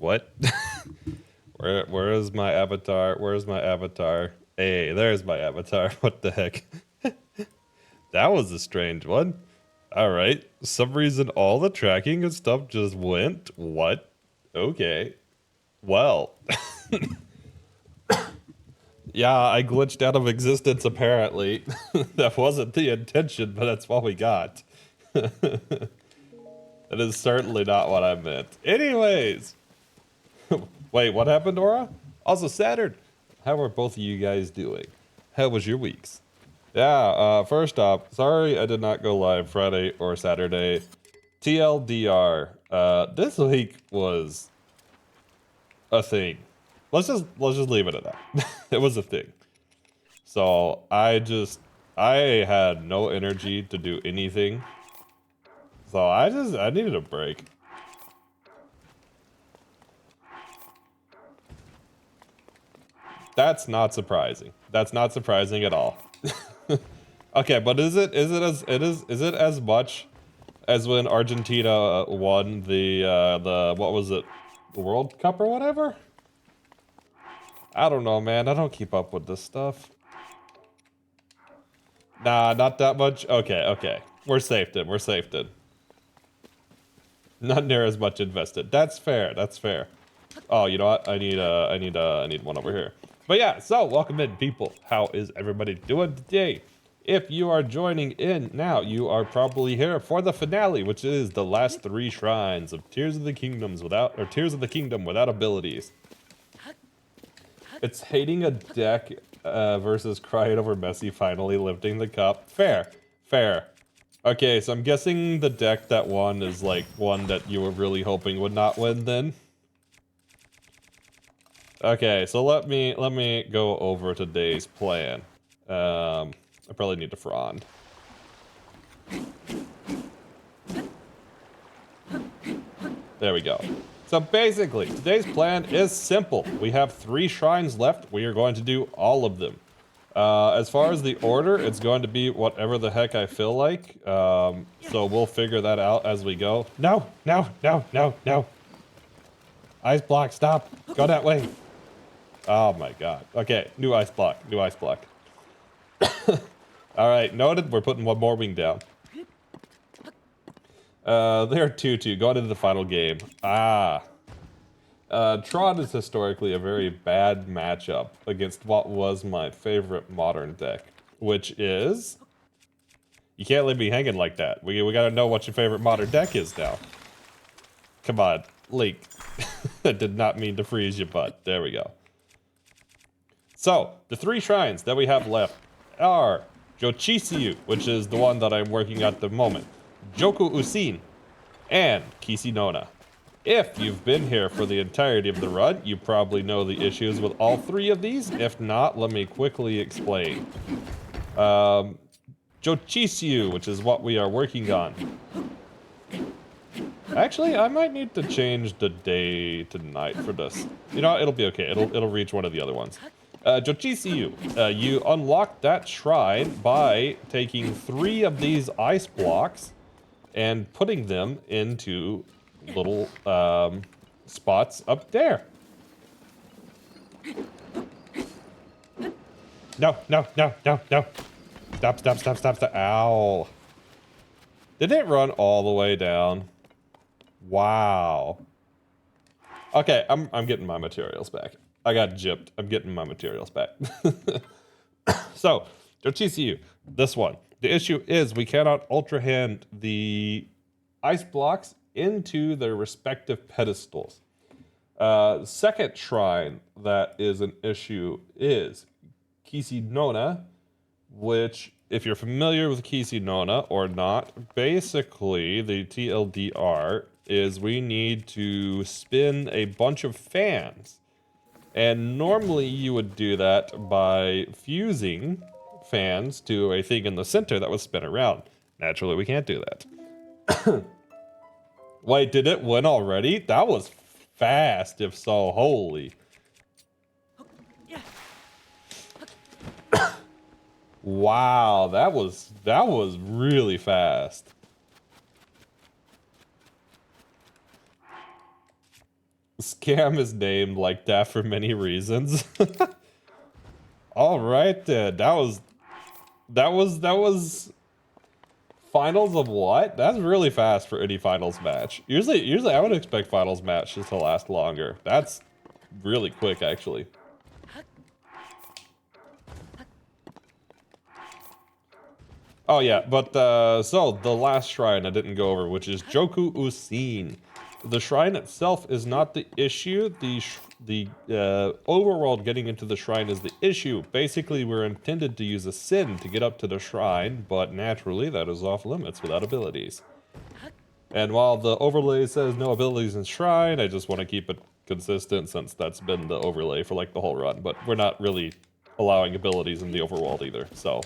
What? Where is my avatar? Where's my avatar? Hey, there's my avatar. What the heck? That was a strange one. All right. For some reason, all the tracking and stuff just went. What? Okay. Well. Yeah, I glitched out of existence apparently. That wasn't the intention, but that's what we got. That is certainly not what I meant. Anyways. Wait, what happened, Aura? Also, Saturn. How are both of you guys doing? How was your weeks? Yeah, first off, sorry I did not go live Friday or Saturday. TLDR, this week was a thing. Let's just leave it at that. It was a thing. So I had no energy to do anything. So I needed a break. That's not surprising. That's not surprising at all. Okay, but is it as much as when Argentina won the what was it, the World Cup or whatever? I don't know, man. I don't keep up with this stuff. Nah, not that much. Okay. We're safe then. We're safe then. Not near as much invested. That's fair. That's fair. Oh, you know what? I need one over here. But yeah, so welcome in, people. How is everybody doing today? If you are joining in now, you are probably here for the finale, which is the last 3 shrines of Tears of the Kingdom without abilities. It's hating a deck versus crying over Messi finally lifting the cup. Fair. Okay, so I'm guessing the deck that won is like one that you were really hoping would not win then. Okay, so let me go over today's plan. I probably need to frond. There we go. So basically, today's plan is simple. We have 3 shrines left. We are going to do all of them. As far as the order, it's going to be whatever the heck I feel like. So we'll figure that out as we go. No. Ice block, stop. Go that way. Oh my god. Okay, new ice block. All right, noted. We're putting one more wing down. There 2-2, going into the final game. Tron is historically a very bad matchup against what was my favorite modern deck, which is... You can't leave me hanging like that. We gotta know what your favorite modern deck is now. Come on, Link. I did not mean to freeze your butt. There we go. So, the 3 shrines that we have left are Jochisiu, which is the one that I'm working at the moment, Joku Usin, and Kisinona. If you've been here for the entirety of the run, you probably know the issues with all 3 of these. If not, let me quickly explain. Jochisiu, which is what we are working on. Actually, I might need to change the day to night for this. You know, it'll be okay. It'll reach one of the other ones. Jochisiu, you unlock that shrine by taking 3 of these ice blocks and putting them into little spots up there. No. Stop. Ow. Did it run all the way down? Wow. Okay, I'm getting my materials back. I got gypped. I'm getting my materials back. So, Jochisiu, this one. The issue is we cannot ultra hand the ice blocks into their respective pedestals. Second shrine that is an issue is Kisinona, which, if you're familiar with Kisinona or not, basically the TLDR is we need to spin a bunch of fans. And normally you would do that by fusing fans to a thing in the center that would spin around. Naturally, we can't do that. Wait, did it win already? That was fast, if so. Holy. Wow, that was really fast. Scam is named like that for many reasons. All right, then. That was finals of what? That's really fast for any finals match. Usually I would expect finals matches to last longer. That's really quick, actually. Oh yeah, but so the last shrine I didn't go over, which is Joku Usin. The shrine itself is not the issue. The overworld getting into the shrine is the issue. Basically, we're intended to use a sin to get up to the shrine, but naturally that is off limits without abilities. And while the overlay says no abilities in shrine, I just want to keep it consistent since that's been the overlay for like the whole run. But we're not really allowing abilities in the overworld either, so.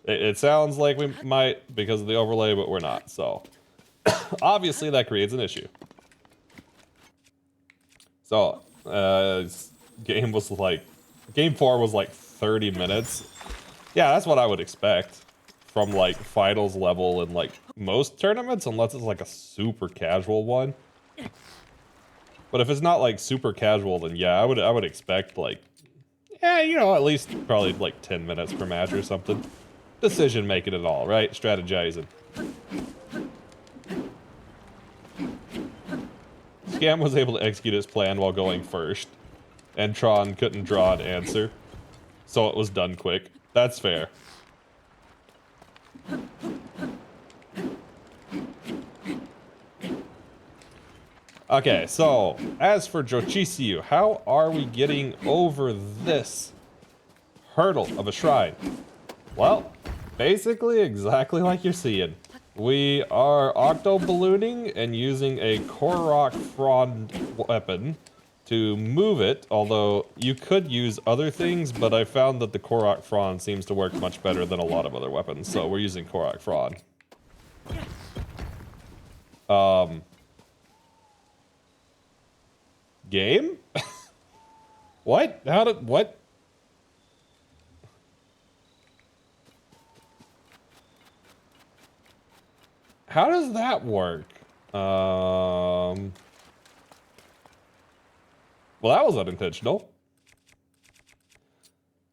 It sounds like we might because of the overlay, but we're not, so. Obviously, that creates an issue. So, game 4 was like 30 minutes. Yeah, that's what I would expect from like finals level in like most tournaments, unless it's like a super casual one. But if it's not like super casual, then yeah, I would expect like, yeah, you know, at least probably like 10 minutes per match or something. Decision making and all, right? Strategizing. Scam was able to execute his plan while going first, and Tron couldn't draw an answer, so it was done quick. That's fair. Okay, so as for Jochisiu, how are we getting over this hurdle of a shrine? Well, basically exactly like you're seeing. We are octo-ballooning and using a Korok Frond weapon to move it, although you could use other things, but I found that the Korok Frond seems to work much better than a lot of other weapons, so we're using Korok Frond. Game? What? What? How does that work? Well, that was unintentional.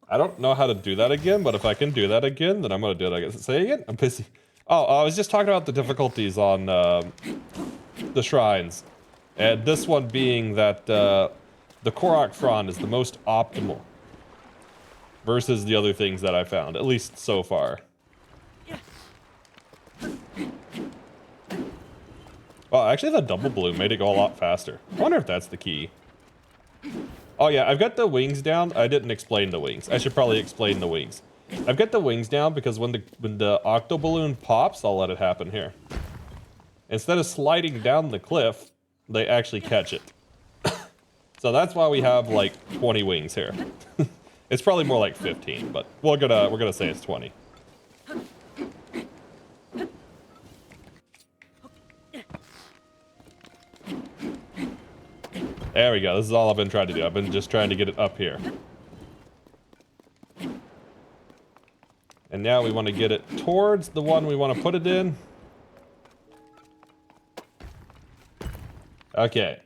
I don't know how to do that again, but if I can do that again, then I'm gonna do it, I guess. Say again? I'm busy. Oh, I was just talking about the difficulties on the shrines. And this one being that the Korok Frond is the most optimal versus the other things that I found, at least so far. Well, actually the double blue made it go a lot faster. I wonder if that's the key. Oh yeah, I've got the wings down. I didn't explain the wings. I should probably explain the wings. I've got the wings down because when the octo balloon pops, I'll let it happen here. Instead of sliding down the cliff, they actually catch it. So that's why we have like 20 wings here. It's probably more like 15, but we're gonna say it's 20. There we go. This is all I've been trying to do. I've been just trying to get it up here. And now we want to get it towards the one we want to put it in. Okay.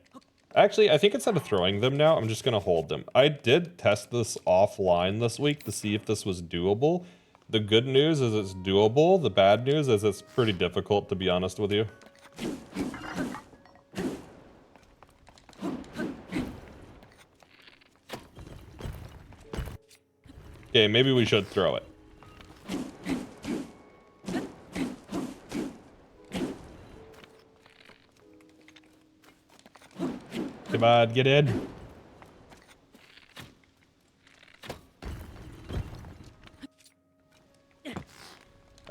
Actually, I think instead of throwing them now, I'm just going to hold them. I did test this offline this week to see if this was doable. The good news is it's doable. The bad news is it's pretty difficult, to be honest with you. Okay, maybe we should throw it. Come on, get in.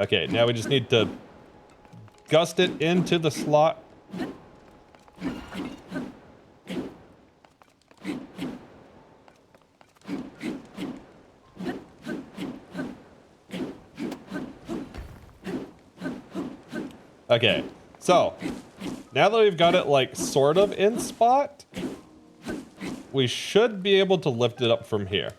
Okay, now we just need to gust it into the slot. Okay, so now that we've got it like sort of in spot, we should be able to lift it up from here.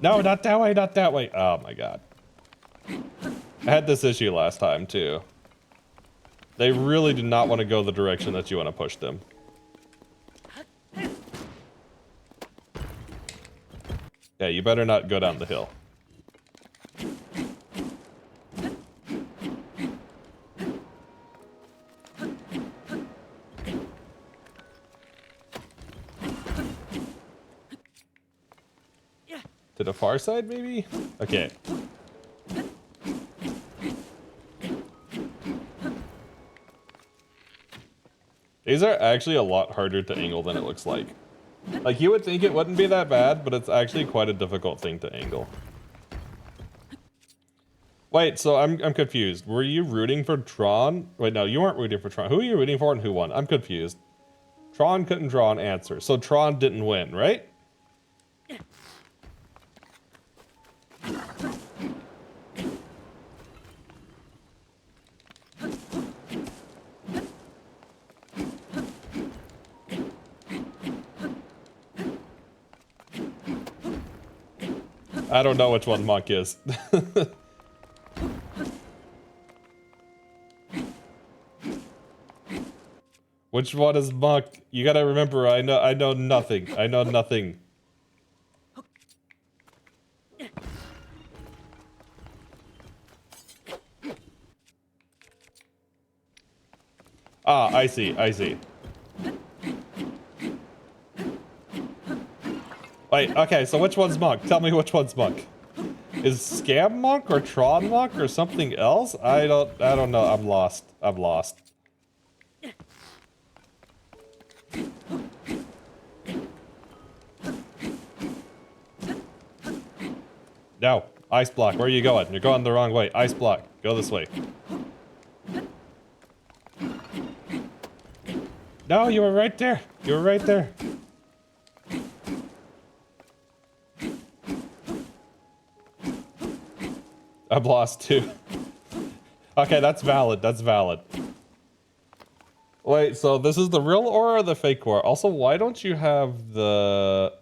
No, not that way, not that way. Oh my god. I had this issue last time too. They really do not want to go the direction that you want to push them. Yeah, you better not go down the hill. To the far side, maybe? Okay. These are actually a lot harder to angle than it looks like. Like, you would think it wouldn't be that bad, but it's actually quite a difficult thing to angle. Wait, so I'm confused. Were you rooting for Tron? Wait, no, you weren't rooting for Tron. Who are you rooting for and who won? I'm confused. Tron couldn't draw an answer, so Tron didn't win, right? I don't know which one Monk is. Which one is Monk? You gotta remember, I know nothing. I know nothing. Ah, I see. Wait, okay, so which one's Monk? Tell me which one's Monk. Is Scam Monk or Tron Monk or something else? I don't know. I'm lost. No, ice block. Where are you going? You're going the wrong way. Ice block. Go this way. No, you were right there. You were right there. I'm lost too. Okay, that's valid. Wait, so this is the real ore or the fake ore? Also, why don't you have the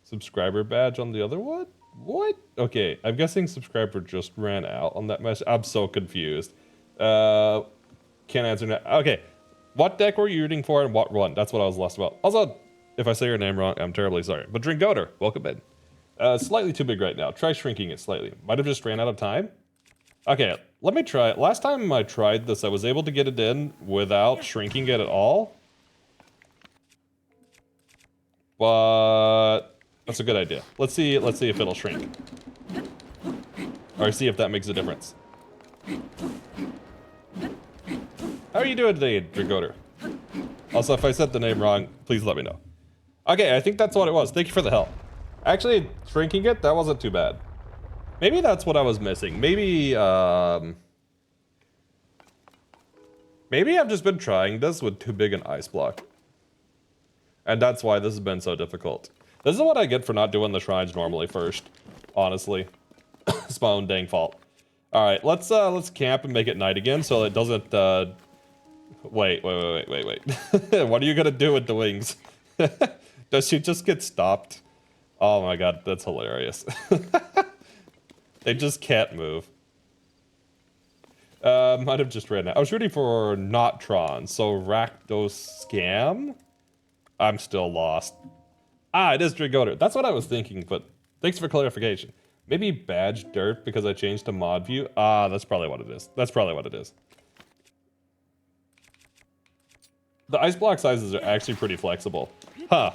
subscriber badge on the other one? What? Okay, I'm guessing subscriber just ran out on that message. I'm so confused. Can't answer now. Okay, what deck were you rooting for and what run? That's what I was lost about. Also, if I say your name wrong, I'm terribly sorry. But Drinkoder, welcome in. Slightly too big right now. Try shrinking it slightly. Might have just ran out of time. Okay, let me try it. Last time I tried this, I was able to get it in without shrinking it at all. But that's a good idea. Let's see if it'll shrink. Or see if that makes a difference. How are you doing today, Drinkoder? Also, if I said the name wrong, please let me know. Okay, I think that's what it was. Thank you for the help. Actually, shrinking it, that wasn't too bad. Maybe that's what I was missing. Maybe I've just been trying this with too big an ice block. And that's why this has been so difficult. This is what I get for not doing the shrines normally first. Honestly. It's my own dang fault. Alright, let's camp and make it night again so it doesn't, Wait. What are you gonna do with the wings? Does she just get stopped? Oh my god, that's hilarious. They just can't move. Might have just ran out. I was rooting for not Tron, so Rakdos Scam? I'm still lost. Ah, it is Drinkoder. That's what I was thinking, but thanks for clarification. Maybe Badge Dirt because I changed to mod view? Ah, that's probably what it is. The ice block sizes are actually pretty flexible. Huh.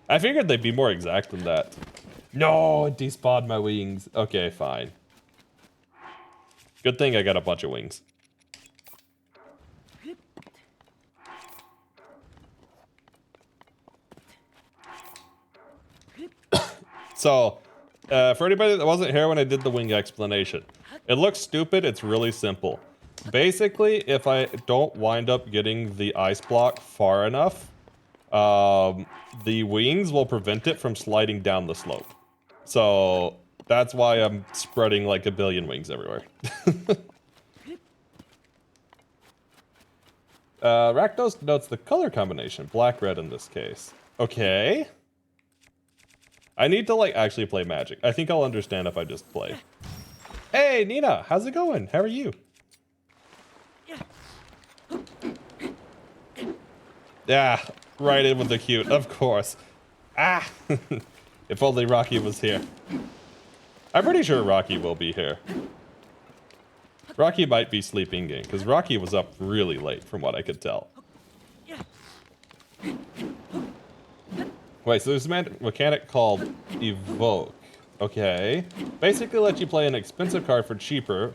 I figured they'd be more exact than that. No, it despawned my wings. Okay, fine. Good thing I got a bunch of wings. So, for anybody that wasn't here when I did the wing explanation, it looks stupid, it's really simple. Basically, if I don't wind up getting the ice block far enough, the wings will prevent it from sliding down the slope. So that's why I'm spreading like a billion wings everywhere. Rakdos notes the color combination, black-red in this case. Okay. I need to like actually play Magic. I think I'll understand if I just play. Hey, Nina, how's it going? How are you? Yeah, right in with the cute, of course. Ah! If only Rocky was here. I'm pretty sure Rocky will be here. Rocky might be sleeping game, because Rocky was up really late from what I could tell. Wait, so there's a mechanic called Evoke. Okay. Basically lets you play an expensive card for cheaper,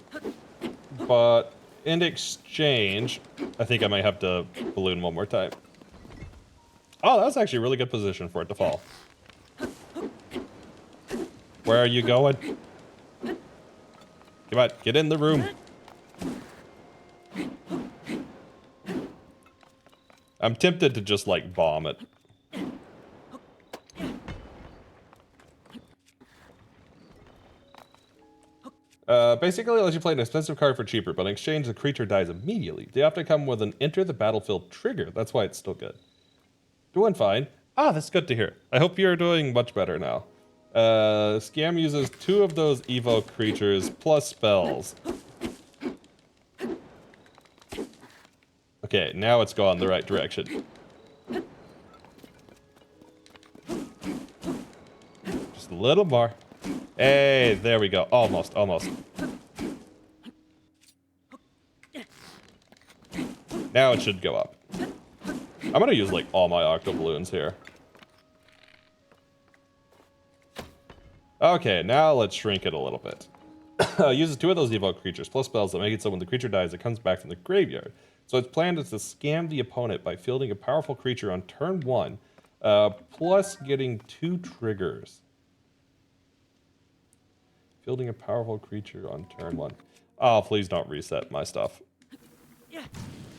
but in exchange, I think I might have to balloon one more time. Oh, that was actually a really good position for it to fall. Where are you going? Come on, get in the room. I'm tempted to just, like, bomb it. Basically, it lets you play an expensive card for cheaper, but in exchange, the creature dies immediately. They often come with an enter the battlefield trigger. That's why it's still good. Doing fine. Ah, that's good to hear. I hope you're doing much better now. Scam uses 2 of those evoke creatures plus spells. Okay, now it's gone the right direction. Just a little more. Hey, there we go. Almost, almost. Now it should go up. I'm gonna use, like, all my octo balloons here. Okay, now let's shrink it a little bit. Uses 2 of those evoke creatures plus spells that make it so when the creature dies, it comes back from the graveyard. So its plan is to scam the opponent by fielding a powerful creature on turn 1, plus getting 2 triggers. Fielding a powerful creature on turn 1. Oh, please don't reset my stuff.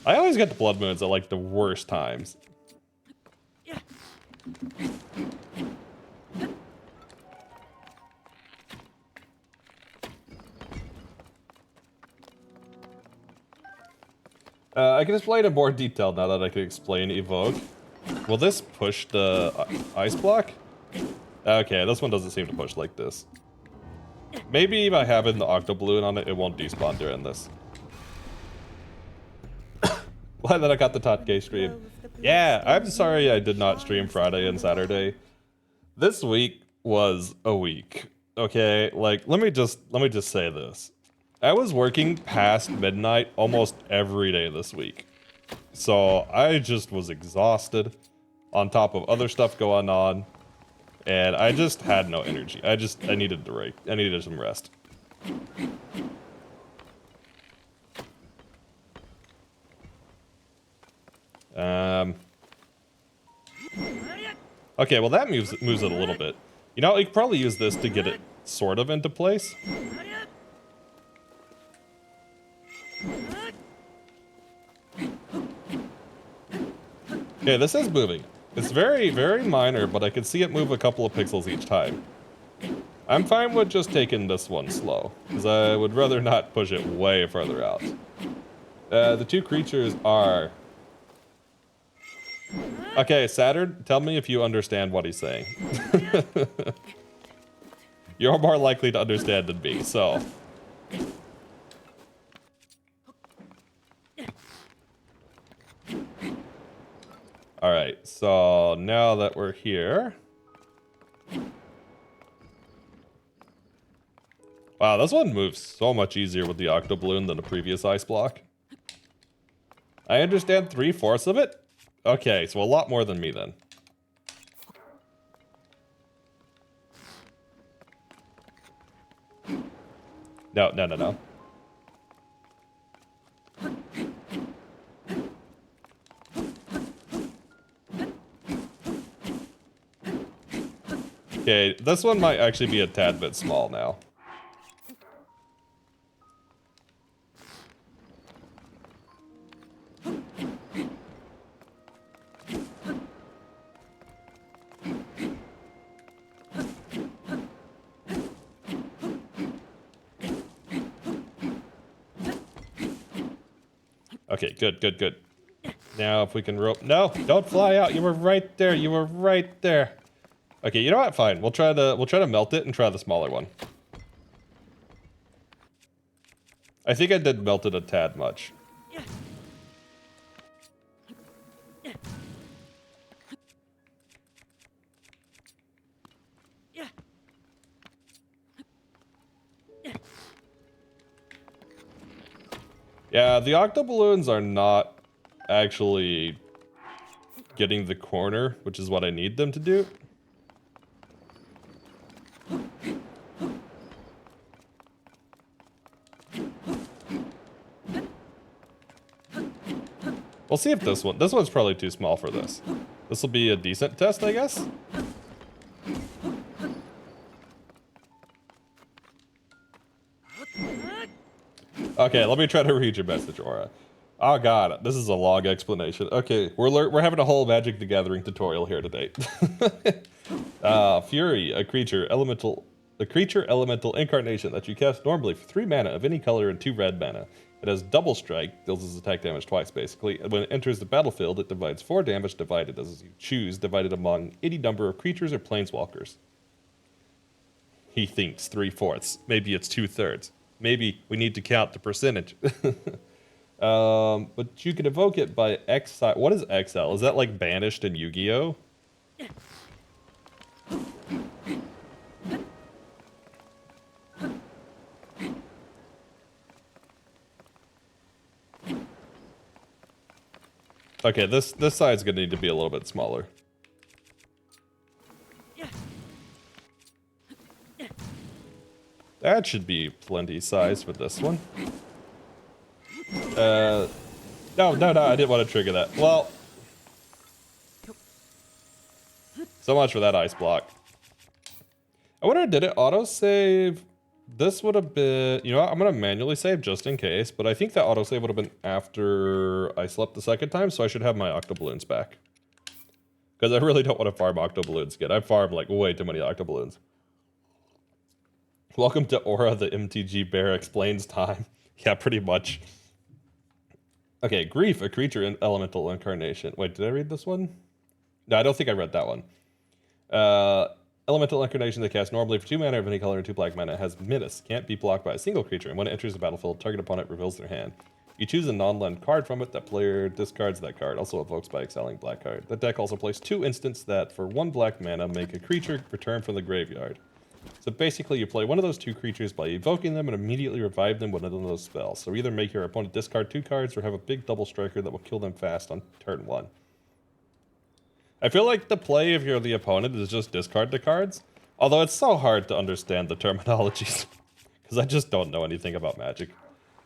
I always get the blood moons at, like, the worst times. I can explain it more detail now that I can explain Evoke. Will this push the ice block? Okay, this one doesn't seem to push like this. Maybe by having the octo balloon on it, it won't despawn during this. Glad that I got the TOTK stream. Yeah, I'm sorry I did not stream Friday and Saturday. This week was a week. Okay, like let me just say this. I was working past midnight almost every day this week. So I just was exhausted on top of other stuff going on. And I just had no energy. I needed to break. I needed some rest. Okay, well that moves it a little bit. You know, you could probably use this to get it sort of into place. Okay, this is moving. It's very, very minor, but I can see it move a couple of pixels each time. I'm fine with just taking this one slow, because I would rather not push it way further out. The 2 creatures are... Okay, Saturn, tell me if you understand what he's saying. You're more likely to understand than me, so... Alright, so now that we're here... Wow, this one moves so much easier with the octo balloon than the previous ice block. I understand 3/4 of it? Okay, so a lot more than me then. No, no, no, no. Okay, this one might actually be a tad bit small now. Okay, good, good, good. Now if we can rope... No, don't fly out. You were right there. You were right there. Okay, you know what? Fine. We'll try to melt it and try the smaller one. I think I did melt it a tad much. Yeah, the octoballoons are not actually getting the corner, which is what I need them to do. We'll see if this one's probably too small for this. This will be a decent test, I guess. Okay, let me try to read your message, Aura. Oh god, this is a long explanation. Okay, we're having a whole Magic the Gathering tutorial here today. Fury, a creature elemental incarnation that you cast normally for 3 mana of any color and 2 red mana. It has double strike, deals its attack damage twice basically, and when it enters the battlefield, it divides 4 damage divided as you choose, divided among any number of creatures or planeswalkers. He thinks 3/4. Maybe it's 2/3. Maybe we need to count the percentage. But you can evoke it by exile. What is exile? Is that like banished in Yu-Gi-Oh? Okay, this side's gonna need to be a little bit smaller. That should be plenty size for this one. No, I didn't want to trigger that. Well, so much for that ice block. I wonder, did it autosave? This would have been, you know what, I'm going to manually save just in case, but I think that autosave would have been after I slept the second time, so I should have my octoballoons back. Because I really don't want to farm octoballoons again. I farmed like way too many octoballoons. Welcome to Aura, the MTG Bear explains time. Yeah, pretty much. Okay, Grief, a creature in elemental incarnation. Wait, did I read this one? No, I don't think I read that one. Elemental incarnation that casts normally for 2 mana of any color and 2 black mana has Midas. Can't be blocked by a single creature, and when it enters the battlefield, target opponent reveals their hand. You choose a non-land card from it. That player discards that card. Also evokes by exiling black card. The deck also plays 2 instants that, for 1 black mana, make a creature return from the graveyard. So basically, you play one of those 2 creatures by evoking them and immediately revive them with one of those spells. So either make your opponent discard 2 cards or have a big double striker that will kill them fast on turn 1. I feel like the play if you're the opponent is just discard the cards. Although it's so hard to understand the terminologies. Because I just don't know anything about Magic.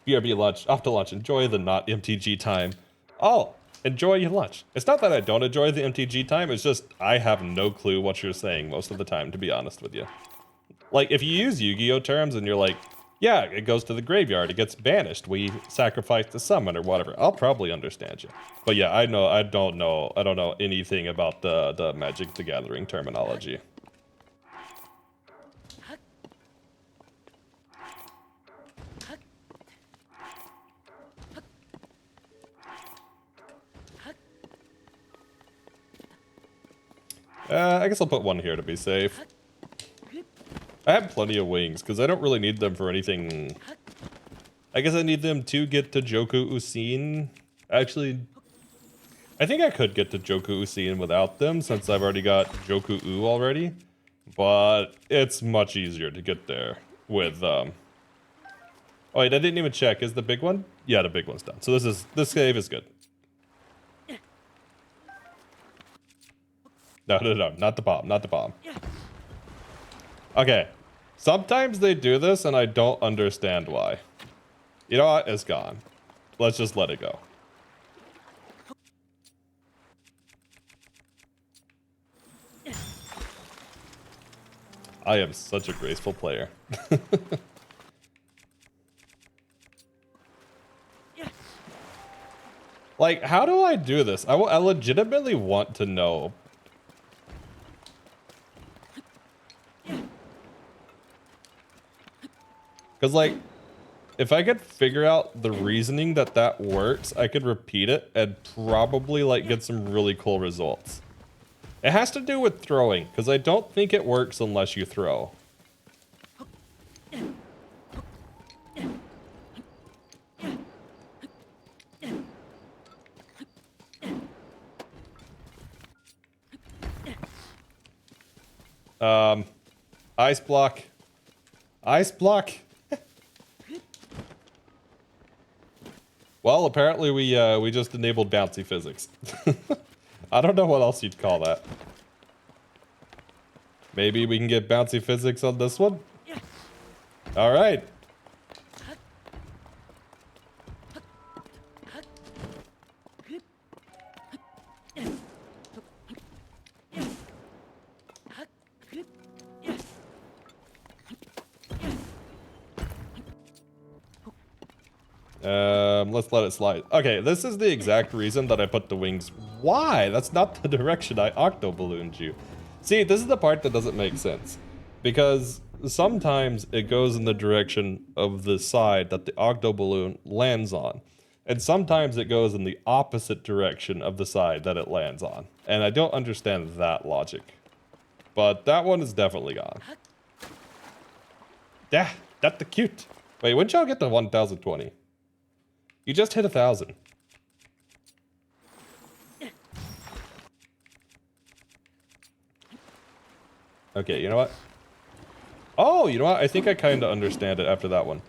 BRB lunch, off to lunch, enjoy the not MTG time. Oh, enjoy your lunch. It's not that I don't enjoy the MTG time, it's just I have no clue what you're saying most of the time, to be honest with you. Like, if you use Yu-Gi-Oh terms and you're like, yeah, it goes to the graveyard, it gets banished, we sacrifice the summon or whatever, I'll probably understand you. But yeah, I don't know anything about the Magic the Gathering terminology. I guess I'll put 1 here to be safe. I have plenty of wings, because I don't really need them for anything. I guess I need them to get to Joku Usin. Actually, I think I could get to Joku Usin without them, since I've already got Joku U already. But it's much easier to get there with, Oh wait, I didn't even check. Is the big one? Yeah, the big one's done. So this save is good. No, not the bomb, not the bomb. Okay, sometimes they do this and I don't understand why. You know what? It's gone. Let's just let it go. I am such a graceful player. Like, how do I do this? I legitimately want to know. Because, like, if I could figure out the reasoning that works, I could repeat it and probably, like, get some really cool results. It has to do with throwing, because I don't think it works unless you throw. Ice block. Ice block. Well, apparently we just enabled bouncy physics. I don't know what else you'd call that. Maybe we can get bouncy physics on this one? All right. Let's let it slide. Okay, this is the exact reason that I put the wings. Why? That's not the direction I octo-ballooned you. See, this is the part that doesn't make sense. Because sometimes it goes in the direction of the side that the octo-balloon lands on. And sometimes it goes in the opposite direction of the side that it lands on. And I don't understand that logic. But that one is definitely gone. Yeah, that's the cute. Wait, when y'all get to 1020? You just hit 1,000. Okay, you know what? Oh, you know what? I think I kind of understand it after that one.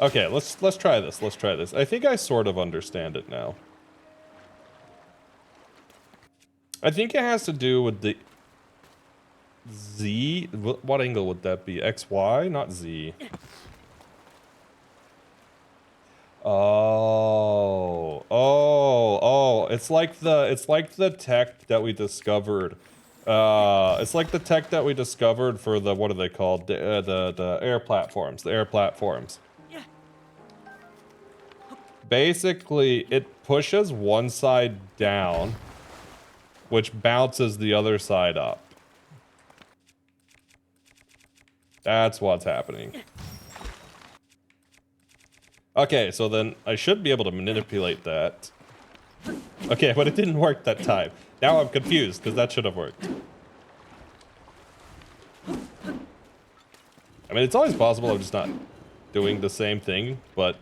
Okay, let's try this. Let's try this. I think I sort of understand it now. I think it has to do with the Z. What angle would that be? XY, not Z. Oh. It's like the tech that we discovered. It's like the tech that we discovered for the, what are they called? The air platforms. The air platforms. Basically, it pushes one side down, which bounces the other side up. That's what's happening. Okay, so then I should be able to manipulate that. Okay, but it didn't work that time. Now I'm confused, because that should have worked. I mean, it's always possible I'm just not doing the same thing, but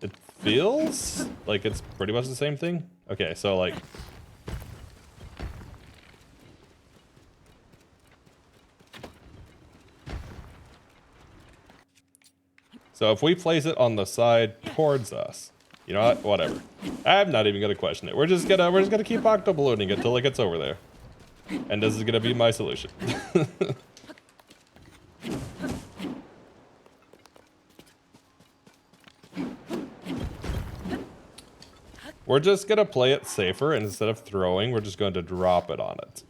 it feels like it's pretty much the same thing. Okay, so like... So if we place it on the side towards us, you know what? Whatever. I'm not even gonna question it. We're just gonna keep octo-ballooning it till it gets over there. And this is gonna be my solution. We're just gonna play it safer, and instead of throwing, we're just going to drop it on it.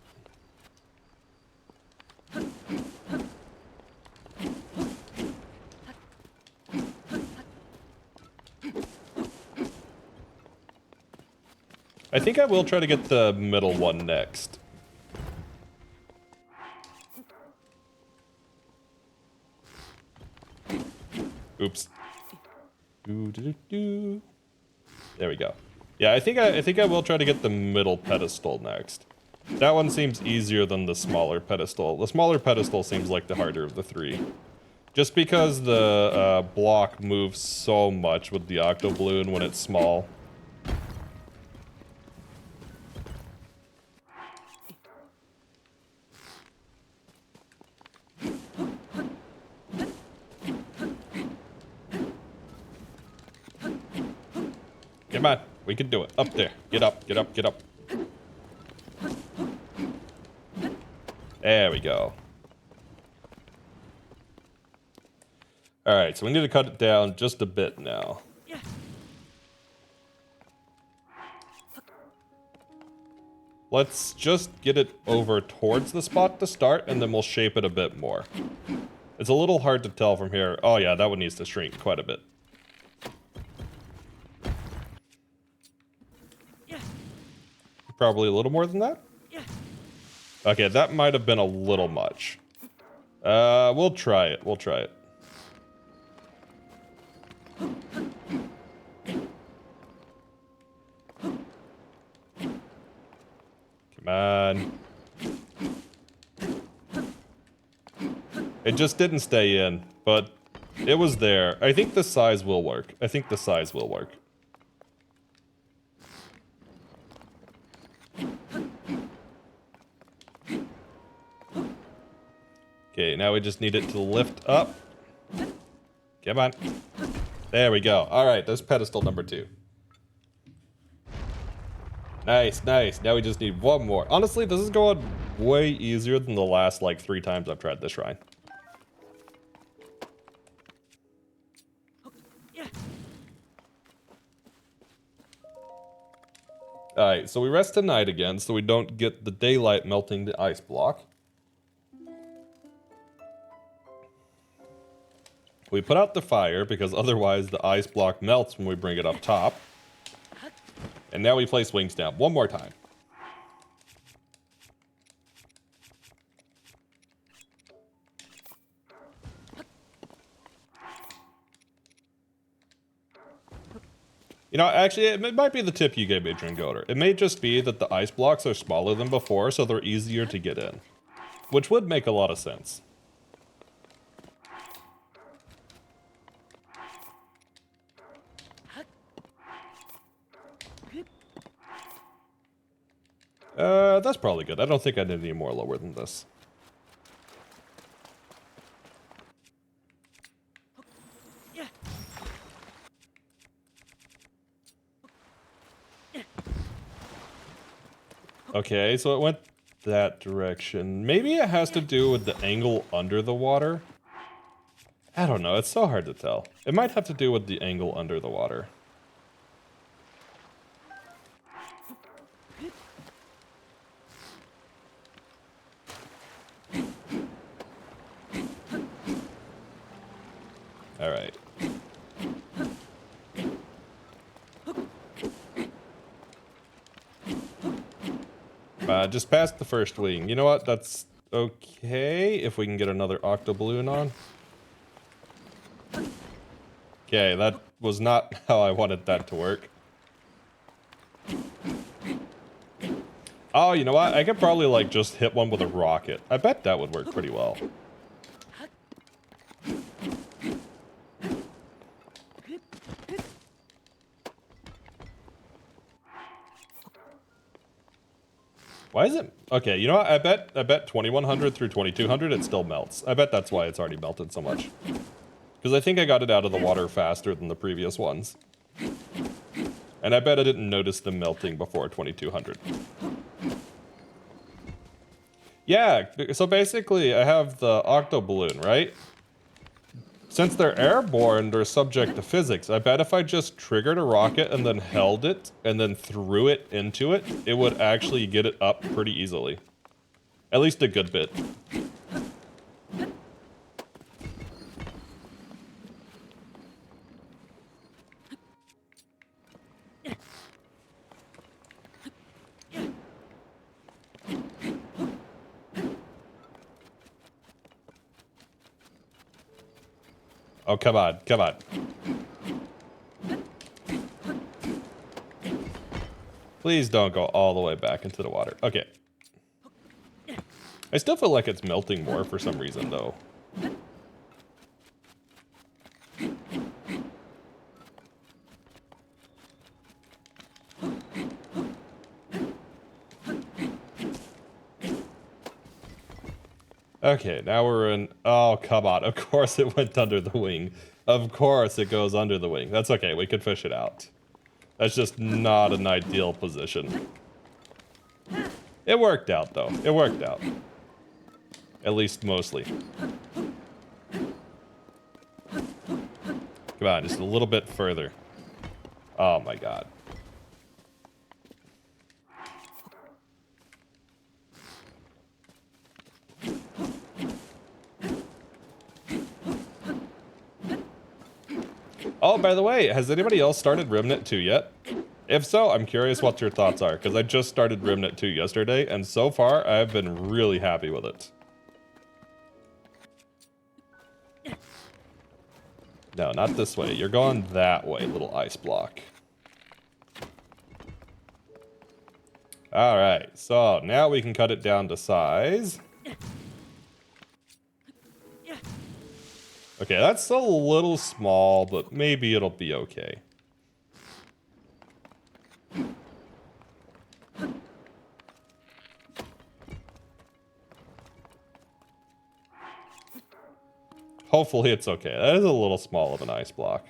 I think I will try to get the middle one next. Oops. There we go. Yeah, I think I will try to get the middle pedestal next. That one seems easier than the smaller pedestal. The smaller pedestal seems like the harder of the three. Just because the block moves so much with the octo-balloon when it's small. Come on, we can do it. Up there. Get up, get up, get up. There we go. Alright, so we need to cut it down just a bit now. Let's just get it over towards the spot to start, and then we'll shape it a bit more. It's a little hard to tell from here. Oh yeah, that one needs to shrink quite a bit. Probably a little more than that? Okay, that might have been a little much. We'll try it. We'll try it. Come on. It just didn't stay in, but it was there. I think the size will work. I think the size will work. Okay, now we just need it to lift up. Come on. There we go. All right, there's pedestal number 2. Nice, nice. Now we just need one more. Honestly, this is going way easier than the last, like, 3 times I've tried this shrine. Alright, so we rest tonight again so we don't get the daylight melting the ice block. We put out the fire because otherwise the ice block melts when we bring it up top. And now we place wings down one more time. You know, actually, it might be the tip you gave me, Dringoder. It may just be that the ice blocks are smaller than before, so they're easier to get in. Which would make a lot of sense. That's probably good. I don't think I need any more lower than this. Okay, so it went that direction. Maybe it has to do with the angle under the water. I don't know, it's so hard to tell. It might have to do with the angle under the water. Alright. Just past the first wing. You know what? That's okay if we can get another octoballoon on. Okay, that was not how I wanted that to work. Oh, you know what? I could probably, like, just hit one with a rocket. I bet that would work pretty well. Why is it? Okay, you know what? I bet 2100 through 2200 it still melts. I bet that's why it's already melted so much. Because I think I got it out of the water faster than the previous ones. And I bet I didn't notice them melting before 2200. Yeah, so basically I have the octoballoon, right? Since they're airborne, they're subject to physics. I bet if I just triggered a rocket and then held it and then threw it into it, it would actually get it up pretty easily. At least a good bit. Oh, come on, come on. Please don't go all the way back into the water. Okay. I still feel like it's melting more for some reason, though. Okay, now we're in... Oh, come on. Of course it went under the wing. Of course it goes under the wing. That's okay. We could fish it out. That's just not an ideal position. It worked out, though. It worked out. At least mostly. Come on, just a little bit further. Oh, my God. Oh, by the way, has anybody else started Remnant 2 yet? If so, I'm curious what your thoughts are, because I just started Remnant 2 yesterday, and so far, I've been really happy with it. No, not this way. You're going that way, little ice block. Alright, so now we can cut it down to size. Okay, that's a little small, but maybe it'll be okay. Hopefully it's okay. That is a little small of an ice block.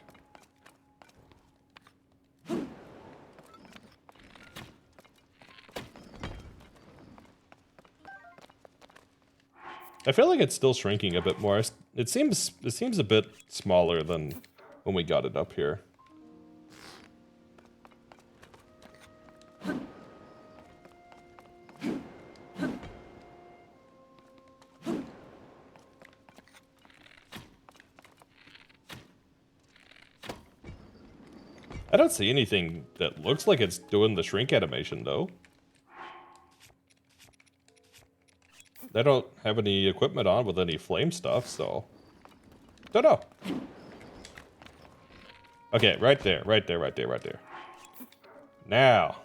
I feel like it's still shrinking a bit more. It seems a bit smaller than when we got it up here. I don't see anything that looks like it's doing the shrink animation, though. They don't have any equipment on with any flame stuff, so... Don't know. Okay, right there, right there, right there, right there. Now.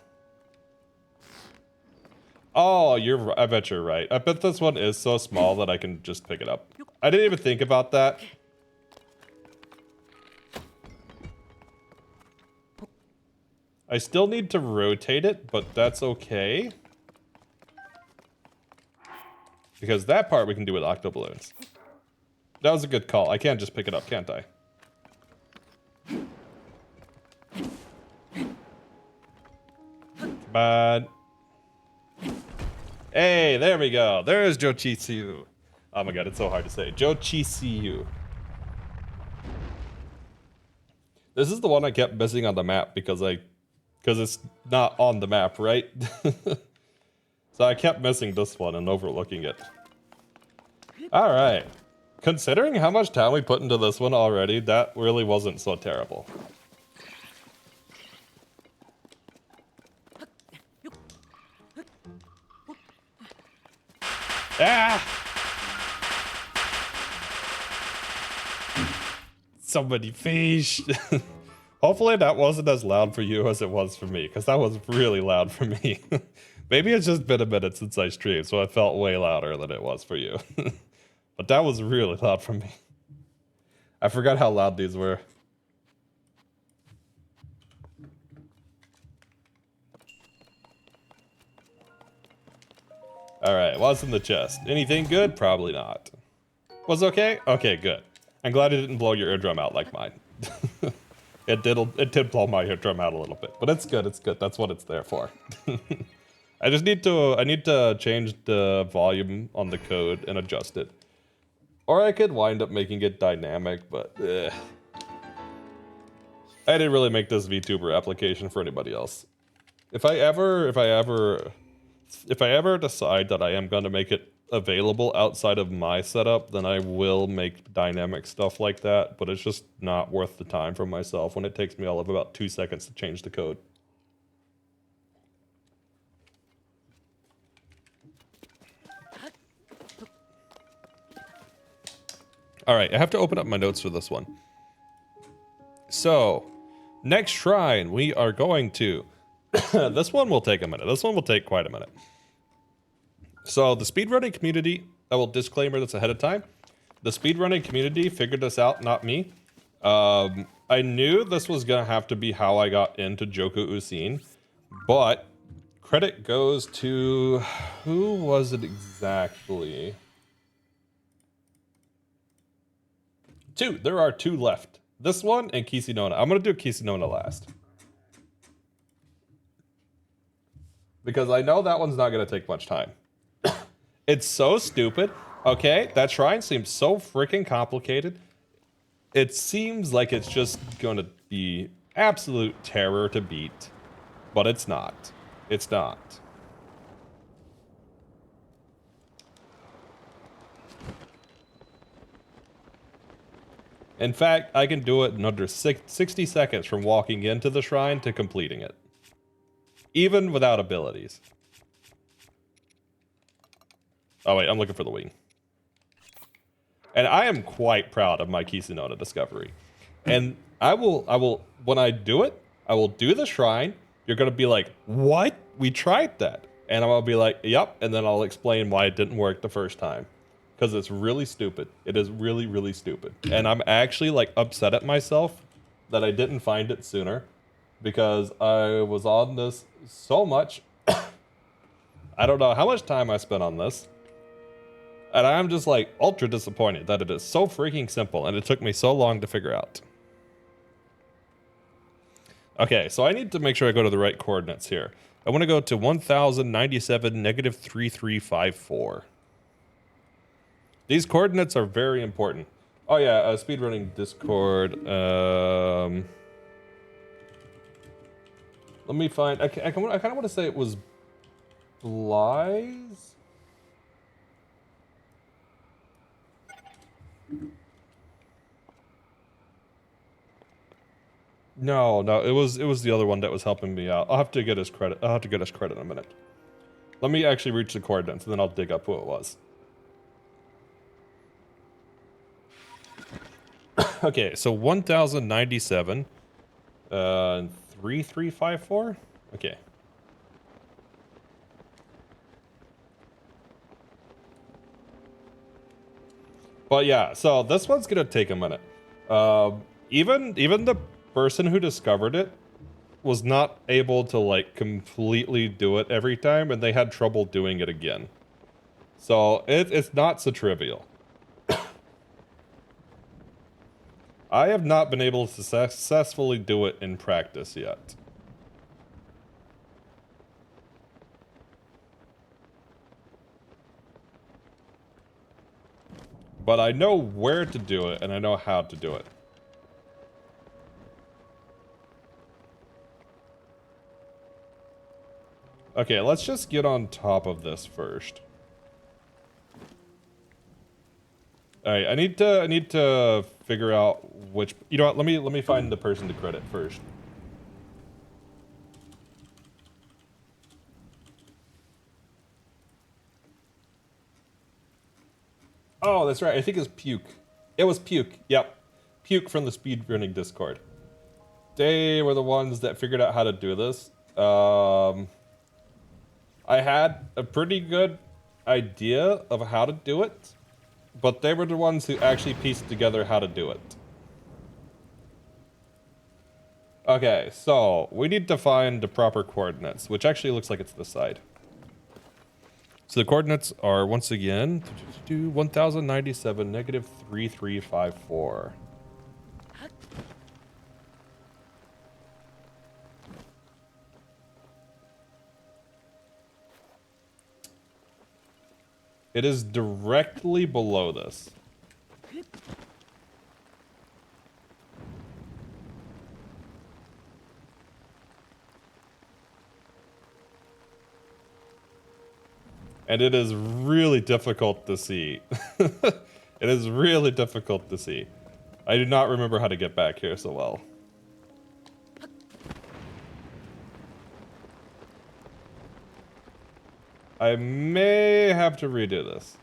Oh, I bet you're right. I bet this one is so small that I can just pick it up. I didn't even think about that. I still need to rotate it, but that's okay. Because that part we can do with octoballoons. That was a good call. I can't just pick it up, can't I? But hey, there we go. There's Jochitsu. Oh my god, it's so hard to say. Jochitsu. This is the one I kept missing on the map because it's not on the map, right? So I kept missing this one and overlooking it. All right. Considering how much time we put into this one already, that really wasn't so terrible. Ah! So many fish. Hopefully that wasn't as loud for you as it was for me, because that was really loud for me. Maybe it's just been a minute since I streamed, so it felt way louder than it was for you. But that was really loud for me. I forgot how loud these were. Alright, what's in the chest? Anything good? Probably not. Was okay? Okay, good. I'm glad it didn't blow your eardrum out like mine. It did blow my eardrum out a little bit, but it's good, it's good. That's what it's there for. I need to change the volume on the code and adjust it. Or I could wind up making it dynamic, but I didn't really make this VTuber application for anybody else. If I ever decide that I am going to make it available outside of my setup, then I will make dynamic stuff like that, but it's just not worth the time for myself when it takes me all of about 2 seconds to change the code. All right, I have to open up my notes for this one. So, next shrine, we are going to... This one will take a minute. This one will take quite a minute. So, the speedrunning community, I will disclaimer this ahead of time. The speedrunning community figured this out, not me. I knew this was going to have to be how I got into Joku Usin, but credit goes to... Who was it exactly? Two. There are two left. This one and Kisinona. I'm going to do Kisinona last. Because I know that one's not going to take much time. It's so stupid. Okay, that shrine seems so freaking complicated. It seems like it's just going to be absolute terror to beat. But it's not. It's not. In fact, I can do it in under 60 seconds from walking into the shrine to completing it. Even without abilities. Oh wait, I'm looking for the wing. And I am quite proud of my Kisinona discovery. And I will, when I do it, I will do the shrine. You're going to be like, what? We tried that. And I'll be like, yep. And then I'll explain why it didn't work the first time. Because it's really stupid. It is really, really stupid. And I'm actually like upset at myself that I didn't find it sooner. Because I was on this so much. I don't know how much time I spent on this. And I'm just like ultra disappointed that it is so freaking simple and it took me so long to figure out. Okay, so I need to make sure I go to the right coordinates here. I want to go to 1097 negative 3354. These coordinates are very important. Oh yeah, speedrunning Discord. Let me find. I kind of want to say it was Bly's. No, it was the other one that was helping me out. I'll have to get his credit. I'll have to get his credit in a minute. Let me actually reach the coordinates, and then I'll dig up who it was. Okay, so 1097, 3354. Okay. But yeah, so this one's gonna take a minute. Even the person who discovered it was not able to like completely do it every time, and they had trouble doing it again. So it's not so trivial. I have not been able to successfully do it in practice yet. But I know where to do it, and I know how to do it. Okay, let's just get on top of this first. Alright, I need to figure out which, you know what, let me find the person to credit first. Oh, that's right, I think it's Puke. It was Puke, yep. Puke from the speedrunning Discord. They were the ones that figured out how to do this. I had a pretty good idea of how to do it, but they were the ones who actually pieced together how to do it. Okay, so we need to find the proper coordinates, which actually looks like it's this side. So the coordinates are, once again, 1097 negative 3354. It is directly below this. And it is really difficult to see. It is really difficult to see. I do not remember how to get back here so well. I may have to redo this.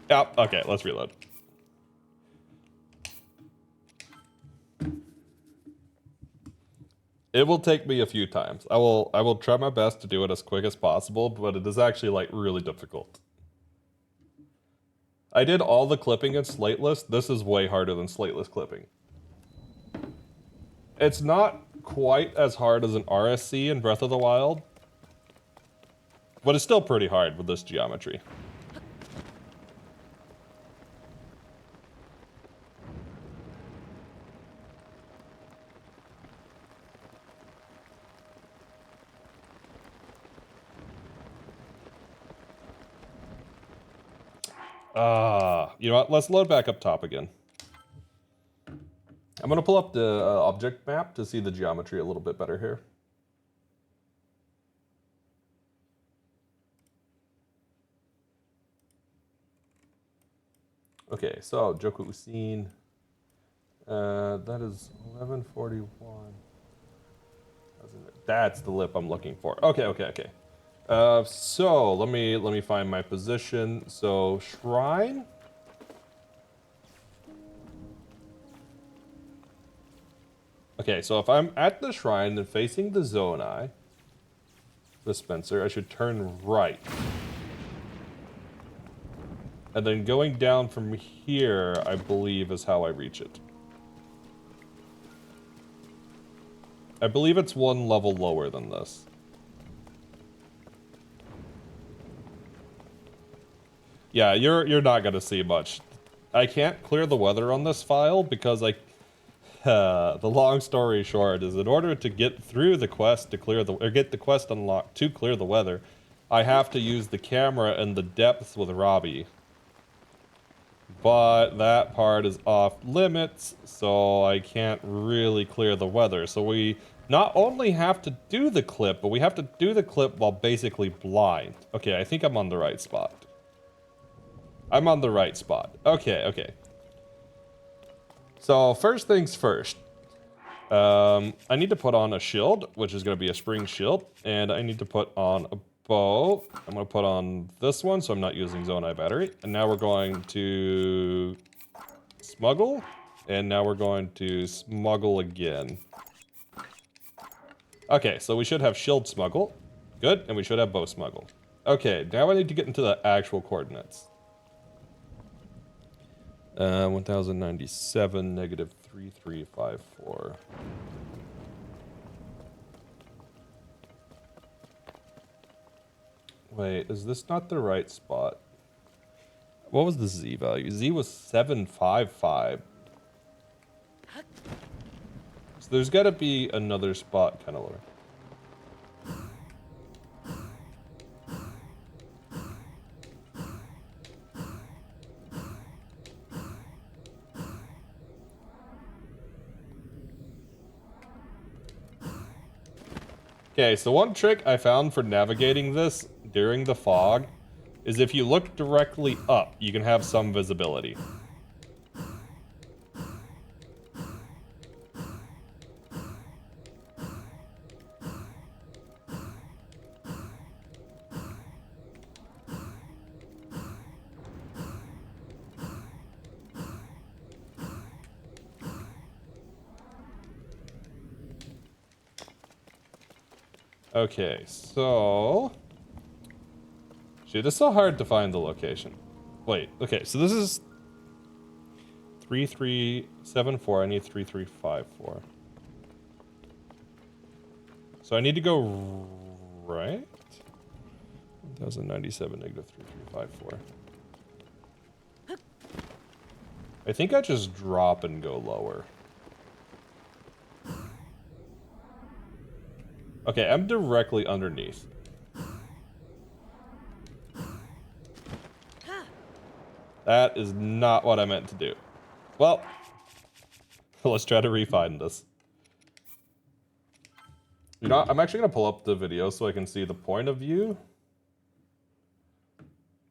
Yep, okay, let's reload. It will take me a few times. I will try my best to do it as quick as possible, but it is actually like really difficult. I did all the clipping in Slateless. This is way harder than Slateless clipping. It's not quite as hard as an RSC in Breath of the Wild, but it's still pretty hard with this geometry. You know what? Let's load back up top again. I'm going to pull up the object map to see the geometry a little bit better here. Okay, so Joku Usin. That is 1141. That's the lip I'm looking for. Okay. So let me find my position. So shrine. Okay, so if I'm at the shrine and facing the Zonai dispenser, I should turn right. And then going down from here, I believe, is how I reach it. I believe it's one level lower than this. Yeah, you're not gonna see much. I can't clear the weather on this file because the long story short is in order to get through the quest to clear or get the quest unlocked to clear the weather, I have to use the camera in the depths with Robbie. But that part is off limits, so I can't really clear the weather. So we not only have to do the clip, but we have to do the clip while basically blind. Okay, I think I'm on the right spot. I'm on the right spot. Okay. So first things first. I need to put on a shield, which is going to be a spring shield, and I need to put on a bow. I'm going to put on this one, so I'm not using Zonai battery. And now we're going to smuggle, and now we're going to smuggle again. Okay, so we should have shield smuggle. Good, and we should have bow smuggle. Okay, now I need to get into the actual coordinates. 1097, negative 3354. Wait, is this not the right spot? What was the Z value? Z was 755. So there's got to be another spot kind of lower. Okay, so one trick I found for navigating this during the fog is if you look directly up, you can have some visibility. Okay, so... Shoot, it's so hard to find the location. Wait, okay, so this is 3374, I need 3354. So I need to go right? 1097, negative 3354. I think I just drop and go lower. Okay, I'm directly underneath. That is not what I meant to do. Well, let's try to refine this. You know, I'm actually going to pull up the video so I can see the point of view.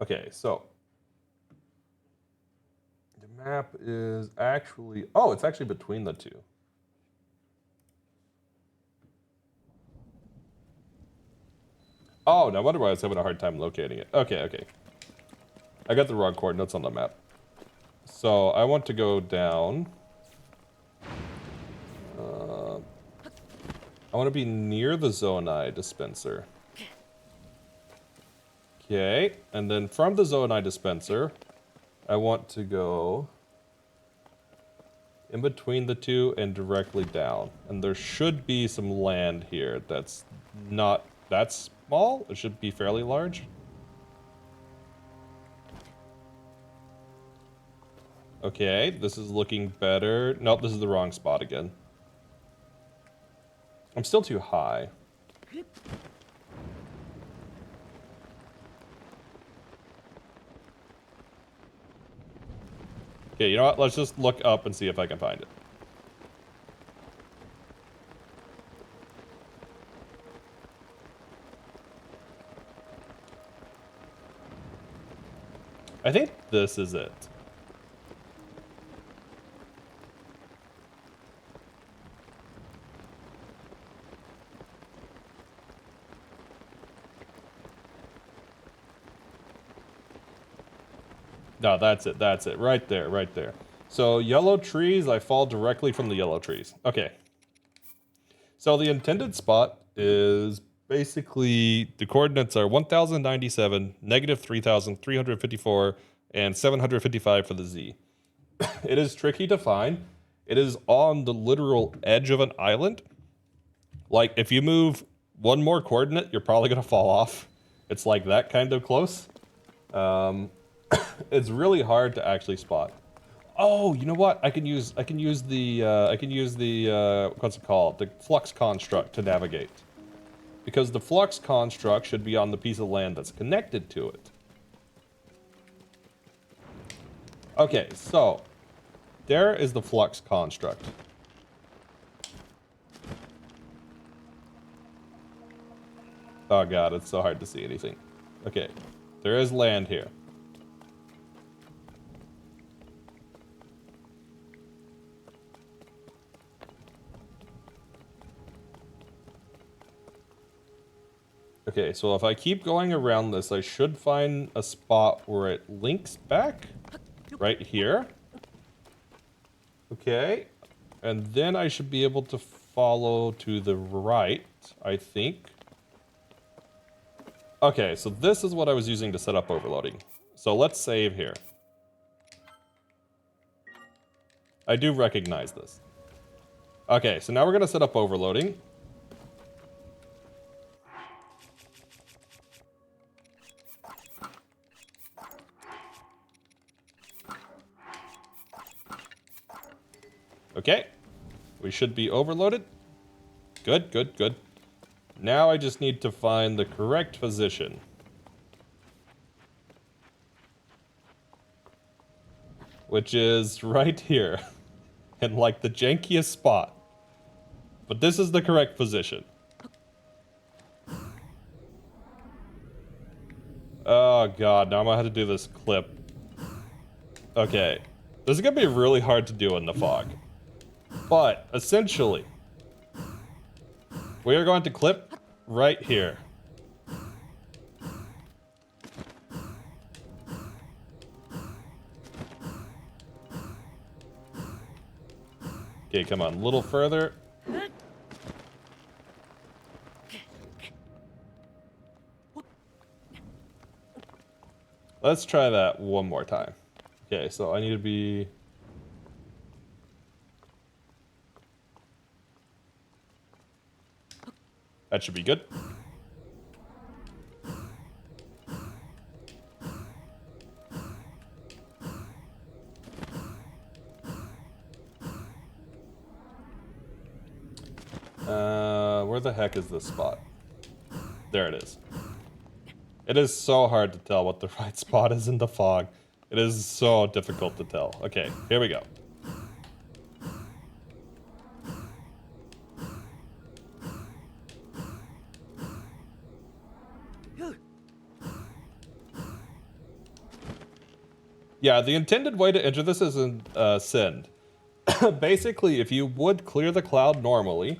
Okay, so the map is actually... Oh, it's actually between the two. Oh, no wonder why I was having a hard time locating it. Okay. I got the wrong coordinates on the map. So I want to go down. I want to be near the Zonai dispenser. Okay, and then from the Zonai dispenser, I want to go in between the two and directly down. And there should be some land here that's not that small. It should be fairly large. Okay, this is looking better. Nope, this is the wrong spot again. I'm still too high. Okay, you know what? Let's just look up and see if I can find it. I think this is it. No, that's it, right there. So yellow trees, I fall directly from the yellow trees. Okay. So the intended spot is basically, the coordinates are 1097, negative 3354, and 755 for the Z. It is tricky to find. It is on the literal edge of an island. Like, if you move one more coordinate, you're probably gonna fall off. It's like that kind of close. It's really hard to actually spot. Oh, you know what? I can use the what's it called? The flux construct to navigate. Because the flux construct should be on the piece of land that's connected to it. Okay, so there is the flux construct. Oh god, it's so hard to see anything. Okay, there is land here. Okay, so if I keep going around this, I should find a spot where it links back. Right here. Okay. And then I should be able to follow to the right, I think. Okay, so this is what I was using to set up overloading. So let's save here. I do recognize this. Okay, so now we're going to set up overloading. Okay, we should be overloaded. Good, good, good. Now I just need to find the correct position. Which is right here. In like the jankiest spot. But this is the correct position. Oh god, now I'm gonna have to do this clip. Okay. This is gonna be really hard to do in the fog. But, essentially, we are going to clip right here. Okay, come on, a little further. Let's try that one more time. Okay, so I need to be... That should be good. Where the heck is this spot? There it is. It is so hard to tell what the right spot is in the fog. It is so difficult to tell. Okay, here we go. Yeah, the intended way to enter this is in send. Basically, if you would clear the cloud normally,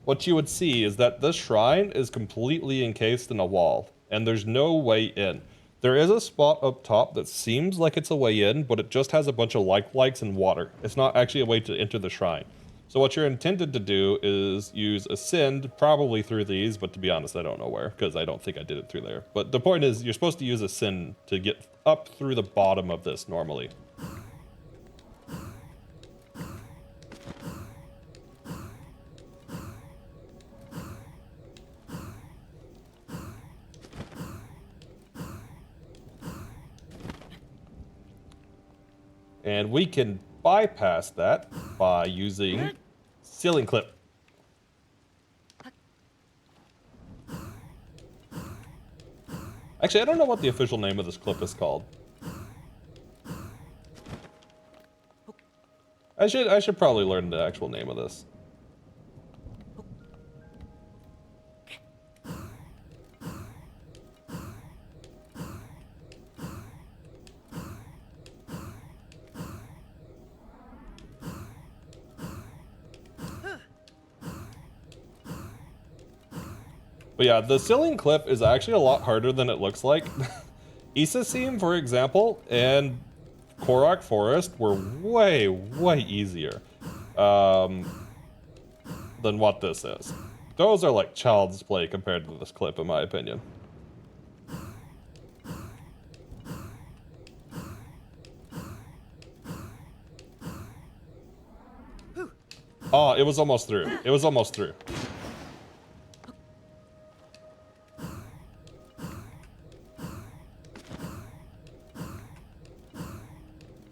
what you would see is that this shrine is completely encased in a wall, and there's no way in. There is a spot up top that seems like it's a way in, but it just has a bunch of likes and water. It's not actually a way to enter the shrine. So what you're intended to do is use ascend, probably through these, but to be honest, I don't know where, because I don't think I did it through there. But the point is, you're supposed to use ascend to get up through the bottom of this normally. And we can bypass that by using ceiling clip. Actually, I don't know what the official name of this clip is called. I should probably learn the actual name of this. But yeah, the ceiling clip is actually a lot harder than it looks like. Isasim, for example, and Korok Forest were way, way easier than what this is. Those are like child's play compared to this clip, in my opinion. Oh, it was almost through. It was almost through.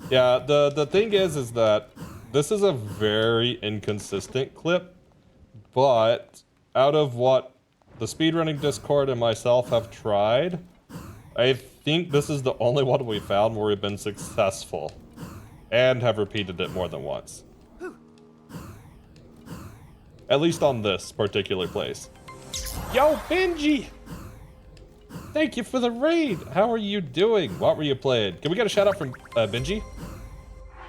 Yeah, the thing is that this is a very inconsistent clip, but out of what the speedrunning Discord and myself have tried, I think this is the only one we found where we've been successful and have repeated it more than once. At least on this particular place. Yo, Benji! Thank you for the raid! How are you doing? What were you playing? Can we get a shout out from Benji?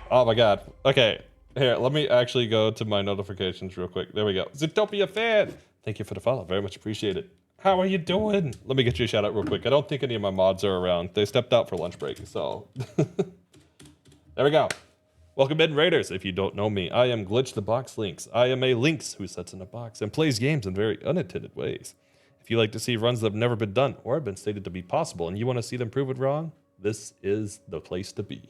Oh my god. Okay, here, let me actually go to my notifications real quick. There we go. Zootopia fan! Thank you for the follow, very much appreciated. How are you doing? Let me get you a shout out real quick. I don't think any of my mods are around. They stepped out for lunch break, so. There we go. Welcome in, Raiders. If you don't know me, I am Glitch the Box Lynx. I am a Lynx who sits in a box and plays games in very unattended ways. If you like to see runs that have never been done or have been stated to be possible and you want to see them proven wrong, this is the place to be.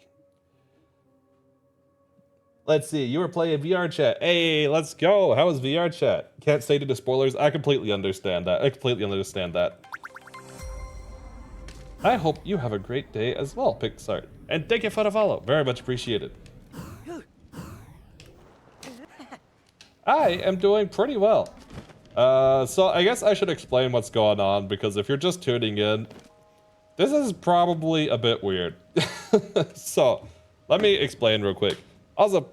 Let's see, you were playing VR chat. Hey, let's go. How was VR chat? Can't state it as spoilers. I completely understand that. I hope you have a great day as well, Pixar. And thank you for the follow. Very much appreciated. I am doing pretty well. So I guess I should explain what's going on, because if you're just tuning in, this is probably a bit weird. So let me explain real quick. Also,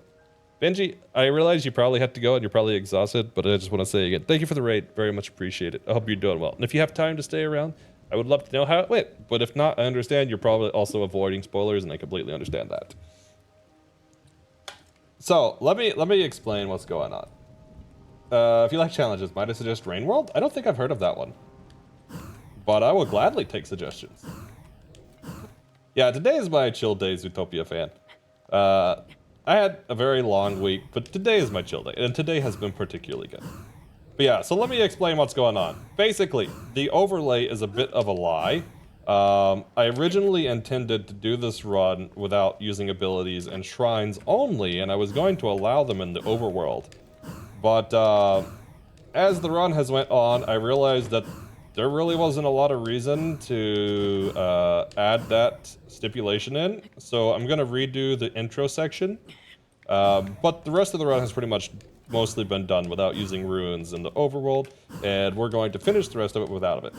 Benji, I realize you probably had to go and you're probably exhausted, but I just want to say again, thank you for the raid. Very much appreciate it. I hope you're doing well. And if you have time to stay around, I would love to know how it went. But if not, I understand you're probably also avoiding spoilers, and I completely understand that. So let me explain what's going on. If you like challenges, might I suggest Rain World? I don't think I've heard of that one, but I will gladly take suggestions. Yeah, today is my chill day, Zootopia fan. I had a very long week, but today is my chill day, and today has been particularly good. But yeah, so let me explain what's going on. Basically, the overlay is a bit of a lie. I originally intended to do this run without using abilities and shrines only, and I was going to allow them in the overworld. But as the run has went on, I realized that there really wasn't a lot of reason to add that stipulation in. So I'm going to redo the intro section. But the rest of the run has pretty much mostly been done without using ruins in the overworld, and we're going to finish the rest of it without it.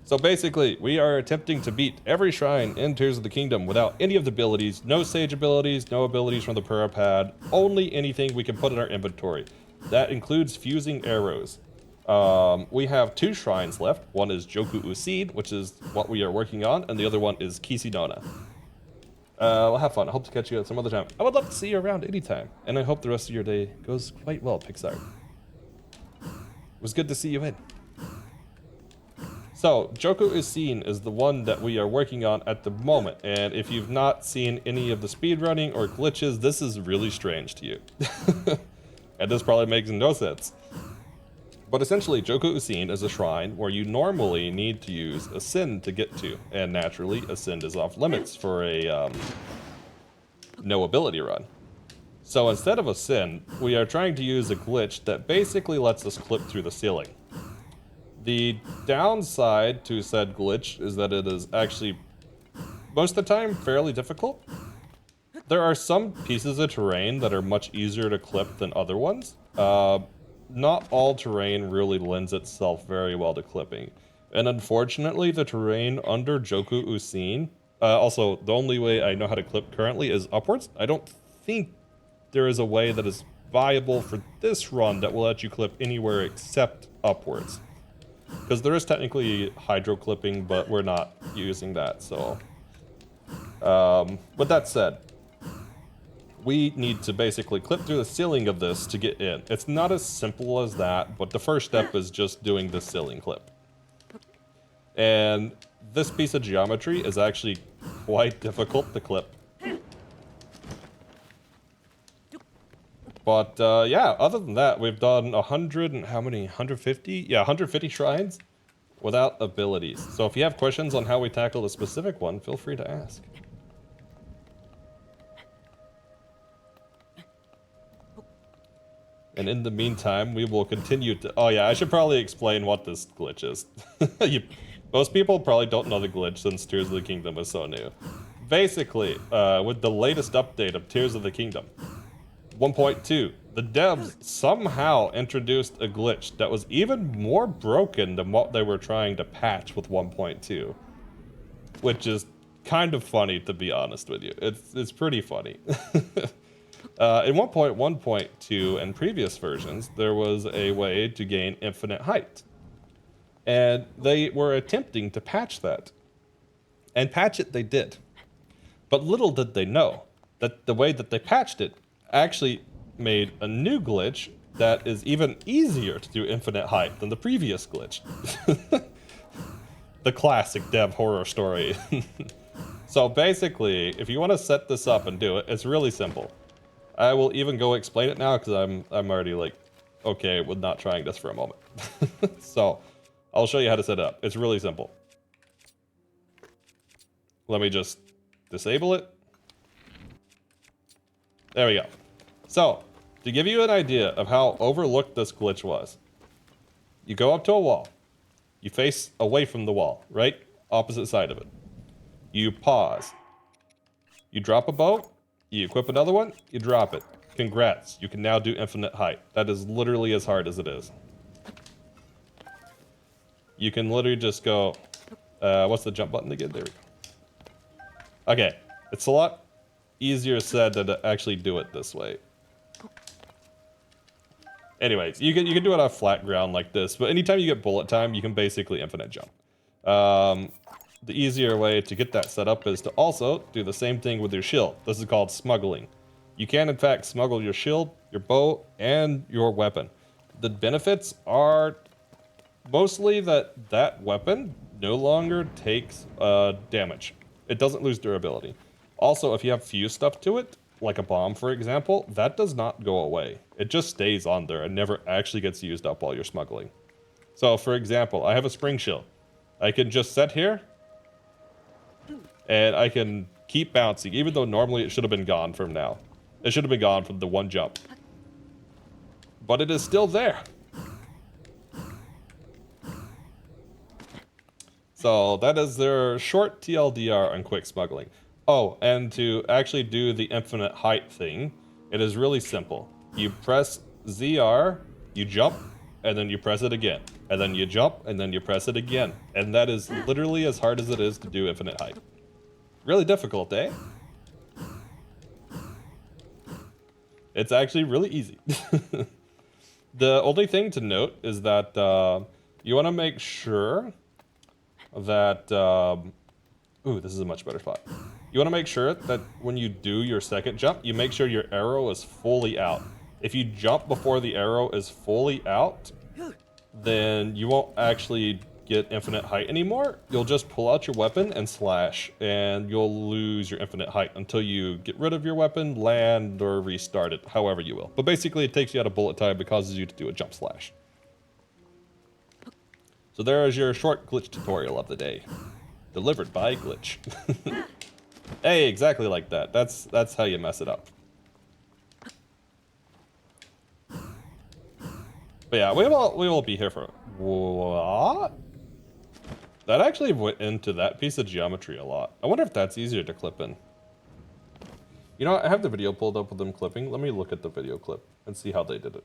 So basically, we are attempting to beat every shrine in Tears of the Kingdom without any of the abilities, no sage abilities, no abilities from the prayer pad, only anything we can put in our inventory. That includes fusing arrows. We have 2 shrines left. One is Joku Usid, which is what we are working on, and the other one is Kisidona. Well, have fun. I hope to catch you at some other time. I would love to see you around anytime, and I hope the rest of your day goes quite well, Pixar. It was good to see you in. So, Joku Usin is the one that we are working on at the moment, and if you've not seen any of the speedrunning or glitches, this is really strange to you. And this probably makes no sense. But essentially, Joku Usin is a shrine where you normally need to use Ascend to get to, and naturally, Ascend is off limits for a no ability run. So instead of Ascend, we are trying to use a glitch that basically lets us clip through the ceiling. The downside to said glitch is that it is actually, most of the time, fairly difficult. There are some pieces of terrain that are much easier to clip than other ones. Not all terrain really lends itself very well to clipping. And unfortunately, the terrain under Joku Usin, also, the only way I know how to clip currently is upwards. I don't think there is a way that is viable for this run that will let you clip anywhere except upwards. Because there is technically hydro clipping, but we're not using that, so. With that said, we need to basically clip through the ceiling of this to get in. It's not as simple as that, but the first step is just doing the ceiling clip. And this piece of geometry is actually quite difficult to clip. But yeah, other than that, we've done 100 and how many? 150? Yeah, 150 shrines without abilities. So if you have questions on how we tackle a specific one, feel free to ask. And in the meantime, we will continue to... Oh yeah, I should probably explain what this glitch is. Most people probably don't know the glitch since Tears of the Kingdom is so new. basically, with the latest update of Tears of the Kingdom, 1.2, the devs somehow introduced a glitch that was even more broken than what they were trying to patch with 1.2, which is kind of funny, to be honest with you. It's pretty funny. In 1.1.2 and previous versions, there was a way to gain infinite height. And they were attempting to patch that. And patch it they did. But little did they know that the way that they patched it actually made a new glitch that is even easier to do infinite height than the previous glitch. The classic dev horror story. So basically, if you want to set this up and do it, it's really simple. I will even go explain it now because I'm already like, okay with not trying this for a moment. So I'll show you how to set it up. It's really simple. Let me just disable it. There we go. So, to give you an idea of how overlooked this glitch was, you go up to a wall. You face away from the wall, right? Opposite side of it. You pause. You drop a bow. You equip another one. You drop it. Congrats. You can now do infinite height. That is literally as hard as it is. You can literally just go... what's the jump button again? There we go. Okay. It's a lot easier said than to actually do it this way. Anyways, you can do it on flat ground like this, but anytime you get bullet time, you can basically infinite jump. The easier way to get that set up is to also do the same thing with your shield. This is called smuggling. You can, in fact, smuggle your shield, your bow, and your weapon. The benefits are mostly that that weapon no longer takes damage. It doesn't lose durability. Also, if you have fuse stuff to it, like a bomb, for example, that does not go away. It just stays on there and never actually gets used up while you're smuggling. So, for example, I have a spring shield. I can just set here, and I can keep bouncing, even though normally it should have been gone from now. It should have been gone from the one jump. But it is still there. So that is their short TLDR on quick smuggling. Oh, and to actually do the infinite height thing, it is really simple. You press ZR, you jump, and then you press it again. And then you jump, and then you press it again. And that is literally as hard as it is to do infinite height. Really difficult, eh? It's actually really easy. The only thing to note is that you want to make sure that... ooh, this is a much better spot. You want to make sure that when you do your second jump, you make sure your arrow is fully out. If you jump before the arrow is fully out, then you won't actually get infinite height anymore. You'll just pull out your weapon and slash, and you'll lose your infinite height until you get rid of your weapon, land, or restart it, however you will. But basically, it takes you out of bullet time, it causes you to do a jump slash. So there is your short glitch tutorial of the day. Delivered by Glitch. Hey, exactly like that. That's how you mess it up. But yeah, we will be here for... What? That actually went into that piece of geometry a lot. I wonder if that's easier to clip in. You know what? I have the video pulled up with them clipping. Let me look at the video clip and see how they did it.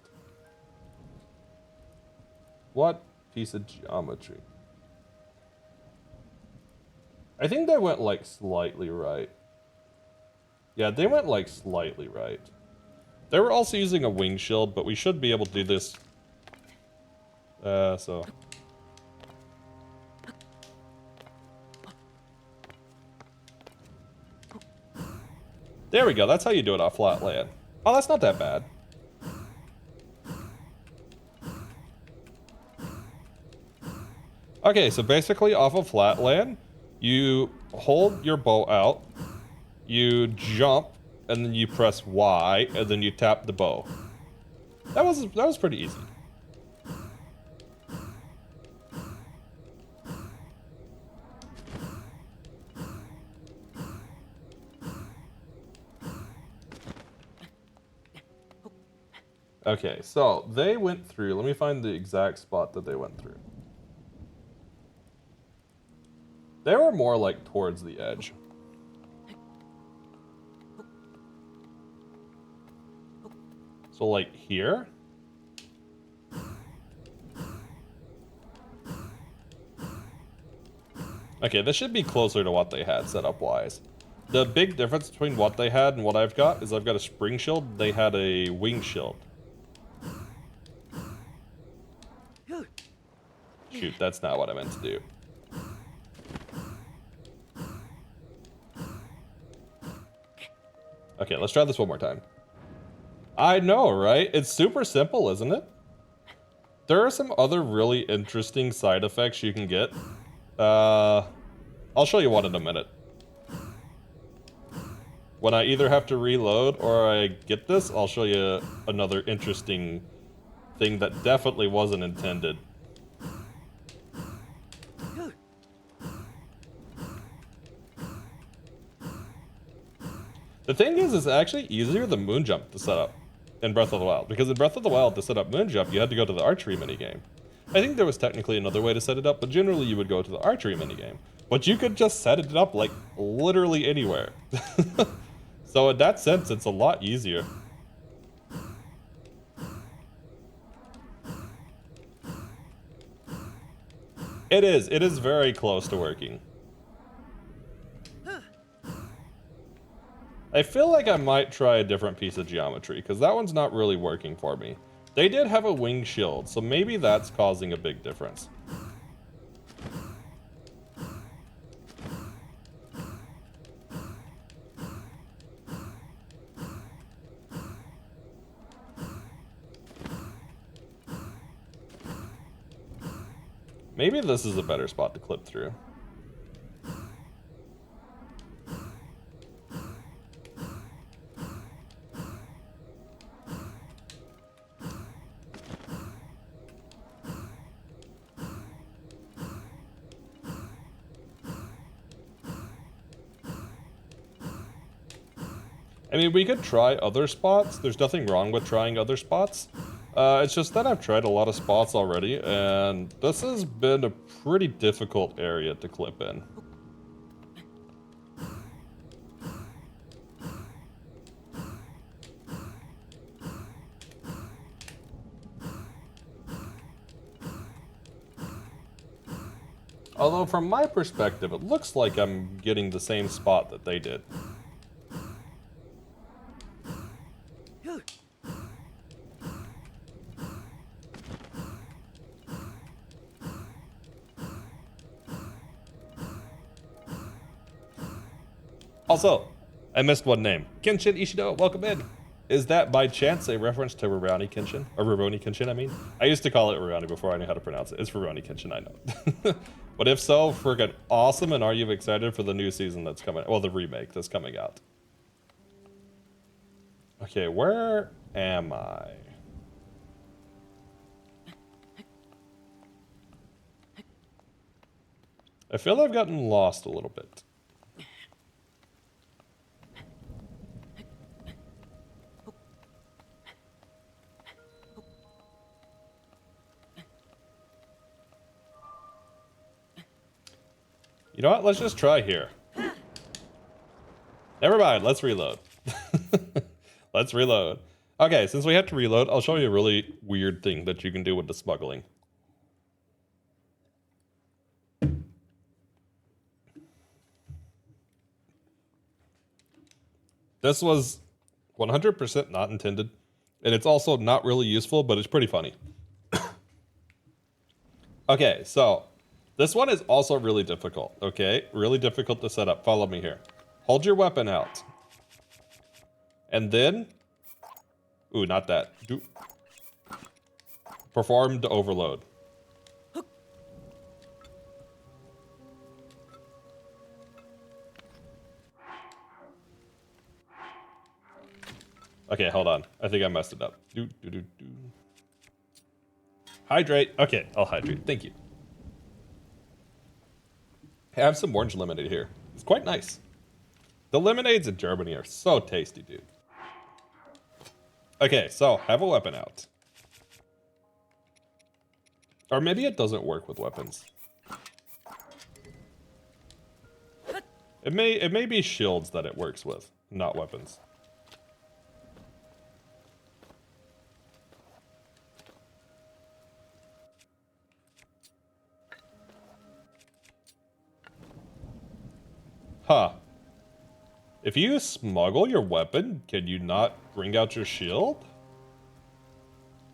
What piece of geometry? I think they went like slightly right. Yeah, they went like slightly right. They were also using a wing shield, but we should be able to do this. So. There we go, that's how you do it off flat land. Oh, that's not that bad. Okay, so basically off of flat land, you hold your bow out, you jump, and then you press Y, and then you tap the bow. That was pretty easy. Okay, so they went through, let me find the exact spot that they went through. They were more like towards the edge. So like here? Okay, this should be closer to what they had set up wise. The big difference between what they had and what I've got is I've got a spring shield, they had a wing shield. Shoot, that's not what I meant to do. Okay, let's try this one more time. I know, right? It's super simple, isn't it? There are some other really interesting side effects you can get. I'll show you one in a minute. When I either have to reload or I get this, I'll show you another interesting thing that definitely wasn't intended. The thing is, it's actually easier than moon jump to set up in Breath of the Wild, because in Breath of the Wild, to set up moon jump, you had to go to the archery minigame. I think there was technically another way to set it up, but generally you would go to the archery minigame. But you could just set it up, like, literally anywhere. So in that sense, it's a lot easier. It is very close to working. I feel like I might try a different piece of geometry, because that one's not really working for me. They did have a wing shield, so maybe that's causing a big difference. Maybe this is a better spot to clip through. I mean, we could try other spots. There's nothing wrong with trying other spots. It's just that I've tried a lot of spots already, and this has been a pretty difficult area to clip in. Although from my perspective, it looks like I'm getting the same spot that they did. Also, I missed one name. Kenshin Ishido, welcome in. Is that by chance a reference to Rurouni Kenshin? Or Rurouni Kenshin, I mean? I used to call it Rurouni before I knew how to pronounce it. It's Rurouni Kenshin, I know. But if so, friggin' awesome, and are you excited for the new season that's coming, well, the remake that's coming out? Okay, where am I? I feel I've gotten lost a little bit. You know what? Let's just try here. Never mind. Let's reload. Let's reload. Okay, since we have to reload, I'll show you a really weird thing that you can do with the smuggling. This was 100% not intended, and it's also not really useful, but it's pretty funny. Okay, so this one is also really difficult, okay? Really difficult to set up. Follow me here. Hold your weapon out. And then... Ooh, not that. Perform the overload. Okay, hold on. I think I messed it up. Hydrate. Okay, I'll hydrate. Thank you. I have some orange lemonade here. It's quite nice. The lemonades in Germany are so tasty, dude. Okay, so have a weapon out. Or maybe it doesn't work with weapons. It may be shields that it works with, not weapons. Huh. If you smuggle your weapon, can you not bring out your shield?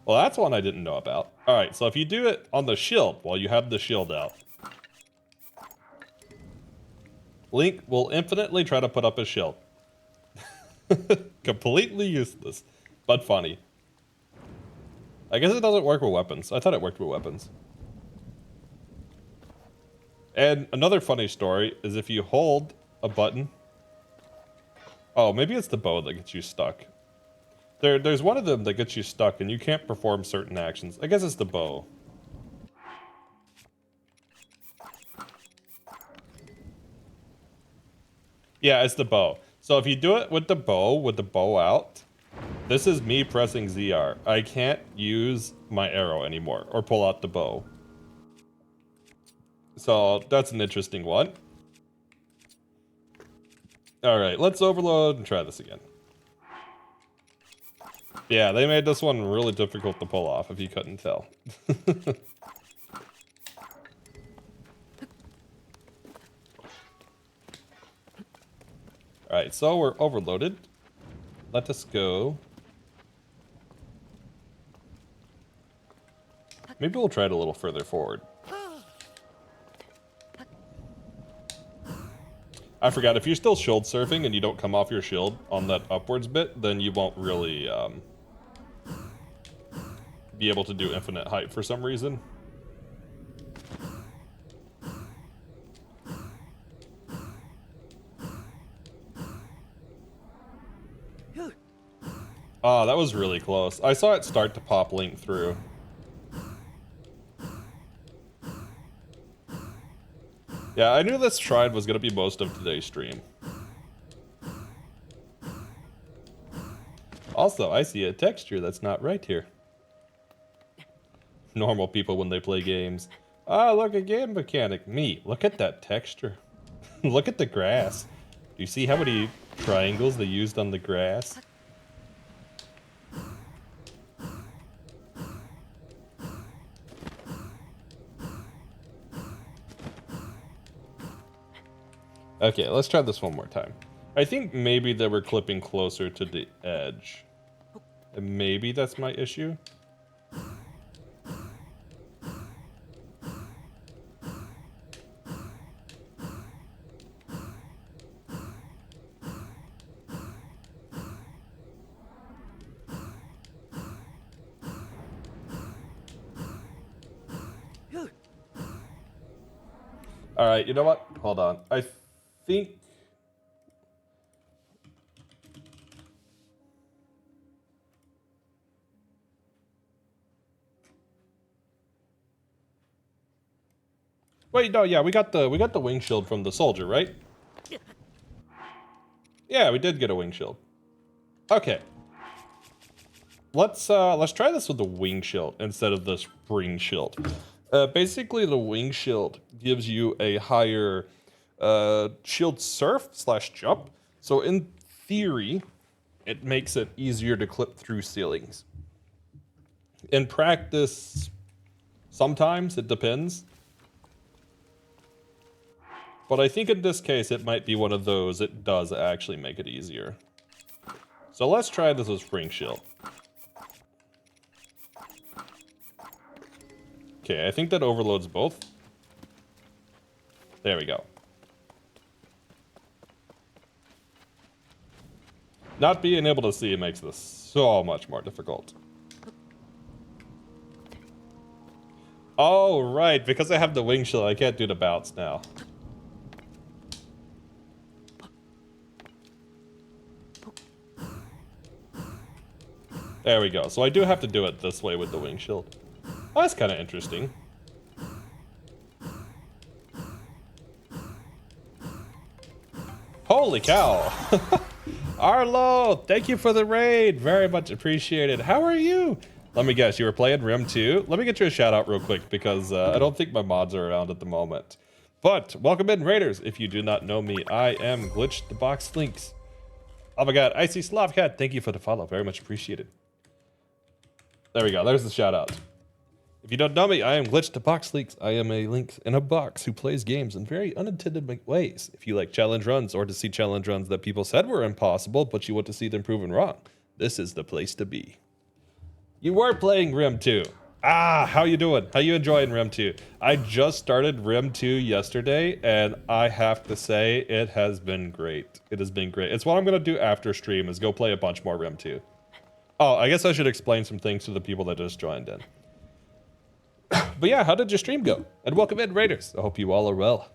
Well, that's one I didn't know about. All right, so if you do it on the shield while you have the shield out, Link will infinitely try to put up a shield. Completely useless, but funny. I guess it doesn't work with weapons. I thought it worked with weapons. And another funny story is if you hold a button. Oh, maybe it's the bow that gets you stuck. There's one of them that gets you stuck and you can't perform certain actions. I guess it's the bow. Yeah, it's the bow. So if you do it with the bow out, this is me pressing ZR. I can't use my arrow anymore or pull out the bow. So that's an interesting one. All right, let's overload and try this again. Yeah, they made this one really difficult to pull off if you couldn't tell. All right, so we're overloaded. Let us go. Maybe we'll try it a little further forward. I forgot, if you're still shield surfing and you don't come off your shield on that upwards bit, then you won't really be able to do infinite height for some reason. Oh, that was really close. I saw it start to pop Link through. Yeah, I knew this shrine was going to be most of today's stream. Also, I see a texture that's not right here. Normal people when they play games. Ah, look, a game mechanic. Me, look at that texture. Look at the grass. Do you see how many triangles they used on the grass? Okay, let's try this one more time. I think maybe they were clipping closer to the edge. And maybe that's my issue. All right, you know what? Hold on. I think... Wait, no, yeah, we got the wing shield from the soldier, right? Yeah, we did get a wing shield. Okay. Let's try this with the wing shield instead of the spring shield. Basically, the wing shield gives you a higher shield surf / jump. So in theory, it makes it easier to clip through ceilings. In practice, sometimes it depends. But I think in this case, it might be one of those. It does actually make it easier. So let's try this with spring shield. Okay, I think that overloads both. There we go. Not being able to see makes this so much more difficult. Oh, right, because I have the wing shield, I can't do the bounce now. There we go. So I do have to do it this way with the wing shield. Oh, that's kind of interesting. Holy cow! Arlo, thank you for the raid. Very much appreciated. How are you? Let me guess, you were playing Rim 2? Let me get you a shout out real quick because I don't think my mods are around at the moment. But welcome in, Raiders. If you do not know me, I am Glitch the Box Links. Oh my god, Icy Slavcat, thank you for the follow. Very much appreciated. There we go. There's the shout out. If you don't know me, I am Glitch to Box Leaks. I am a link in a box who plays games in very unintended ways. If you like challenge runs or to see challenge runs that people said were impossible, but you want to see them proven wrong, this is the place to be. You were playing Rim 2. How you doing? How you enjoying Rim 2? I just started Rim 2 yesterday, and I have to say, it has been great. It has been great. It's what I'm going to do after stream, is go play a bunch more Rim 2. Oh, I guess I should explain some things to the people that just joined in. But yeah, how did your stream go? And welcome in, Raiders. I hope you all are well.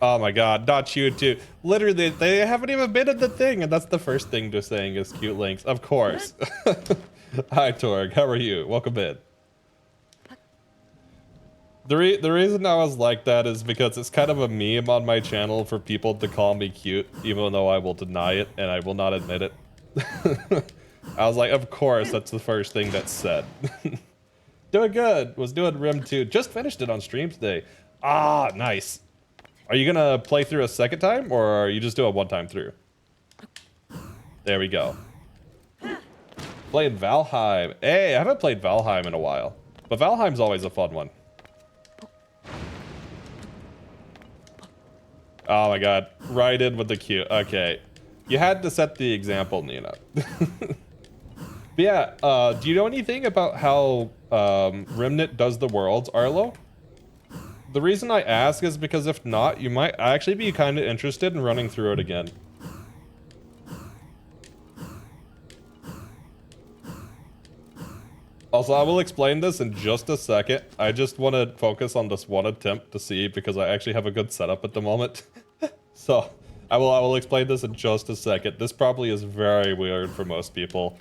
Oh my god, not you too. Literally, they haven't even been in the thing, and that's the first thing they're saying is cute links. Of course. Hi, Torg. How are you? Welcome in. The reason I was like that is because it's kind of a meme on my channel for people to call me cute, even though I will deny it, and I will not admit it. I was like, of course, that's the first thing that's said. Doing good. Was doing Rim 2. Just finished it on stream today. Nice. Are you gonna play through a second time, or are you just doing one time through? There we go. Playing Valheim. Hey, I haven't played Valheim in a while. But Valheim's always a fun one. Oh my god. Right in with the cute. Okay. You had to set the example, Nina. But yeah, do you know anything about how Remnant does the worlds, Arlo? The reason I ask is because if not, you might actually be kind of interested in running through it again. Also, I will explain this in just a second. I just want to focus on this one attempt to see, because I actually have a good setup at the moment. So, I will explain this in just a second. This probably is very weird for most people.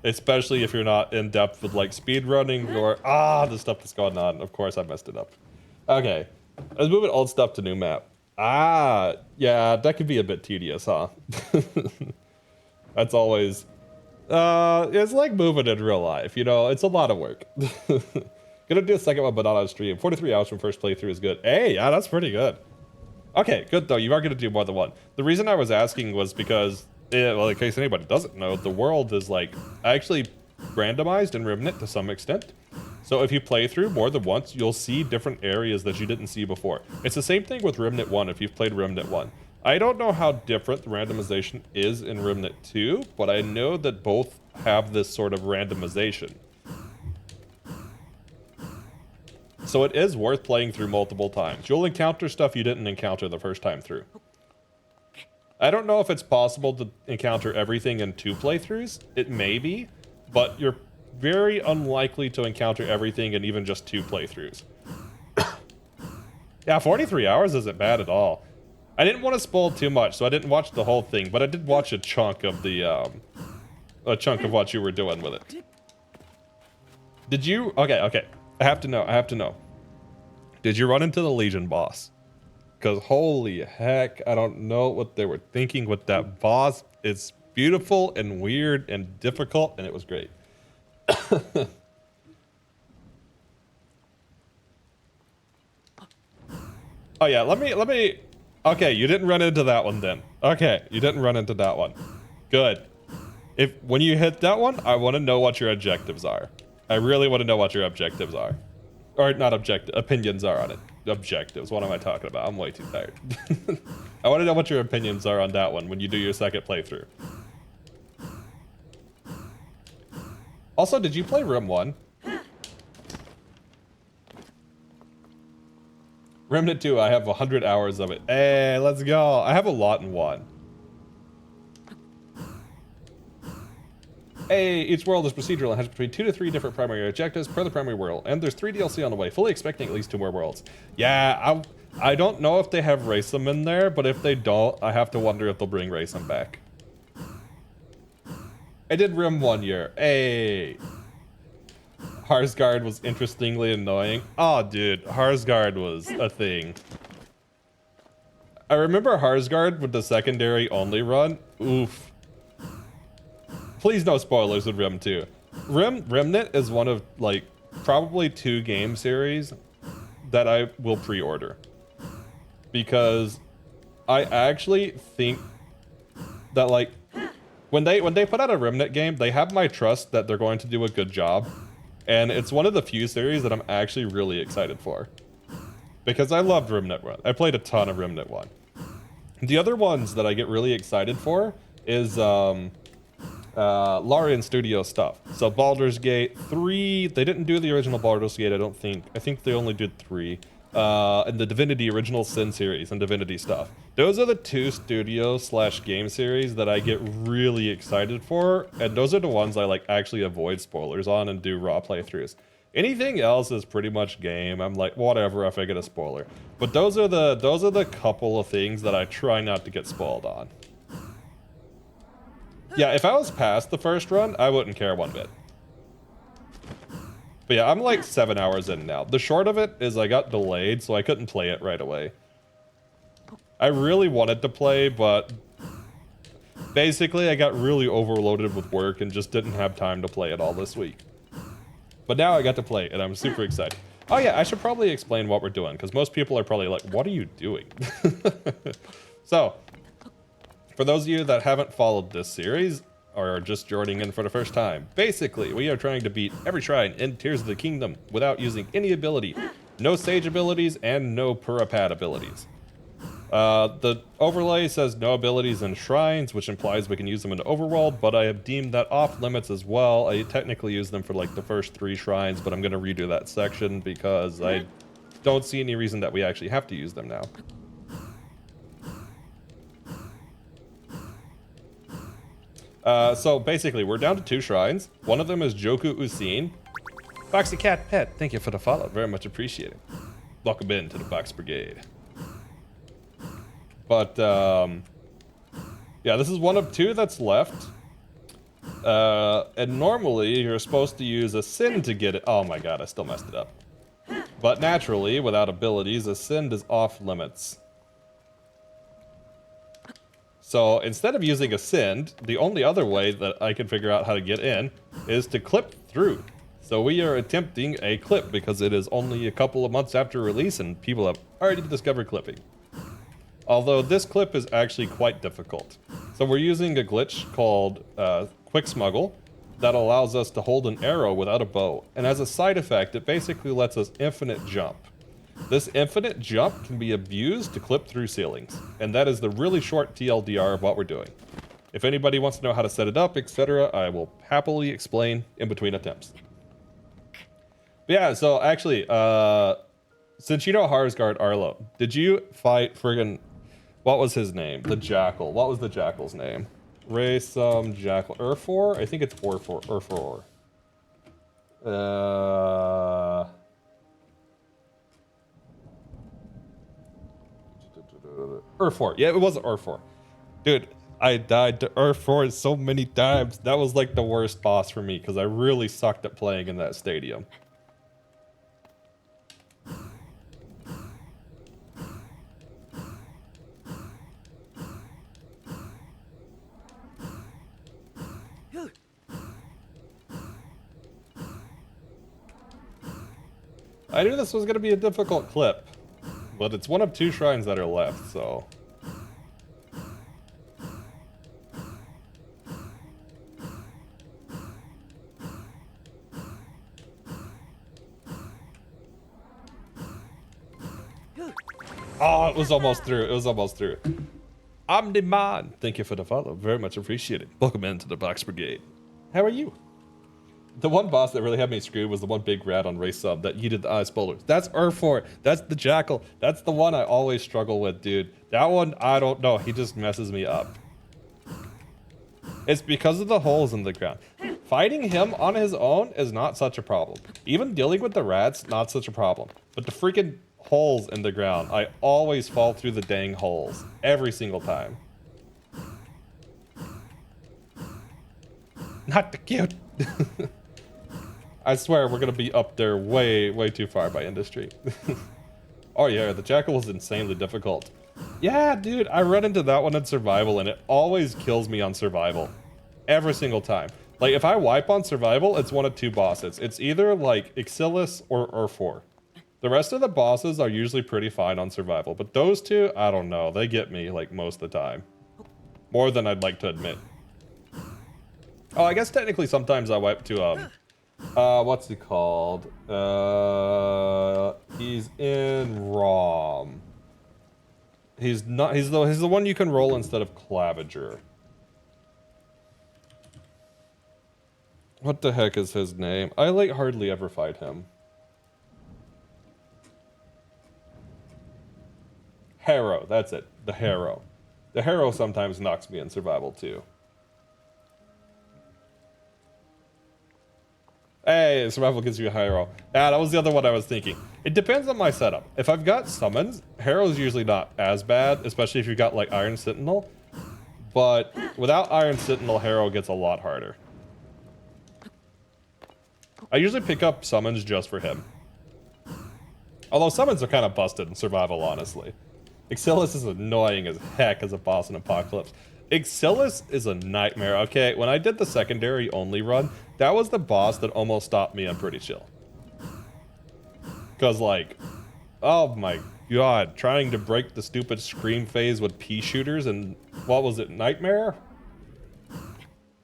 Especially if you're not in depth with like speedrunning or the stuff that's going on. Of course I messed it up. Okay. Let's move old stuff to new map. Yeah, that could be a bit tedious, huh? That's always it's like moving in real life, you know, it's a lot of work. Gonna do a second one, but not on stream. 43 hours from first playthrough is good. Hey, yeah, that's pretty good. Okay, good though. You are gonna do more than one. The reason I was asking was because, well, in case anybody doesn't know, the world is like actually randomized in Remnant to some extent. So if you play through more than once, you'll see different areas that you didn't see before. It's the same thing with Remnant 1 if you've played Remnant 1. I don't know how different the randomization is in Remnant 2, but I know that both have this sort of randomization. So it is worth playing through multiple times. You'll encounter stuff you didn't encounter the first time through. I don't know if it's possible to encounter everything in 2 playthroughs. It may be, but you're very unlikely to encounter everything in even just 2 playthroughs. Yeah, 43 hours isn't bad at all. I didn't want to spoil too much, so I didn't watch the whole thing, but I did watch a chunk of the, a chunk of what you were doing with it. Did you, okay. I have to know. Did you run into the Legion boss? Because holy heck, I don't know what they were thinking with that boss. It's beautiful and weird and difficult, and it was great. Oh yeah, let me, okay, you didn't run into that one then. Okay, you didn't run into that one. Good. When you hit that one, I want to know what your objectives are. I really want to know what your objectives are. Or not opinions are on it. Objectives, what am I talking about? I'm way too tired. I want to know what your opinions are on that one when you do your second playthrough. Also, did you play Rim 1? Remnant 2, I have 100 hours of it. Hey, let's go. I have a lot in 1. Hey, each world is procedural and has between 2 to 3 different primary objectives per the primary world, and there's 3 DLC on the way, fully expecting at least 2 more worlds. Yeah, I don't know if they have Racem in there, but if they don't, I have to wonder if they'll bring Racem back. I did Rim 1 year. Hey. Harsgard was interestingly annoying. Oh, dude, Harsgard was a thing. I remember Harsgard with the secondary only run. Oof. Please no spoilers with Rim 2. Remnant is one of, like, probably 2 game series that I will pre-order. Because I actually think that, like, when they put out a Remnant game, they have my trust that they're going to do a good job. And it's one of the few series that I'm actually really excited for. Because I loved Remnant 1. I played a ton of Remnant 1. The other ones that I get really excited for is Larian Studio stuff. So Baldur's Gate 3, they didn't do the original Baldur's Gate, I don't think. I think they only did 3. And the Divinity Original Sin series and Divinity stuff. Those are the two studio/game series that I get really excited for, and those are the ones I like actually avoid spoilers on and do raw playthroughs. Anything else is pretty much game. I'm like, whatever if I get a spoiler. But those are the couple of things that I try not to get spoiled on. Yeah, if I was past the first run, I wouldn't care one bit. But yeah, I'm like 7 hours in now. The short of it is I got delayed, so I couldn't play it right away. I really wanted to play, but basically I got really overloaded with work and just didn't have time to play it all this week. But now I got to play, and I'm super excited. Oh yeah, I should probably explain what we're doing, because most people are probably like, what are you doing? So, for those of you that haven't followed this series, or are just joining in for the first time, basically, we are trying to beat every shrine in Tears of the Kingdom without using any ability. No Sage abilities, and no Purapad abilities. The overlay says no abilities in shrines, which implies we can use them in the overworld, but I have deemed that off limits as well. I technically use them for like the first 3 shrines, but I'm going to redo that section because I don't see any reason that we actually have to use them now. So basically, we're down to 2 shrines. One of them is Joku Usin. Foxy Cat Pet, thank you for the follow. Very much appreciated. Welcome in to the Box Brigade. But, yeah, this is one of 2 that's left. And normally, you're supposed to use a Sin to get it. Oh my god, I still messed it up. But naturally, without abilities, a Sin is off limits. So instead of using a Sin, the only other way that I can figure out how to get in is to clip through. So we are attempting a clip because it is only a couple of months after release and people have already discovered clipping. Although this clip is actually quite difficult. So we're using a glitch called Quick Smuggle that allows us to hold an arrow without a bow. And as a side effect, it basically lets us infinite jump. This infinite jump can be abused to clip through ceilings. And that is the really short TLDR of what we're doing. If anybody wants to know how to set it up, etc., I will happily explain in between attempts. But yeah, so actually, since you know Harsgard Arlo, did you fight friggin', what was his name? The Jackal. What was the Jackal's name? Raysum Jackal. Urfor? I think it's Urfor. Urfor. Yeah, it was Urfor. Dude, I died to Urfor so many times. That was like the worst boss for me because I really sucked at playing in that stadium. I knew this was going to be a difficult clip, but it's one of 2 shrines that are left, so... Oh, it was almost through. It was almost through. Omniman, thank you for the follow. Very much appreciated. Welcome into the Box Brigade. How are you? The one boss that really had me screwed was the one big rat on Race Sub that yeeted the ice bowlers. That's Urfor. That's the Jackal. That's the one I always struggle with, dude. That one, I don't know. He just messes me up. It's because of the holes in the ground. Fighting him on his own is not such a problem. Even dealing with the rats, not such a problem. But the freaking holes in the ground, I always fall through the dang holes. Every single time. Not the cute. I swear we're gonna be up there way, way too far by industry. Oh yeah, the Jackal was insanely difficult. Yeah, dude, I run into that one in survival and it always kills me on survival. Every single time. Like, if I wipe on survival, it's one of 2 bosses. It's either, like, Ixalis or Urfor. The rest of the bosses are usually pretty fine on survival, but those 2, I don't know. They get me, like, most of the time. More than I'd like to admit. Oh, I guess technically sometimes I wipe to What's he called? He's in ROM. He's not. He's the one you can roll instead of Claviger. What the heck is his name? I like hardly ever fight him. Harrow, that's it. The Harrow. The Harrow sometimes knocks me in survival too. Hey, survival gives you a Harrow. Yeah, that was the other one I was thinking. It depends on my setup. If I've got summons, Harrow's usually not as bad, especially if you've got like Iron Sentinel. But without Iron Sentinel, Harrow gets a lot harder. I usually pick up summons just for him. Although summons are kind of busted in survival, honestly. Ixalis is annoying as heck as a boss in Apocalypse. Ixalis is a nightmare. Okay, when I did the secondary only run, that was the boss that almost stopped me on Pretty Chill. Because, like, oh my god, trying to break the stupid scream phase with pea shooters and, what was it, Nightmare?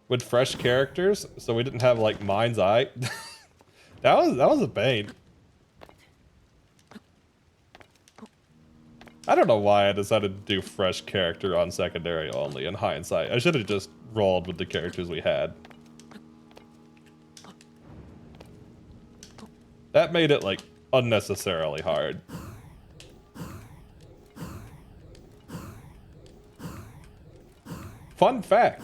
With fresh characters, so we didn't have, like, Mind's Eye. that was a pain. I don't know why I decided to do fresh character on secondary only in hindsight. I should have just rolled with the characters we had. That made it, like, unnecessarily hard. Fun fact.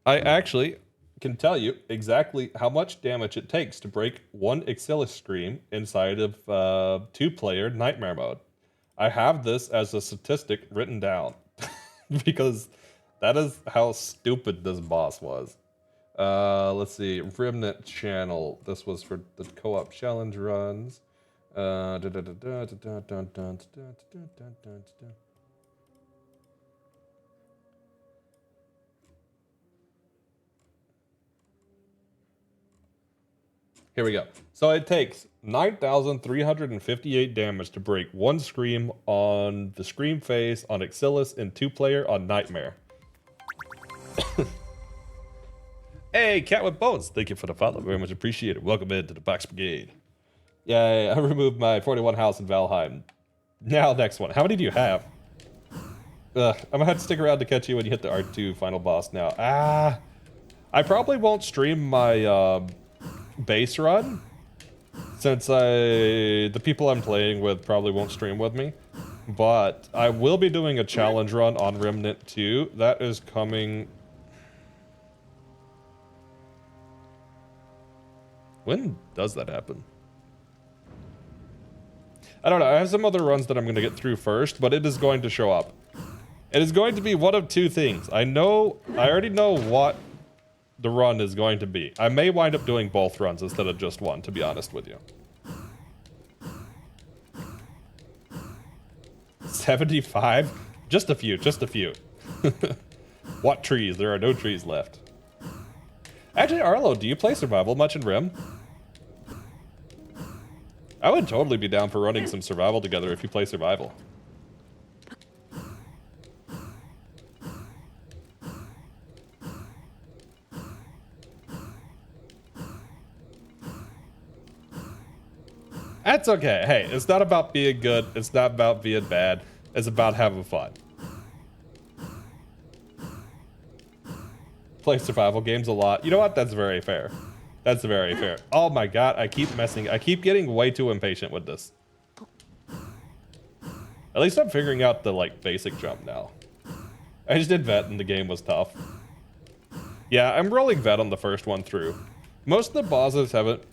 I actually can tell you exactly how much damage it takes to break one Ixalis Scream inside of two-player Nightmare mode. I have this as a statistic written down because that is how stupid this boss was. Let's see, Remnant Channel. This was for the co-op challenge runs. Here we go. So it takes 9,358 damage to break one Scream on the Scream phase on Ixalis and two-player on Nightmare. Hey, Cat with Bones, thank you for the follow. Very much appreciated. Welcome into the Box Brigade. Yay, I removed my 41 house in Valheim. Now, next one. How many do you have? I'm gonna have to stick around to catch you when you hit the R2 final boss now. I probably won't stream my base run, since the people I'm playing with probably won't stream with me. But I will be doing a challenge run on Remnant 2. That is coming... When does that happen? I don't know. I have some other runs that I'm going to get through first, but it is going to show up. It is going to be one of two things. I already know what the run is going to be. I may wind up doing both runs instead of just one, to be honest with you. 75? Just a few, just a few. What trees? There are no trees left. Actually, Arlo, do you play survival much in Rim? I would totally be down for running some survival together if you play survival. That's okay. Hey, it's not about being good. It's not about being bad. It's about having fun. Play survival games a lot. You know what? That's very fair. That's very fair. Oh my god, I keep getting way too impatient with this. At least I'm figuring out the, like, basic jump now. I just did vet and the game was tough. Yeah, I'm rolling vet on the first one through. Most of the bosses haven't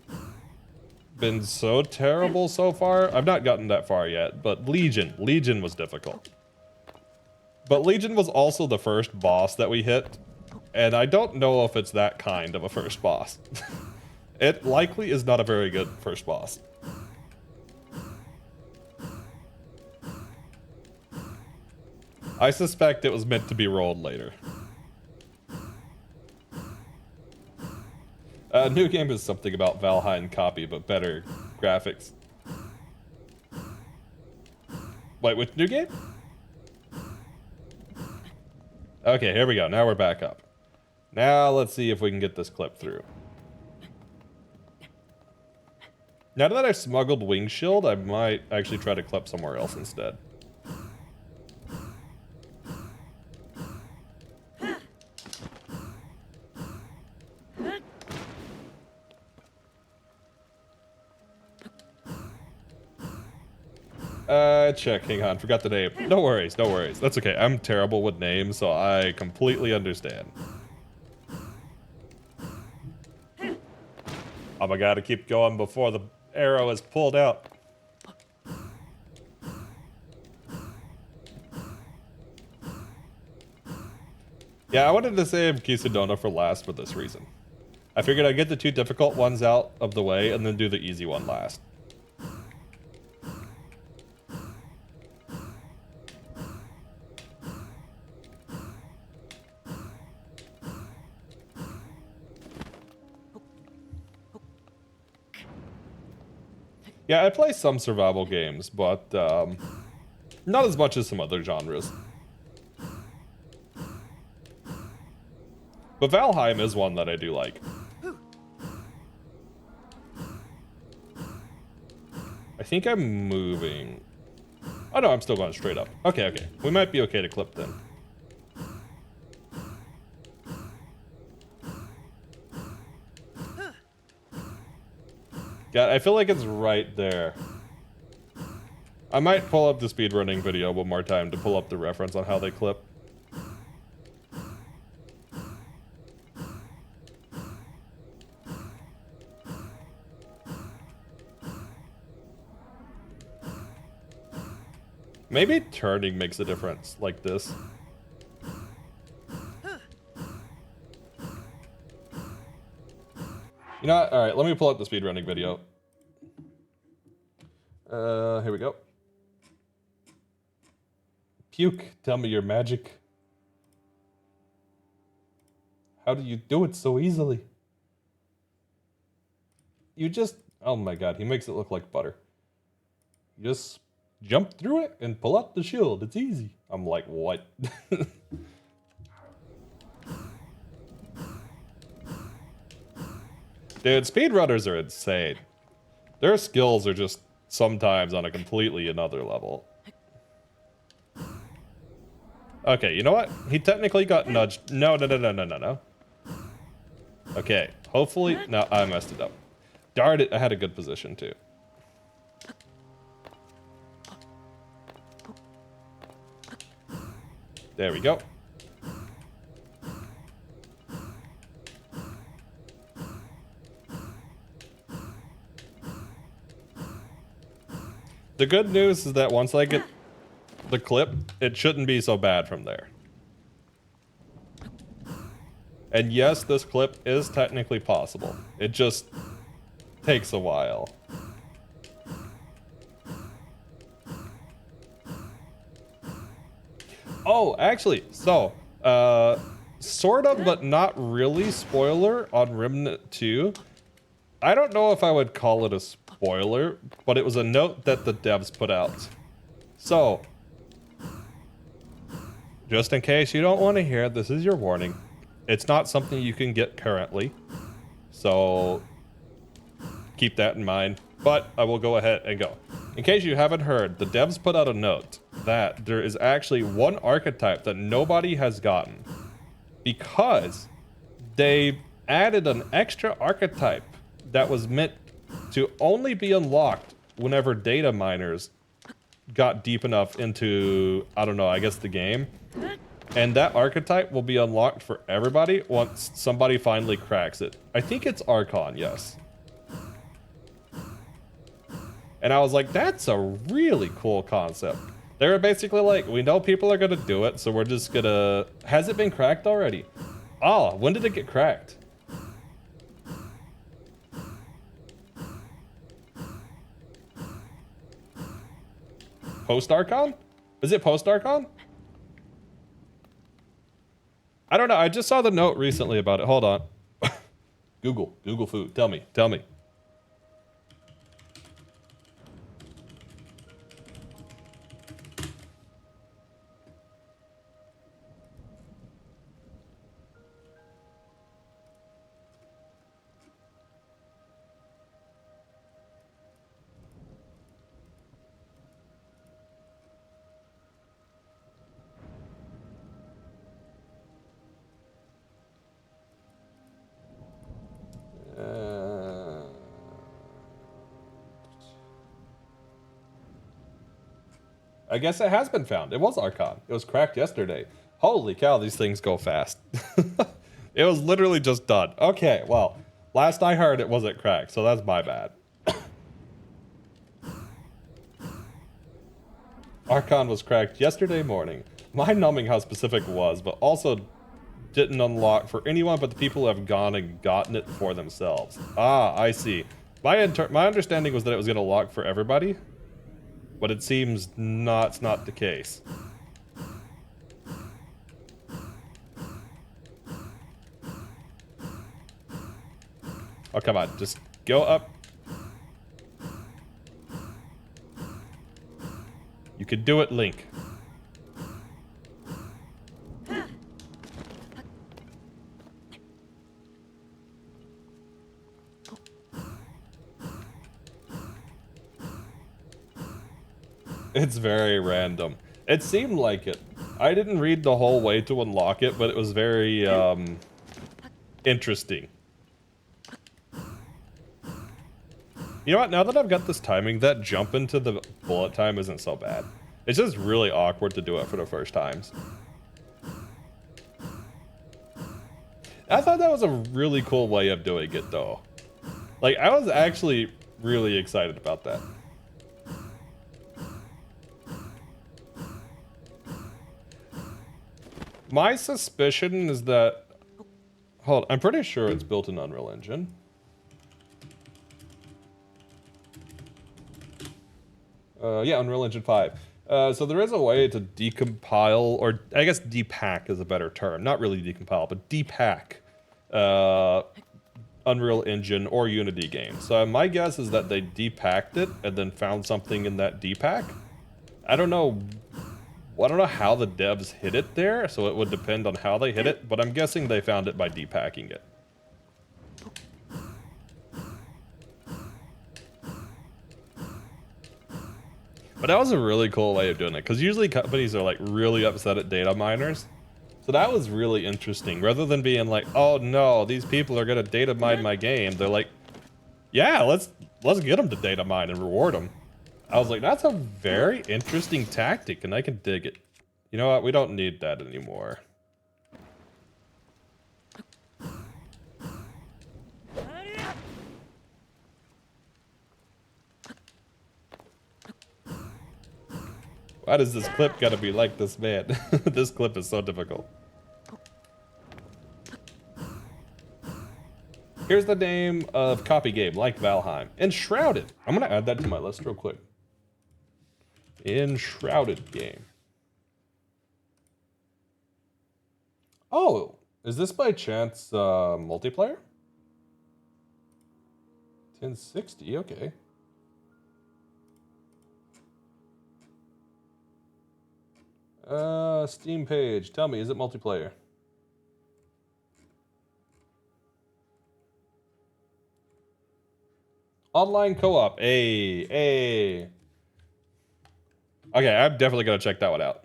been so terrible so far. I've not gotten that far yet, but Legion was difficult. But Legion was also the first boss that we hit, and I don't know if it's that kind of a first boss. It likely is not a very good first boss. I suspect it was meant to be rolled later. New game is something about Valheim copy, but better graphics. Wait, which new game? Okay, here we go. Now we're back up. Now let's see if we can get this clip through. Now that I've smuggled Wing Shield, I might actually try to clip somewhere else instead. Check, hang on, forgot the name. No worries, no worries. That's okay, I'm terrible with names, so I completely understand. Oh my god, I keep going before the arrow is pulled out. Yeah, I wanted to save Kisadona for last for this reason. I figured I'd get the 2 difficult ones out of the way and then do the easy one last. Yeah, I play some survival games, but not as much as some other genres. But Valheim is one that I do like. I think I'm moving. Oh no, I'm still going straight up. Okay, okay. We might be okay to clip then. God, I feel like it's right there. I might pull up the speedrunning video one more time to pull up the reference on how they clip. Maybe turning makes a difference, like this. You know what? Alright, let me pull up the speedrunning video. Here we go. Puke, tell me your magic. How do you do it so easily? You just... Oh my god, he makes it look like butter. You just jump through it and pull out the shield. It's easy. I'm like, what? Dude, speedrunners are insane. Their skills are just sometimes on a completely another level. Okay, you know what? He technically got nudged. No. Okay, hopefully... No, I messed it up. Darn it, I had a good position too. There we go. The good news is that once I get the clip, it shouldn't be so bad from there. And yes, this clip is technically possible. It just takes a while. Oh, actually, so, sort of, but not really spoiler on Remnant 2. I don't know if I would call it a spoiler, but it was a note that the devs put out. So, just in case you don't want to hear, this is your warning. It's not something you can get currently. So, keep that in mind. But I will go ahead and go. In case you haven't heard, the devs put out a note that there is actually one archetype that nobody has gotten because they added an extra archetype that was meant to only be unlocked whenever data miners got deep enough into, I don't know, I guess the game. And that archetype will be unlocked for everybody once somebody finally cracks it. I think it's Archon, yes. And I was like, that's a really cool concept. They were basically like, we know people are gonna do it, so we're just gonna... Has it been cracked already? Oh, when did it get cracked? Post-Archon? Is it post-Archon? I don't know, I just saw the note recently about it. Hold on. Google food. Tell me. I guess it has been found. It was Archon. It was cracked yesterday. Holy cow, these things go fast. It was literally just done. Okay, well, last I heard it wasn't cracked, so that's my bad. Archon was cracked yesterday morning. Mind-numbing how specific it was, but also didn't unlock for anyone but the people who have gone and gotten it for themselves. Ah, I see. My understanding was that it was going to lock for everybody, but it seems it's not the case. Oh, come on, just go up. You can do it, Link. It's very random. It seemed like it. I didn't read the whole way to unlock it, but it was very interesting. You know what? Now that I've got this timing, that jump into the bullet time isn't so bad. It's just really awkward to do it for the first times. I thought that was a really cool way of doing it, though. Like, I was actually really excited about that. My suspicion is that... Hold, I'm pretty sure it's built in Unreal Engine. Yeah, Unreal Engine 5. So there is a way to decompile, or I guess depack is a better term. Not really decompile, but depack Unreal Engine or Unity games. So my guess is that they depacked it and then found something in that depack. I don't know how the devs hit it there, so it would depend on how they hit it, but I'm guessing they found it by depacking it. But that was a really cool way of doing it, because usually companies are like really upset at data miners. So that was really interesting. Rather than being like, oh no, these people are gonna data mine my game, they're like, yeah, let's get them to data mine and reward them. I was like, that's a very interesting tactic, and I can dig it. You know what? We don't need that anymore. Why does this clip gotta be like this, man? This clip is so difficult. Here's the name of copy game, like Valheim. Enshrouded. I'm gonna add that to my list real quick. Enshrouded game. Oh, is this by chance multiplayer? 1060, okay. Steam page. Tell me, is it multiplayer? Online co-op. Hey. Okay, I'm definitely gonna check that one out.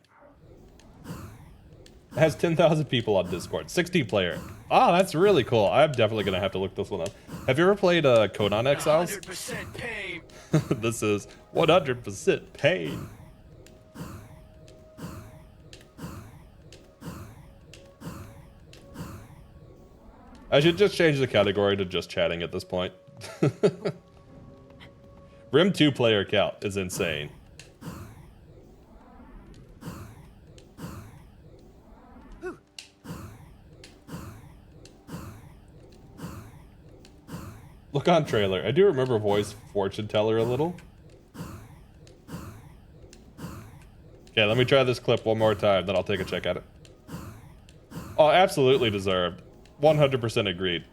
It has 10,000 people on Discord. 60 player. Ah, that's really cool. I'm definitely gonna have to look this one up. Have you ever played Conan Exiles? 100% pain. This is 100% pain. I should just change the category to just chatting at this point. Rim 2 player count is insane. Look on trailer. I do remember voice fortune teller a little. Okay, let me try this clip one more time, then I'll take a check at it. Oh, absolutely deserved. 100% agreed.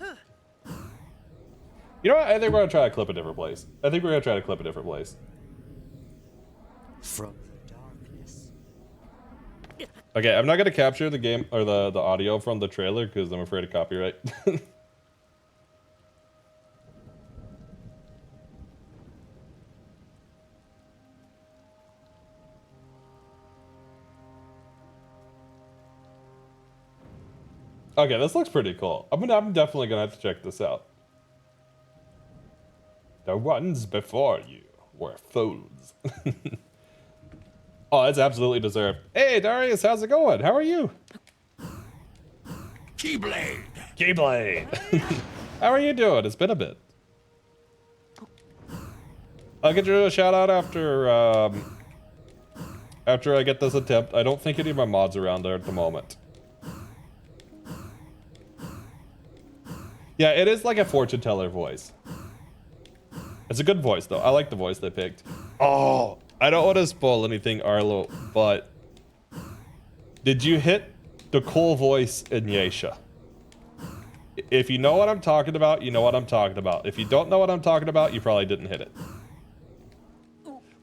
You know what? I think we're gonna try to clip a different place. From the darkness. Okay, I'm not gonna capture the game or the audio from the trailer because I'm afraid of copyright. Okay, this looks pretty cool. I'm definitely gonna have to check this out. The ones before you were fools. Oh, it's absolutely deserved. Hey, Darius, how's it going? How are you? Keyblade. Keyblade. How are you doing? It's been a bit. I'll get you a shout out after after I get this attempt. I don't think any of my mods are around there at the moment. Yeah, it is like a fortune teller voice. It's a good voice though. I like the voice they picked. Oh, I don't want to spoil anything, Arlo, but did you hit the cool voice in Yesha? If you know what I'm talking about, you know what I'm talking about. If you don't know what I'm talking about, you probably didn't hit it.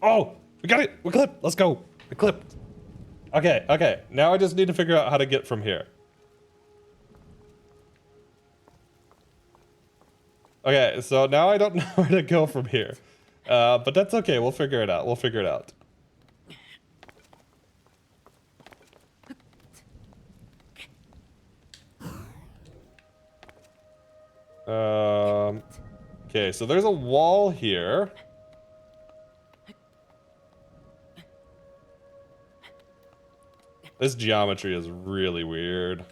Oh, we got it. We clipped. Let's go. We clipped. Okay, okay. Now I just need to figure out how to get from here. Okay, so now I don't know where to go from here. But that's okay. We'll figure it out. We'll figure it out. Okay, so there's a wall here. This geometry is really weird.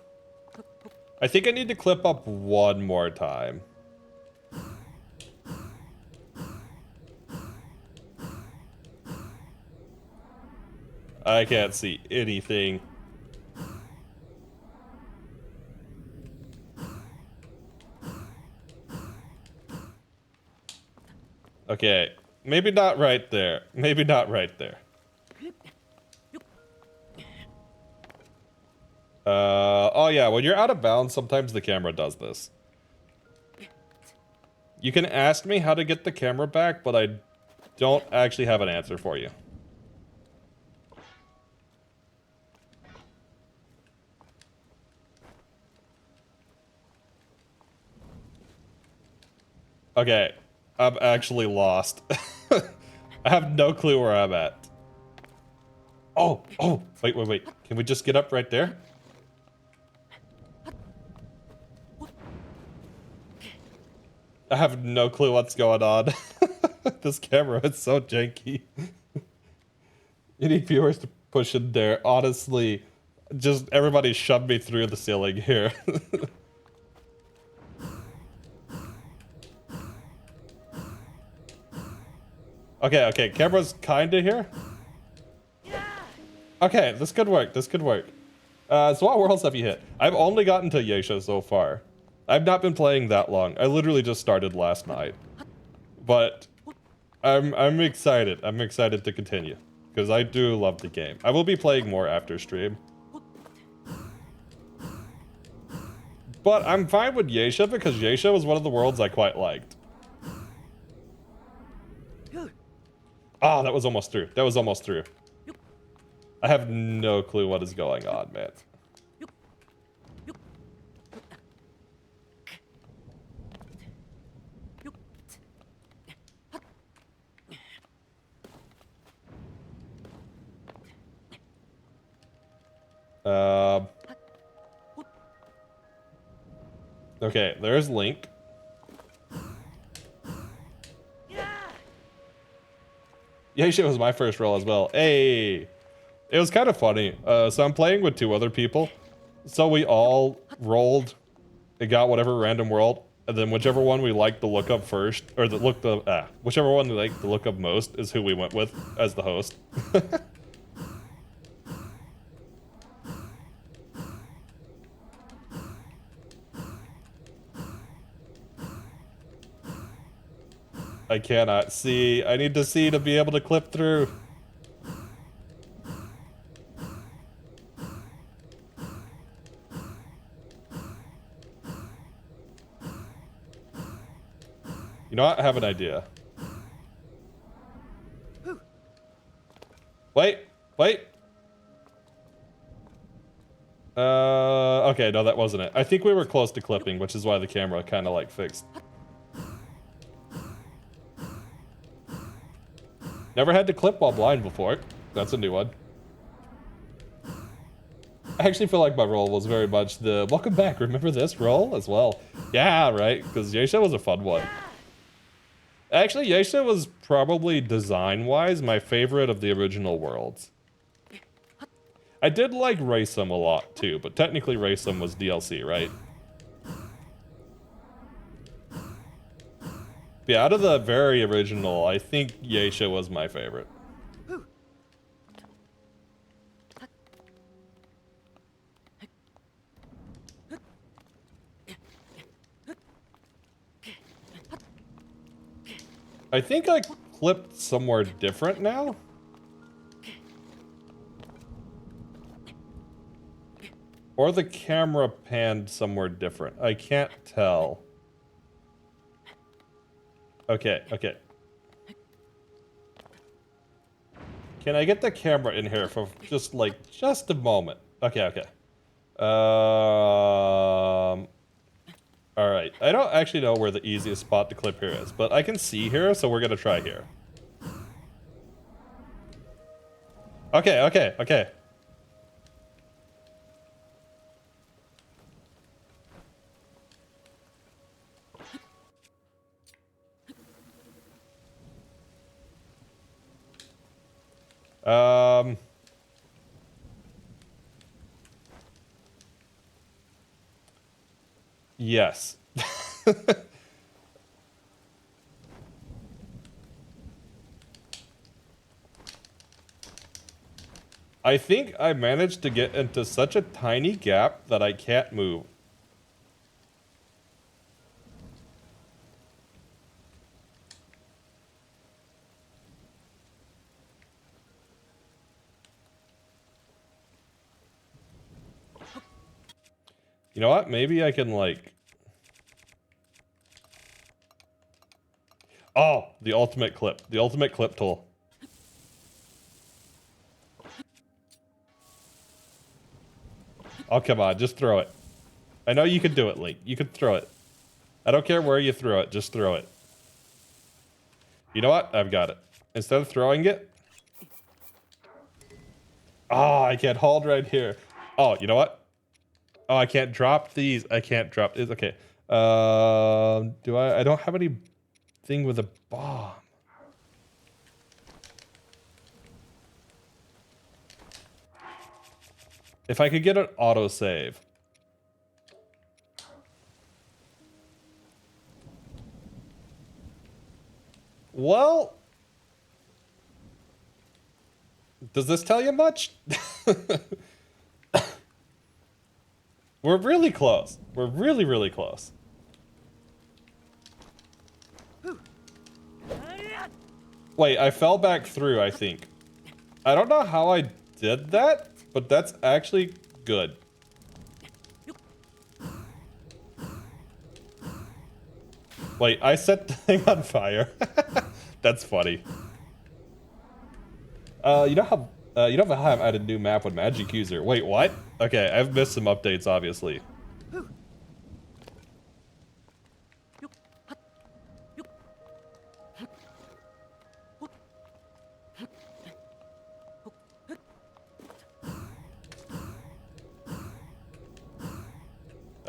I think I need to clip up one more time. I can't see anything. Okay, maybe not right there. Maybe not right there. Oh yeah, when you're out of bounds, sometimes the camera does this. You can ask me how to get the camera back, but I don't actually have an answer for you. Okay, I'm actually lost. I have no clue where I'm at. Oh, wait. Can we just get up right there? I have no clue what's going on. This camera is so janky. You need viewers to push in there. Honestly, just everybody shoved me through the ceiling here. Okay, camera's kinda here. Okay, this could work, so what worlds have you hit? I've only gotten to Yesha so far. I've not been playing that long. I literally just started last night. But I'm excited. I'm excited to continue. Because I do love the game. I will be playing more after stream. But I'm fine with Yesha because Yesha was one of the worlds I quite liked. Oh, that was almost through. That was almost through. I have no clue what is going on, man. Okay, there's Link. Yesha was my first roll as well. Hey! It was kind of funny. So I'm playing with 2 other people. So we all rolled and got whatever random world. And then whichever one we liked the look up first, or whichever one we liked the look up most is who we went with as the host. I cannot see. I need to see to be able to clip through. You know what? I have an idea. Wait. Okay, no, that wasn't it. I think we were close to clipping, which is why the camera kind of like fixed. Never had to clip while blind before. That's a new one. I actually feel like my role was very much the welcome back, remember this role as well. Yeah, right, because Yesha was a fun one. Actually, Yesha was probably design-wise my favorite of the original worlds. I did like Racem a lot too, but technically Racem was DLC, right? Yeah, out of the very original, I think Yeisha was my favorite. I think I clipped somewhere different now. Or the camera panned somewhere different. I can't tell. Okay, okay. Can I get the camera in here for just a moment? Okay, okay. All right. I don't actually know where the easiest spot to clip here is, but I can see here, so we're gonna try here. Okay, okay, okay. Yes. I think I managed to get into such a tiny gap that I can't move. You know what? Maybe I can Oh, the ultimate clip. The ultimate clip tool. Oh, come on. Just throw it. I know you can do it, Link. You can throw it. I don't care where you throw it. Just throw it. You know what? I've got it. Instead of throwing it... Oh, I can't hold right here. Oh, you know what? Oh, I can't drop these. I can't drop these. Okay. Do I don't have anything with a bomb. If I could get an autosave. Well, does this tell you much? We're really close. We're really, really close. Wait, I fell back through, I think. I don't know how I did that, but that's actually good. Wait, I set the thing on fire. That's funny. You know how I've added a new map with Magic User. Wait, what? Okay, I've missed some updates, obviously.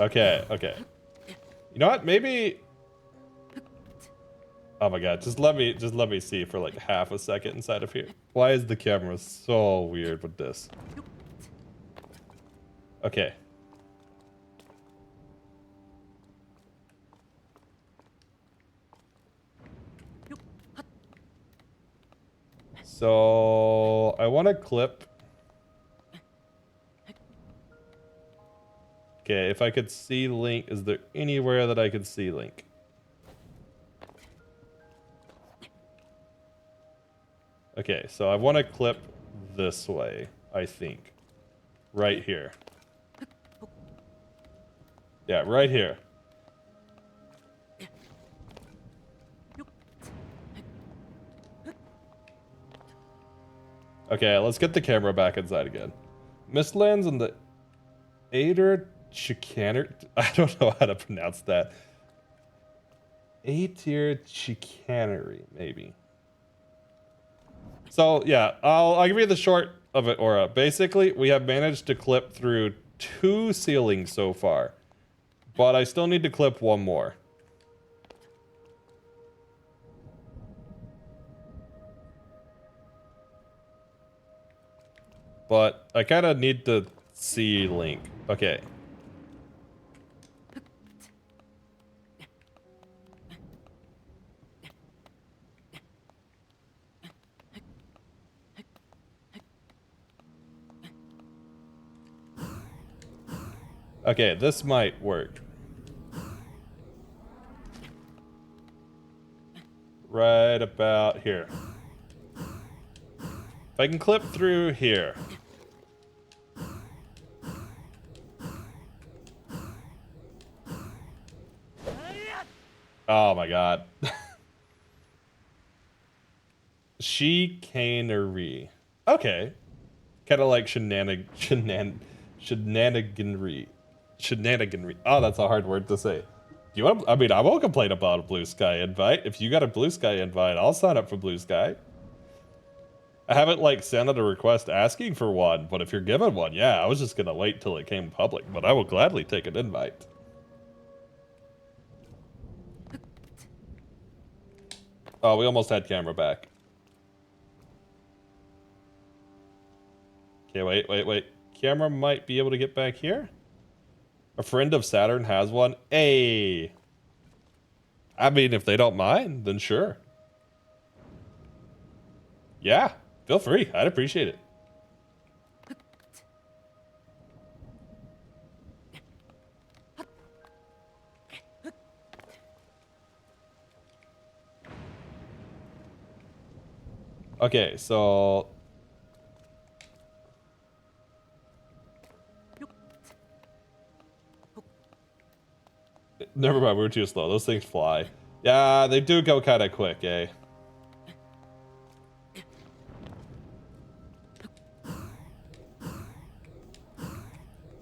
Okay, okay. You know what? Maybe. Oh my god! Just let me see for like half a second inside of here. Why is the camera so weird with this? Okay. So I want to clip. Okay, if I could see Link, is there anywhere that I could see Link? Okay, so I want to clip this way, I think. Right here. Yeah, right here. Okay, let's get the camera back inside again. Mistlands and the Ader Chicaner. I don't know how to pronounce that. A-tier chicanery, maybe. So yeah, I'll give you the short of it, Aura. Basically, we have managed to clip through 2 ceilings so far, but I still need to clip 1 more. but I kind of need to see Link. Okay. Okay, this might work. Right about here. If I can clip through here. Oh my god. Chicanery. Okay. Kind of like shenaniganry. Shenaniganry. Oh, that's a hard word to say. Do you want? I mean, I won't complain about a Blue Sky invite. If you got a Blue Sky invite, I'll sign up for Blue Sky. I haven't like sent out a request asking for one, but if you're given one, yeah, I was just gonna wait till it came public, but I will gladly take an invite. Oh, we almost had camera back. Okay, wait. Camera might be able to get back here. A friend of Saturn has one. Hey. I mean, if they don't mind, then sure. Yeah, feel free. I'd appreciate it. Okay, so... Never mind, we were too slow. Those things fly. Yeah, they do go kind of quick, eh?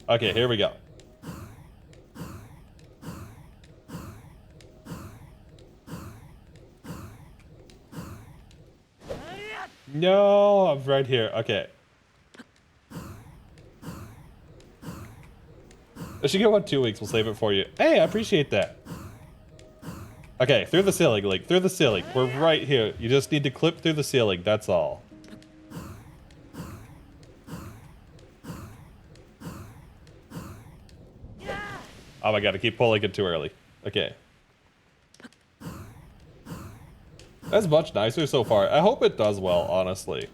Okay, here we go. No, I'm right here. Okay. I should get one 2 weeks. We'll save it for you. Hey, I appreciate that. Okay, through the ceiling, Link. Through the ceiling. We're right here. You just need to clip through the ceiling. That's all. Oh my god, I keep pulling it too early. Okay. That's much nicer so far. I hope it does well, honestly.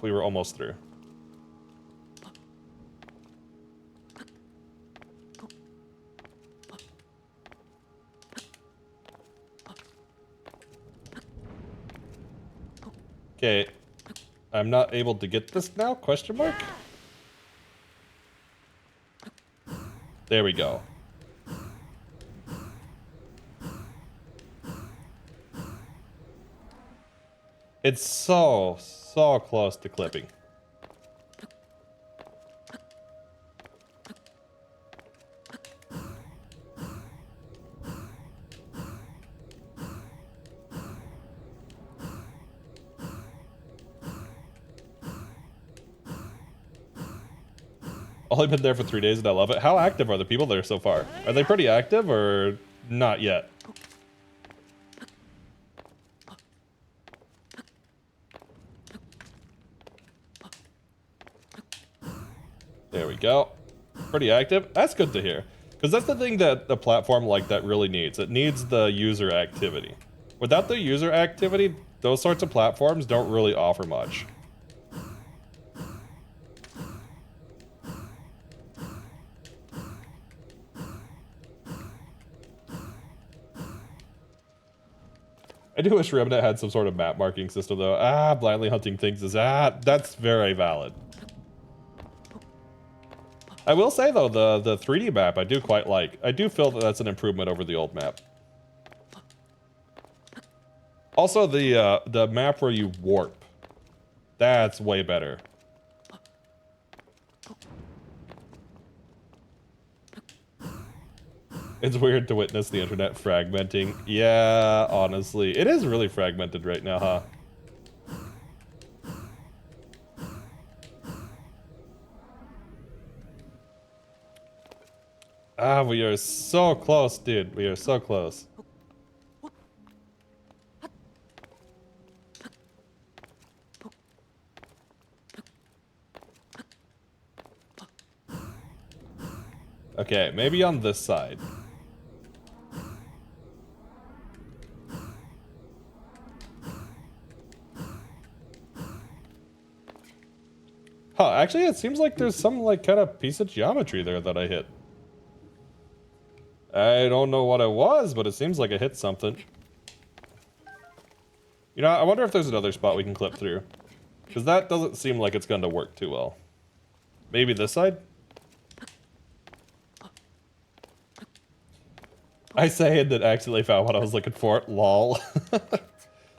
We were almost through. Okay. I'm not able to get this now? Question mark? There we go. It's so close to clipping. Only been there for 3 days and I love it. How active are the people there so far? Are they pretty active or not yet? There we go. Pretty active. That's good to hear. Because that's the thing that a platform like that really needs. It needs the user activity. Without the user activity, those sorts of platforms don't really offer much. I do wish Remnant had some sort of map marking system though. Blindly hunting things is, that's very valid. I will say though, the 3D map I do quite like. I do feel that that's an improvement over the old map. Also, the map where you warp, that's way better. It's weird to witness the internet fragmenting. Yeah, honestly, it is really fragmented right now, huh? We are so close, dude. We are so close. Okay, maybe on this side. Huh, actually it seems like there's some like kind of piece of geometry there that I hit. I don't know what it was, but it seems like I hit something. You know, I wonder if there's another spot we can clip through. Because that doesn't seem like it's going to work too well. Maybe this side? I say it that accidentally found what I was looking for. Lol.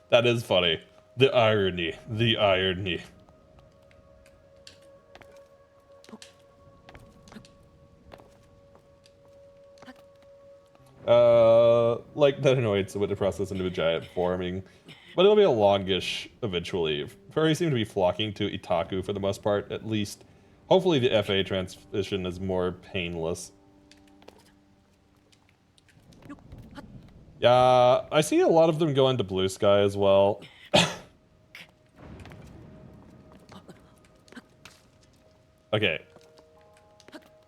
That is funny. The irony. The irony. Like that annoys with the process into a giant forming. But it'll be a longish eventually. Furries seem to be flocking to Itaku for the most part, at least. Hopefully the FA transition is more painless. Yeah, I see a lot of them go into Blue Sky as well. Okay.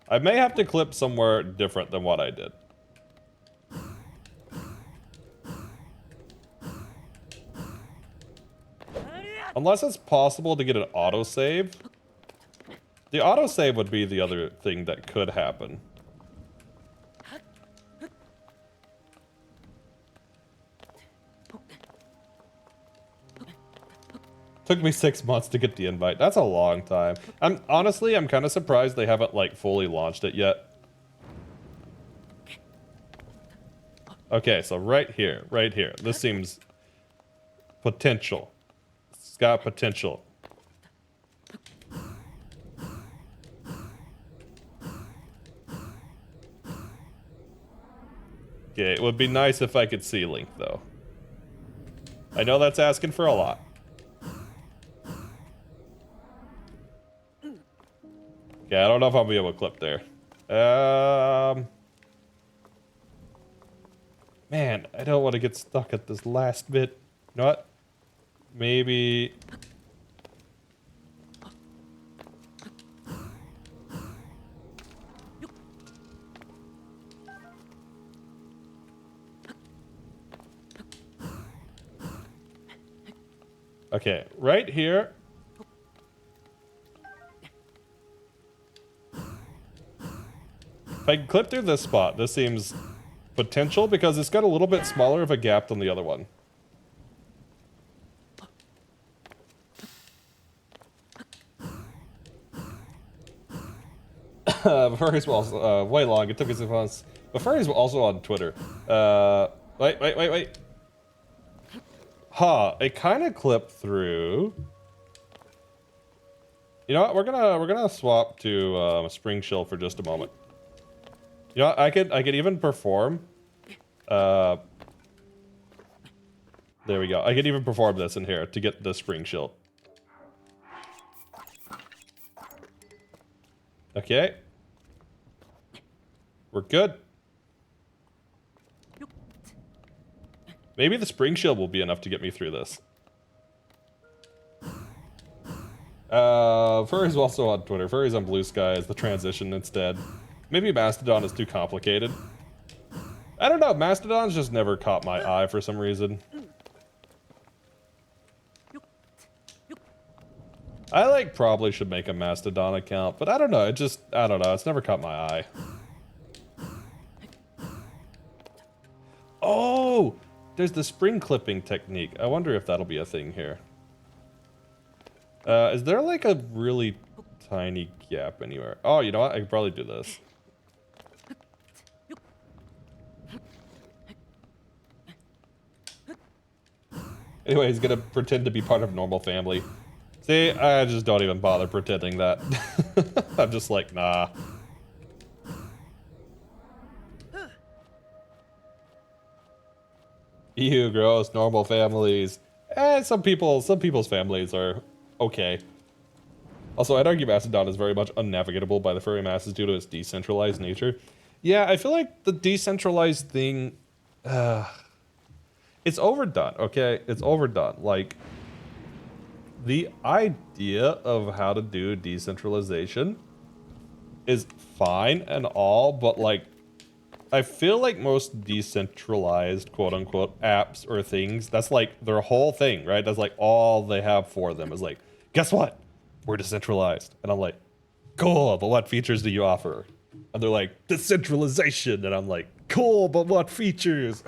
I may have to clip somewhere different than what I did. Unless it's possible to get an autosave. The autosave would be the other thing that could happen. Took me 6 months to get the invite. That's a long time. I'm kind of surprised they haven't like fully launched it yet. Okay, so right here. This seems potential. It's got potential. Okay, it would be nice if I could see Link though. I know that's asking for a lot. Okay, I don't know if I'll be able to clip there. Man, I don't want to get stuck at this last bit. You know what? Maybe... Okay, right here. If I can clip through this spot, this seems potential because it's got a little bit smaller of a gap than the other one. Furries were also, way long. It took us a month. But Furries were also on Twitter. Wait. Huh, it kind of clipped through. You know what? We're gonna swap to Spring Chill for just a moment. You know what? I could even perform. There we go. I could even perform this in here to get the Spring Chill. Okay. We're good. Maybe the Spring Chill will be enough to get me through this. Furry's also on Twitter. Furry's on Blue Sky as the transition instead. Maybe Mastodon is too complicated. I don't know. Mastodon's just never caught my eye for some reason. I like probably should make a Mastodon account, but I don't know. I don't know. It's never caught my eye. Oh, there's the spring clipping technique. I wonder if that'll be a thing here. Is there like a really tiny gap anywhere? Oh, you know what? I could probably do this. Anyway, he's gonna pretend to be part of normal family. See, I just don't even bother pretending that. I'm just like, nah. Ew, gross, normal families. Some people's families are okay. Also, I'd argue Mastodon is very much unnavigable by the furry masses due to its decentralized nature. Yeah, I feel like the decentralized thing, it's overdone, okay? It's overdone. Like, the idea of how to do decentralization is fine and all, but like, I feel like most decentralized quote unquote apps or things, that's like their whole thing, right? That's like all they have for them is like, guess what? We're decentralized. And I'm like, cool, but what features do you offer? And they're like, decentralization. And I'm like, cool, but what features?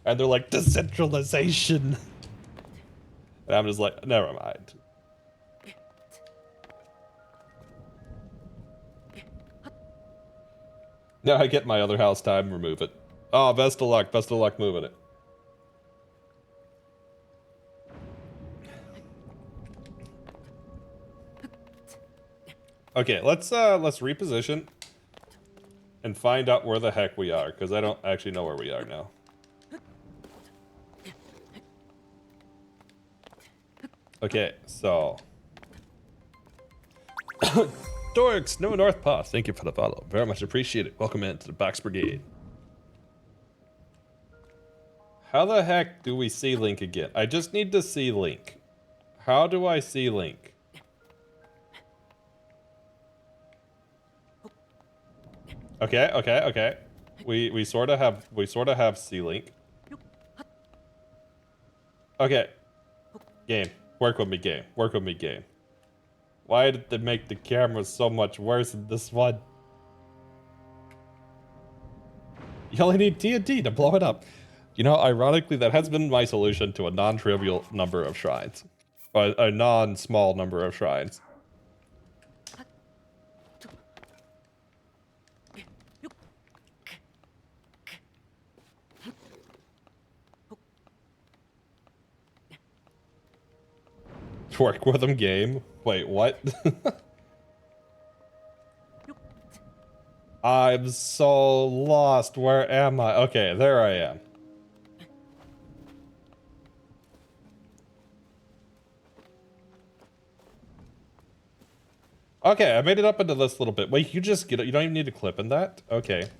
And they're like, decentralization. And I'm just like, never mind. Now I get my other house time, remove it. Oh, best of luck moving it. Okay, let's reposition and find out where the heck we are, because I don't actually know where we are now. Okay, so Dorks, no North Path, thank you for the follow. Very much appreciated. Welcome into the Box Brigade. How the heck do we see Link again? I just need to see Link. How do I see Link? Okay. We sort of have C Link. Okay. Game. Work with me, game. Work with me, game. Why did they make the camera so much worse in this one? You only need TNT to blow it up. You know, ironically, that has been my solution to a non-trivial number of shrines. Or a non-small number of shrines. Work with them, game. Wait, what? I'm so lost. Where am I? Okay, there I am. Okay, I made it up into this little bit. Wait, you just get it. You don't even need a clip in that? Okay.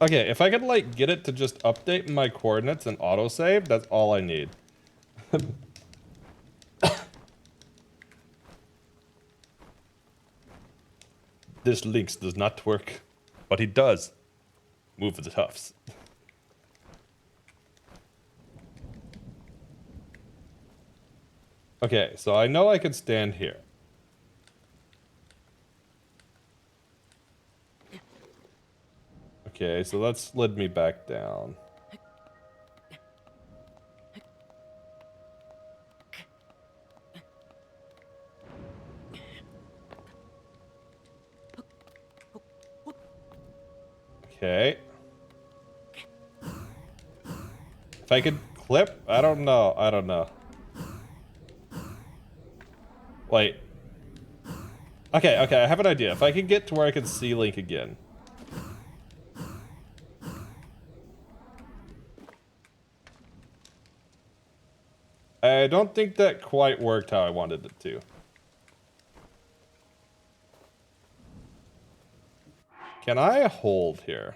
Okay, if I could, like, get it to just update my coordinates and autosave, that's all I need. This Lynx does not work, but he does move the tufts. Okay, so I know I could stand here. Okay, so that slid me back down. Okay. If I could clip? I don't know. Wait. Okay, I have an idea. If I could get to where I can see Link again. I don't think that quite worked how I wanted it to. Can I hold here?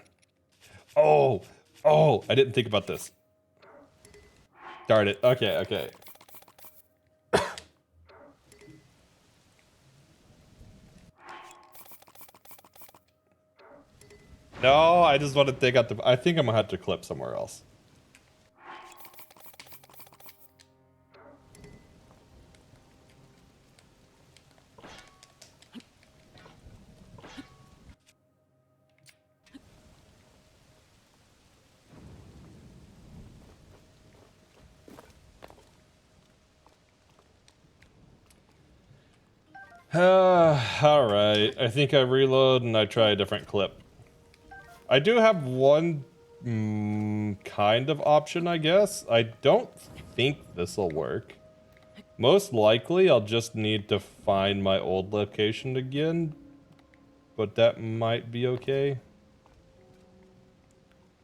Oh, I didn't think about this. Darn it. Okay. No, I just want to take out the... I think I'm gonna have to clip somewhere else. Alright. I think I reload and I try a different clip. I do have one kind of option, I guess. I don't think this'll work. Most likely, I'll just need to find my old location again. But that might be okay.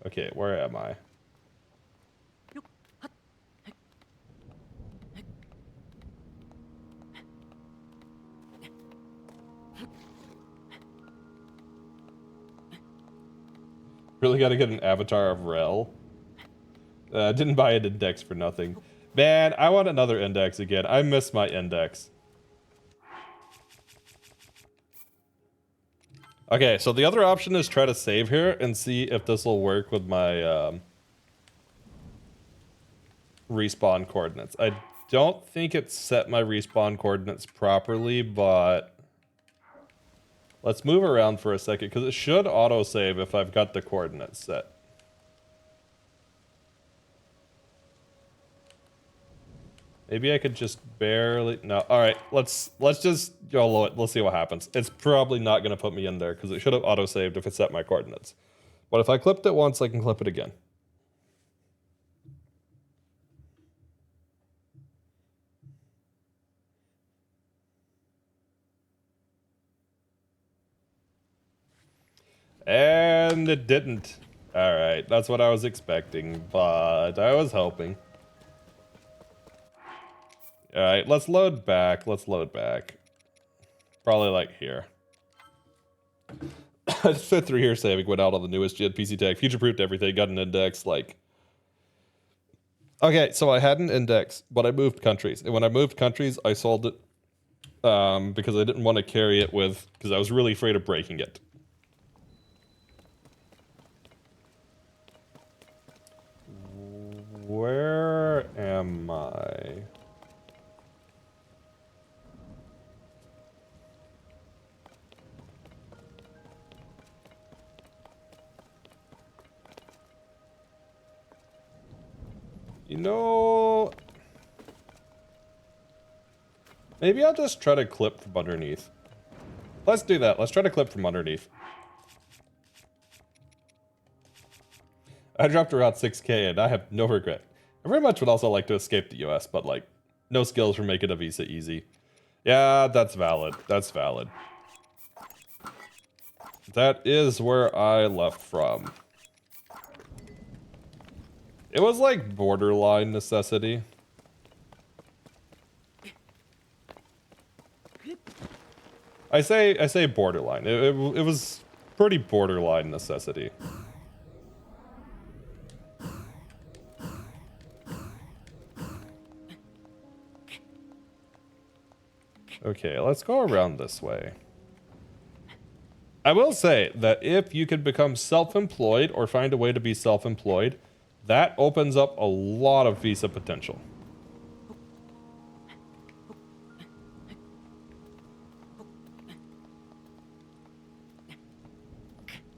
Okay, where am I? Really gotta get an avatar of Rel. Didn't buy an index for nothing. Man, I want another index again. I miss my index. Okay, so the other option is try to save here and see if this will work with my respawn coordinates. I don't think it set my respawn coordinates properly, but let's move around for a second because it should autosave if I've got the coordinates set. Maybe I could just barely... No, alright, let's just YOLO it. Let's see what happens. It's probably not going to put me in there because it should have autosaved if it set my coordinates. But if I clipped it once, I can clip it again. And it didn't. Alright, that's what I was expecting, but I was hoping. Alright, let's load back. Let's load back. Probably like here. I just fit through here saving, went out on the newest gen PC tech, future-proofed everything, got an index, like... Okay, so I had an index, but I moved countries. And when I moved countries, I sold it because I didn't want to carry it with... Because I was really afraid of breaking it. Where am I? You know, maybe I'll just try to clip from underneath. Let's do that. Let's try to clip from underneath. I dropped around 6K and I have no regret. I very much would also like to escape the US, but like, no skills for making a visa easy. Yeah, that's valid. That's valid. That is where I left from. It was like borderline necessity. I say borderline. It was pretty borderline necessity. Okay, let's go around this way. I will say that if you could become self-employed or find a way to be self-employed, that opens up a lot of visa potential.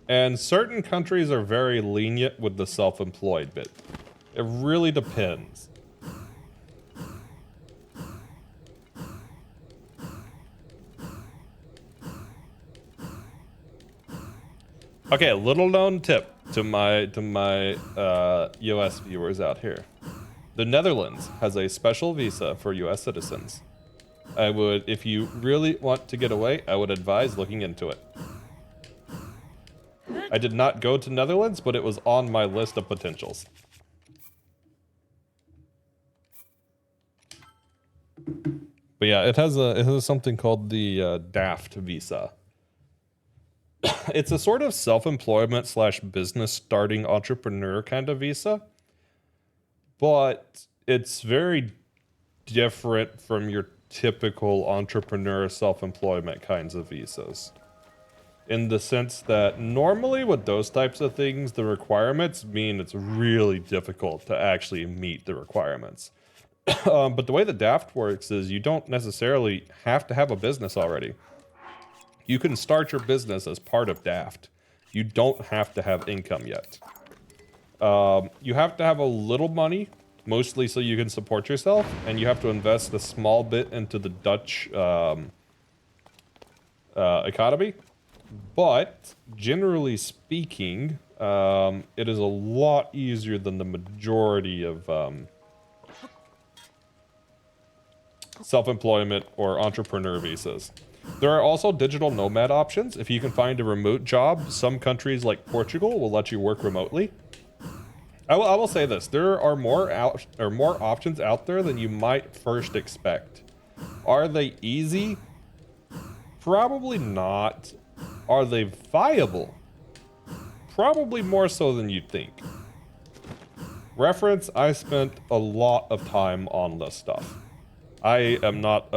And certain countries are very lenient with the self-employed bit. It really depends. Okay, a little known tip to my US viewers out here. The Netherlands has a special visa for US citizens. I would, if you really want to get away, I would advise looking into it. I did not go to Netherlands, but it was on my list of potentials. But yeah, it has something called the DAFT visa. It's a sort of self-employment slash business starting entrepreneur kind of visa, but it's very different from your typical entrepreneur self-employment kinds of visas. In the sense that normally with those types of things, the requirements mean it's really difficult to actually meet the requirements. But the way the DAFT works is you don't necessarily have to have a business already. You can start your business as part of DAFT. You don't have to have income yet. You have to have a little money, mostly so you can support yourself, and you have to invest a small bit into the Dutch economy. But generally speaking, it is a lot easier than the majority of self-employment or entrepreneur visas. There are also digital nomad options. If you can find a remote job, some countries like Portugal will let you work remotely. I will say this: there are more options out there than you might first expect. Are they easy? Probably not. Are they viable? Probably more so than you'd think. Reference: I spent a lot of time on this stuff. I am not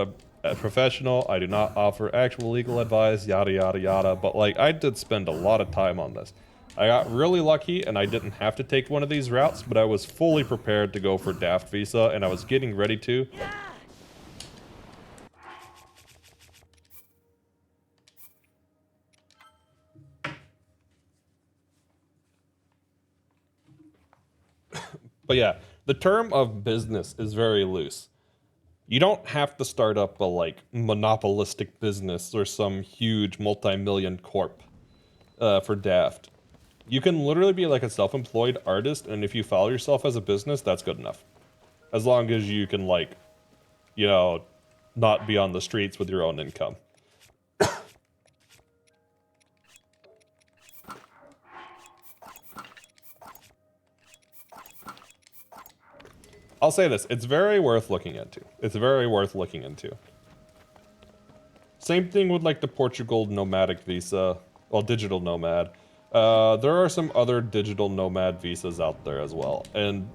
professional. I do not offer actual legal advice, yada, yada, yada. But, like, I did spend a lot of time on this. I got really lucky and I didn't have to take one of these routes, but I was fully prepared to go for Daft Visa and I was getting ready to. But yeah, the term of business is very loose. You don't have to start up a like monopolistic business or some huge multi-million corp for Daft. You can literally be like a self-employed artist, and if you file yourself as a business, that's good enough. As long as you can like, you know, not be on the streets with your own income. I'll say this, it's very worth looking into. It's very worth looking into. Same thing with like the Portugal nomadic visa, well, digital nomad. There are some other digital nomad visas out there as well. And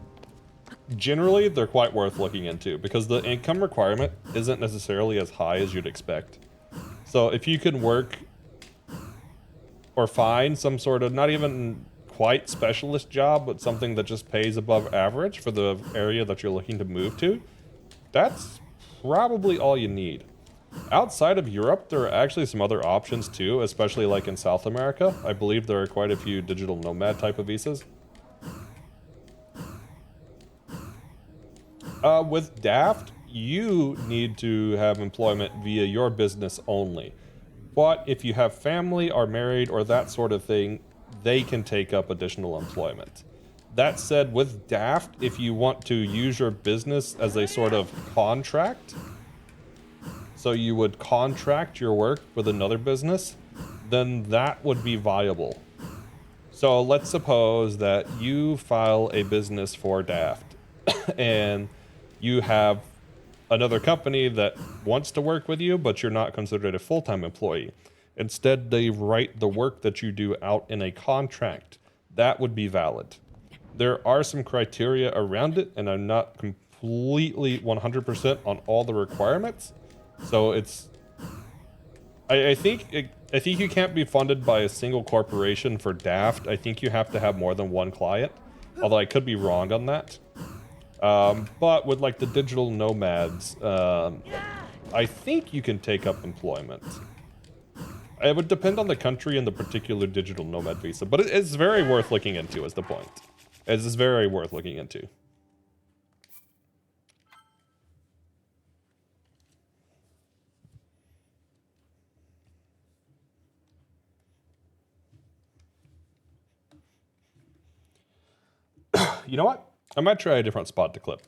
generally, they're quite worth looking into because the income requirement isn't necessarily as high as you'd expect. So if you can work or find some sort of, not even quite specialist job, but something that just pays above average for the area that you're looking to move to, that's probably all you need. Outside of Europe, there are actually some other options too, especially like in South America. I believe there are quite a few digital nomad type of visas. With Daft, you need to have employment via your business only. But if you have family, are married, or that sort of thing, they can take up additional employment. That said, with Daft, if you want to use your business as a sort of contract, so you would contract your work with another business, then that would be viable. So let's suppose that you file a business for Daft and you have another company that wants to work with you, but you're not considered a full-time employee. Instead, they write the work that you do out in a contract. That would be valid. There are some criteria around it, and I'm not completely 100% on all the requirements. So it's, I think you can't be funded by a single corporation for Daft. I think you have to have more than one client, although I could be wrong on that. But with like the digital nomads, I think you can take up employment. It would depend on the country and the particular digital nomad visa, but it's very worth looking into is the point. It is very worth looking into. You know what? I might try a different spot to clip.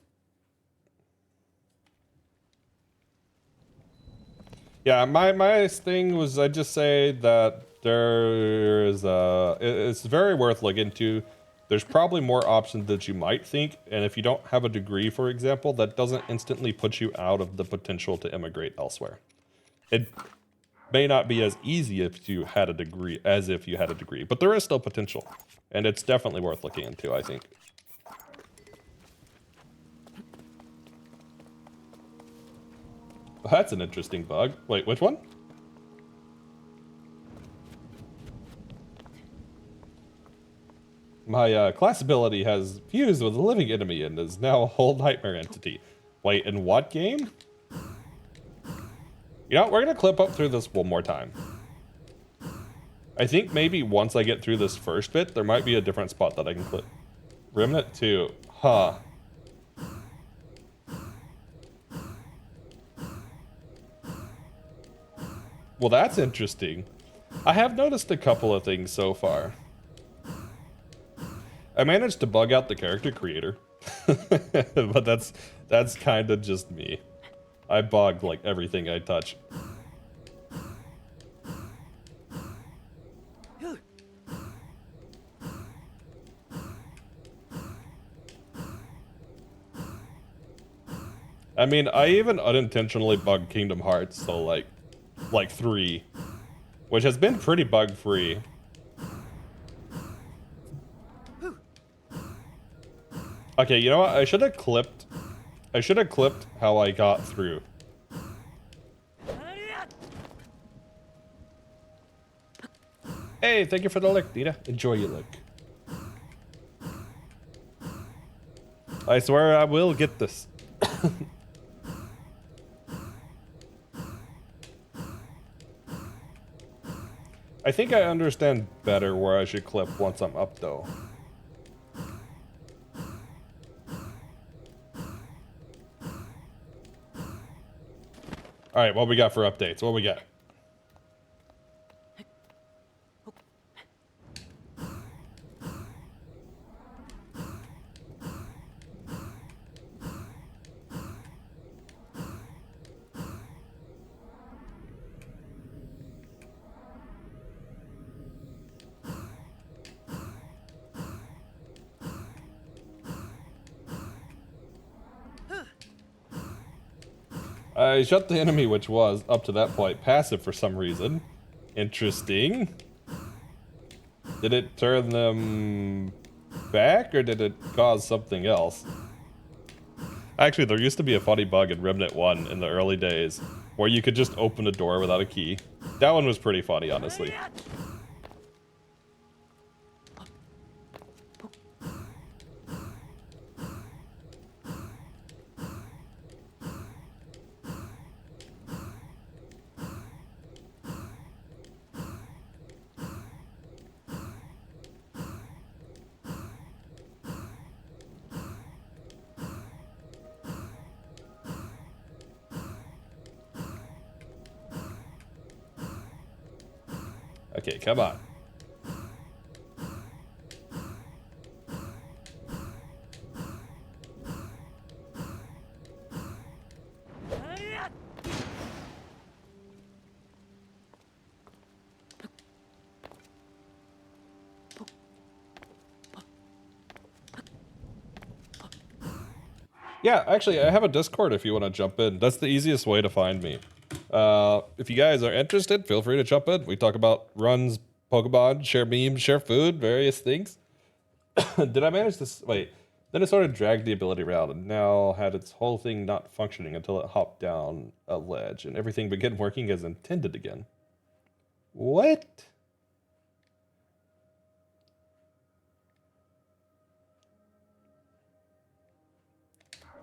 Yeah, my thing was I just say that it's very worth looking into. There's probably more options that you might think, and if you don't have a degree, for example, that doesn't instantly put you out of the potential to immigrate elsewhere. It may not be as easy if you had a degree as if you had a degree, but there is still potential, and it's definitely worth looking into, I think. Oh, that's an interesting bug. Wait, which one? My class ability has fused with a living enemy and is now a whole nightmare entity. Wait, in what game? You know, we're gonna clip up through this one more time. I think maybe once I get through this first bit, there might be a different spot that I can clip. Remnant 2. Huh. Well, that's interesting. I have noticed a couple of things so far. I managed to bug out the character creator. But that's kind of just me. I bug like everything I touch. I mean, I even unintentionally bugged Kingdom Hearts, so like 3, which has been pretty bug-free. Okay, you know what? I should have clipped how I got through. Hey, thank you for the lick, Nita. Enjoy your lick. I swear I will get this. I think I understand better where I should clip once I'm up, though. All right, what we got for updates? What we got? I shot the enemy, which was, up to that point, passive for some reason. Interesting. Did it turn them back, or did it cause something else? Actually, there used to be a funny bug in Remnant 1 in the early days, where you could just open a door without a key. That one was pretty funny, honestly. Okay, come on. Yeah, actually, I have a Discord if you want to jump in. That's the easiest way to find me. If you guys are interested, feel free to jump in. We talk about runs, Pokemon, share memes, share food, various things. Did I manage this? Wait. Then it sort of dragged the ability around and now had its whole thing not functioning until it hopped down a ledge and everything began working as intended again. What?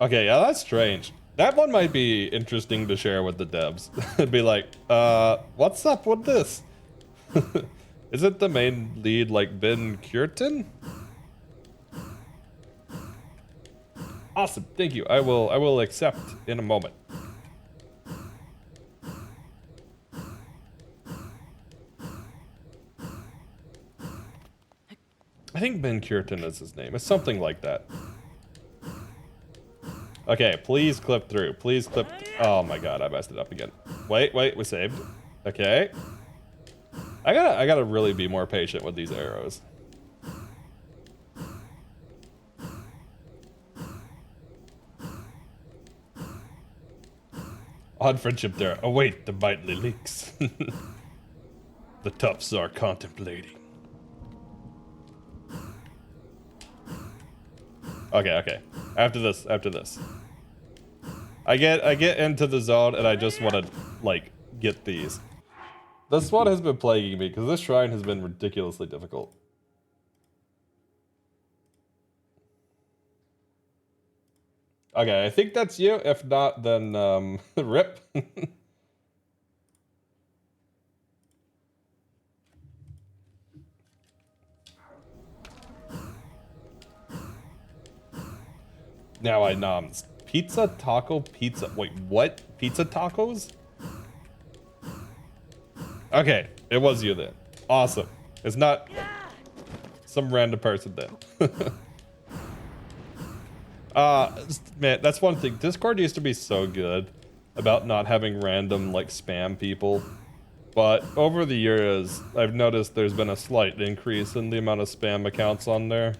Okay, yeah, that's strange. That one might be interesting to share with the devs. It'd be like, what's up with this? Isn't the main lead like Ben Curtin? Awesome, thank you. I will accept in a moment. I think Ben Curtin is his name. It's something like that. Okay, please clip through. Please clip. Oh my god, I messed it up again. Wait, we saved. Okay. I gotta really be more patient with these arrows. Odd friendship there. Await the bitely leaks. The toughs are contemplating. Okay. After this. I get into the zone and I just want to like get these. This one has been plaguing me because this shrine has been ridiculously difficult. Okay, I think that's you. If not, then rip. Now I noms. Pizza, taco, pizza. Wait, what? Pizza tacos? Okay, it was you then. Awesome. It's not some random person then. Man, that's one thing. Discord used to be so good about not having random, like, spam people. But over the years, I've noticed there's been a slight increase in the amount of spam accounts on there.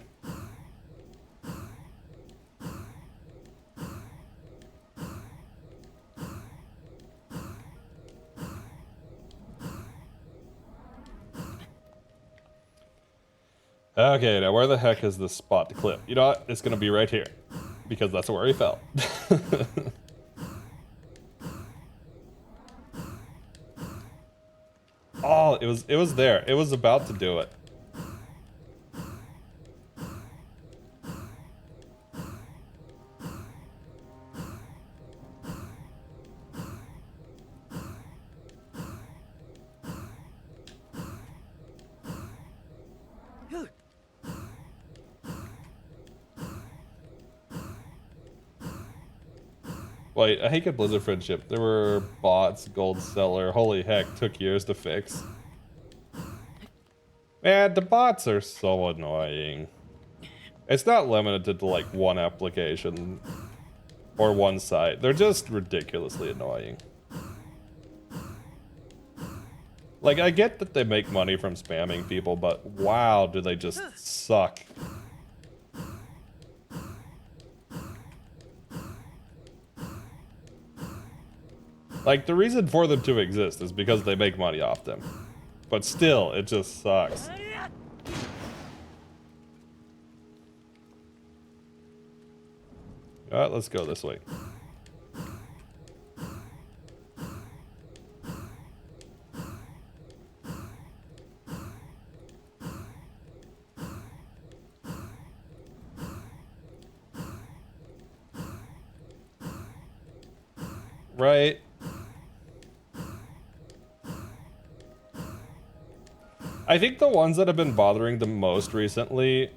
Okay, now where the heck is this spot to clip? You know what? It's gonna be right here. Because that's where he fell. Oh, while. It was there. It was about to do it. Wait, I hate Blizzard Friendship. There were bots, gold seller. Holy heck, took years to fix. Man, the bots are so annoying. It's not limited to like one application or one site. They're just ridiculously annoying. Like, I get that they make money from spamming people, but wow, do they just suck. Like, the reason for them to exist is because they make money off them. But still, it just sucks. Alright, let's go this way. Right. I think the ones that have been bothering the most recently,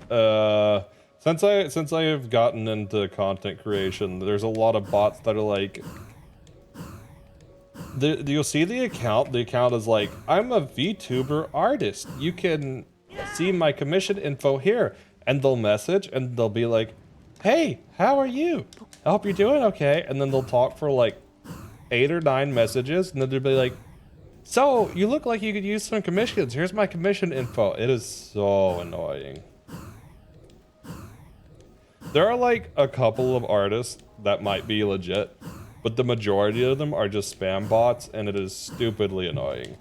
since I have gotten into content creation, there's a lot of bots that are like, you'll see the account is like, I'm a VTuber artist. You can see my commission info here. And they'll message and they'll be like, hey, how are you? I hope you're doing okay. And then they'll talk for like 8 or 9 messages. And then they'll be like, so you look like you could use some commissions. Here's my commission info. It is so annoying. There are like a couple of artists that might be legit, but the majority of them are just spam bots, and it is stupidly annoying.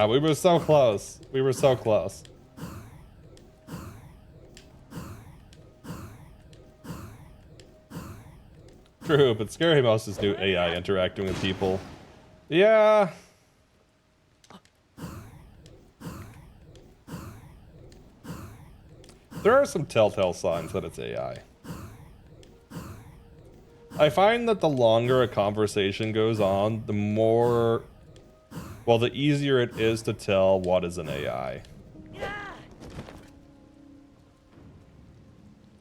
We were so close. We were so close. True, but Scary Mouse's new AI interacting with people. Yeah. There are some telltale signs that it's AI. I find that the longer a conversation goes on, the more... well, the easier it is to tell what is an AI.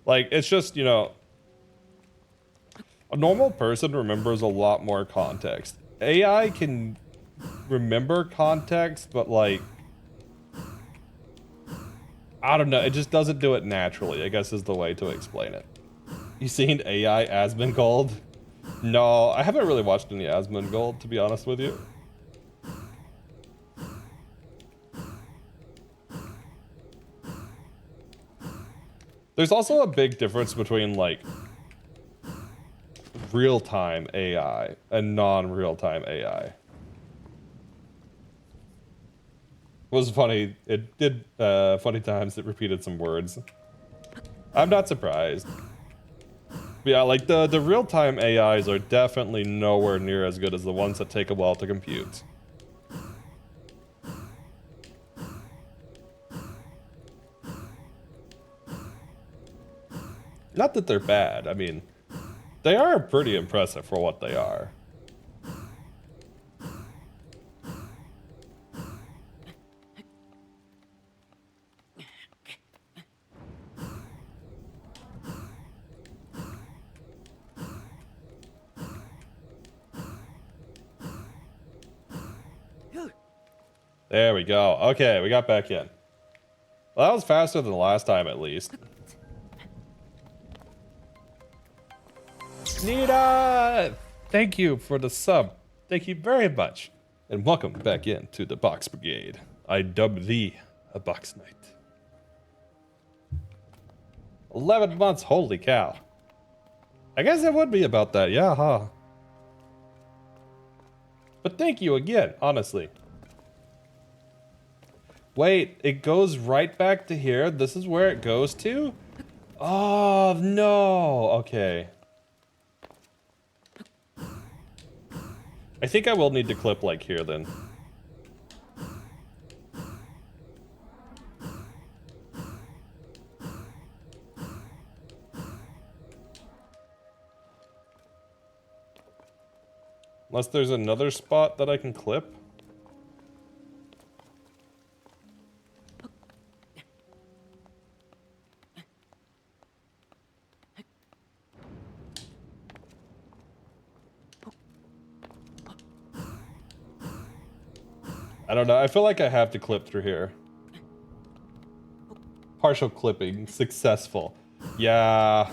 Like, it's just, you know, a normal person remembers a lot more context. AI can remember context, but like, I don't know, it just doesn't do it naturally, I guess is the way to explain it. You seen AI Asmongold? No, I haven't really watched any Asmongold, to be honest with you. There's also a big difference between like real-time AI and non-real-time AI. It was funny. It did funny times. It repeated some words. I'm not surprised. But yeah, like the real-time AIs are definitely nowhere near as good as the ones that take a while to compute. Not that they're bad. I mean, they are pretty impressive for what they are. There we go. Okay, we got back in. Well, that was faster than the last time, at least. Nita! Thank you for the sub. Thank you very much. And welcome back in to the Box Brigade. I dub thee a Box Knight. 11 months, holy cow. I guess it would be about that, yeah, huh? But thank you again, honestly. Wait, it goes right back to here? This is where it goes to? Oh, no. Okay. I think I will need to clip like here then. Unless there's another spot that I can clip. I don't know. I feel like I have to clip through here. Partial clipping. Successful. Yeah.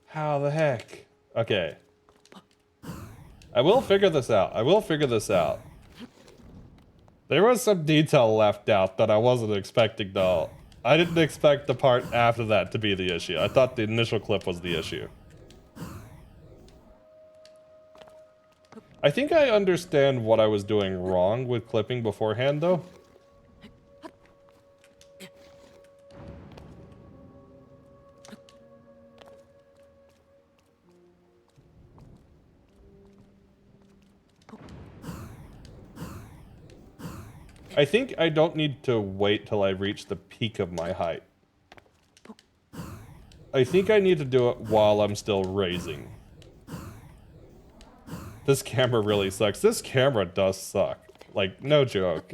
How the heck? Okay. I will figure this out. I will figure this out. There was some detail left out that I wasn't expecting though. I didn't expect the part after that to be the issue. I thought the initial clip was the issue. I think I understand what I was doing wrong with clipping beforehand though. I think I don't need to wait till I reach the peak of my height. I think I need to do it while I'm still raising. This camera really sucks. This camera does suck. Like, no joke.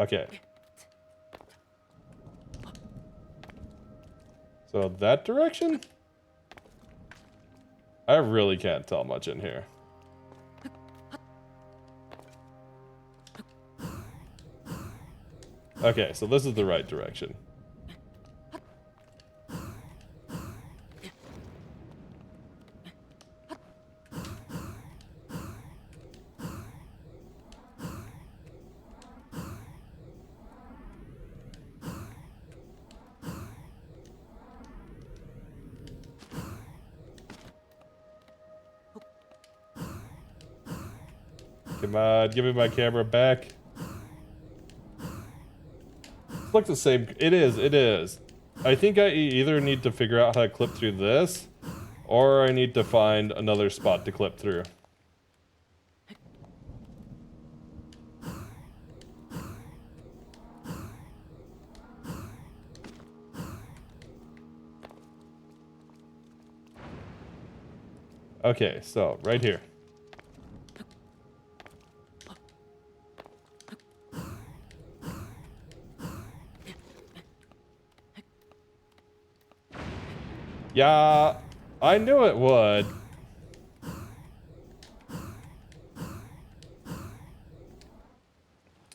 Okay. So that direction? I really can't tell much in here. Okay, so this is the right direction. Come on, give me my camera back. It's like the same. It is, it is. I think I either need to figure out how to clip through this, or I need to find another spot to clip through. Okay, so right here. Yeah, I knew it would.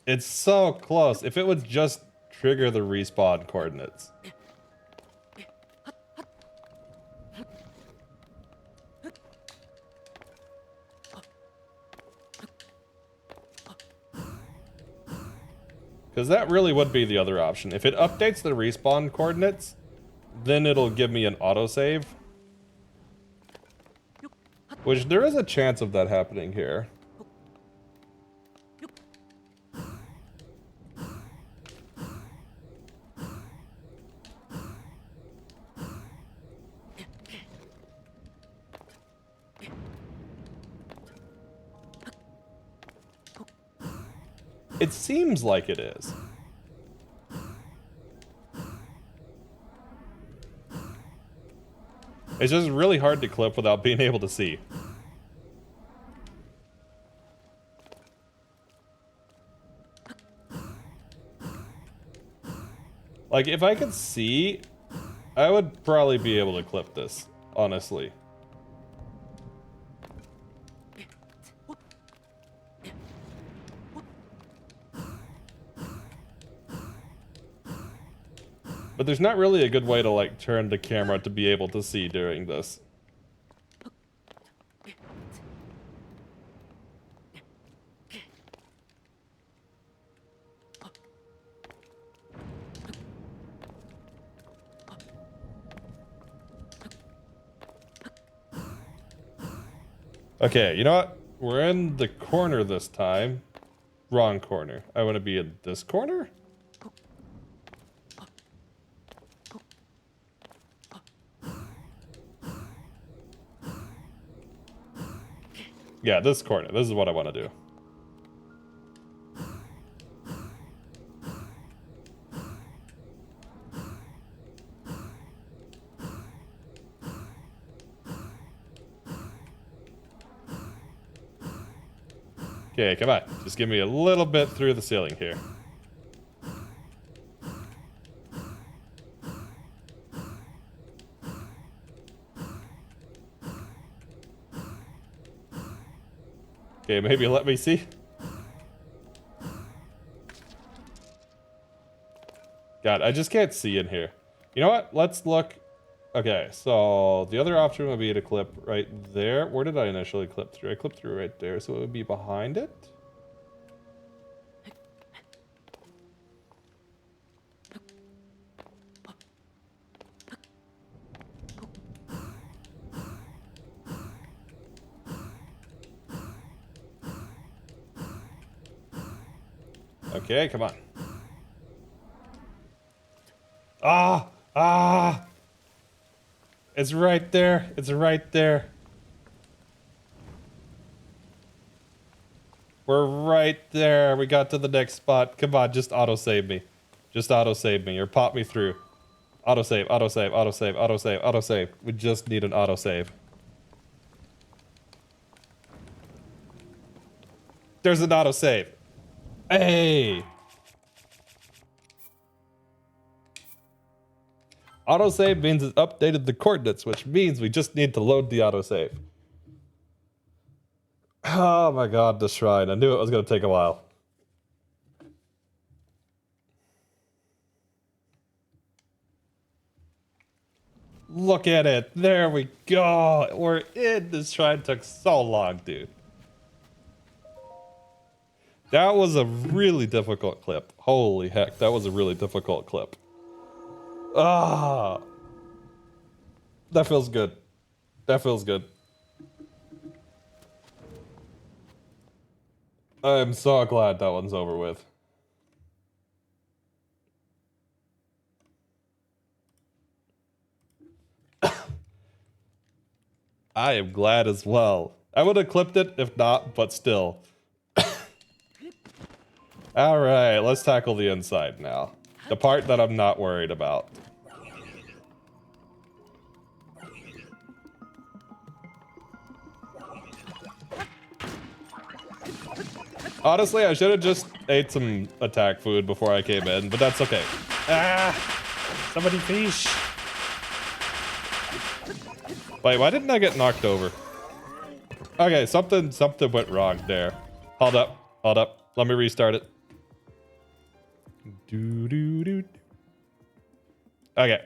It's so close. If it would just trigger the respawn coordinates. Because that really would be the other option. If it updates the respawn coordinates, then it'll give me an autosave. Which there is a chance of that happening here. It seems like it is. It's just really hard to clip without being able to see. Like, if I could see, I would probably be able to clip this, honestly. But there's not really a good way to like turn the camera to be able to see during this. Okay, you know what? We're in the corner this time. Wrong corner. I want to be in this corner? Yeah, this corner. This is what I want to do. Okay, come on. Just give me a little bit through the ceiling here. Okay, maybe let me see. God, I just can't see in here. You know what? Let's look. Okay, so the other option would be to clip right there. Where did I initially clip through? I clipped through right there, so it would be behind it. Okay, come on. Ah! Ah! It's right there. It's right there. We're right there. We got to the next spot. Come on, just auto-save me. Just auto-save me or pop me through. Auto-save, auto-save, auto-save, auto-save, auto-save. We just need an auto-save. There's an auto-save. Hey! Autosave means it updated the coordinates, which means we just need to load the autosave. Oh my god, the shrine. I knew it was going to take a while. Look at it. There we go. We're in. This shrine took so long, dude. That was a really difficult clip. Holy heck, that was a really difficult clip. Ah, that feels good. That feels good. I'm so glad that one's over with. I am glad as well. I would have clipped it if not, but still. Alright, let's tackle the inside now. The part that I'm not worried about. Honestly, I should have just ate some attack food before I came in, but that's okay. Ah! Somebody fish! Wait, why didn't I get knocked over? Okay, something went wrong there. Hold up. Let me restart it. Okay.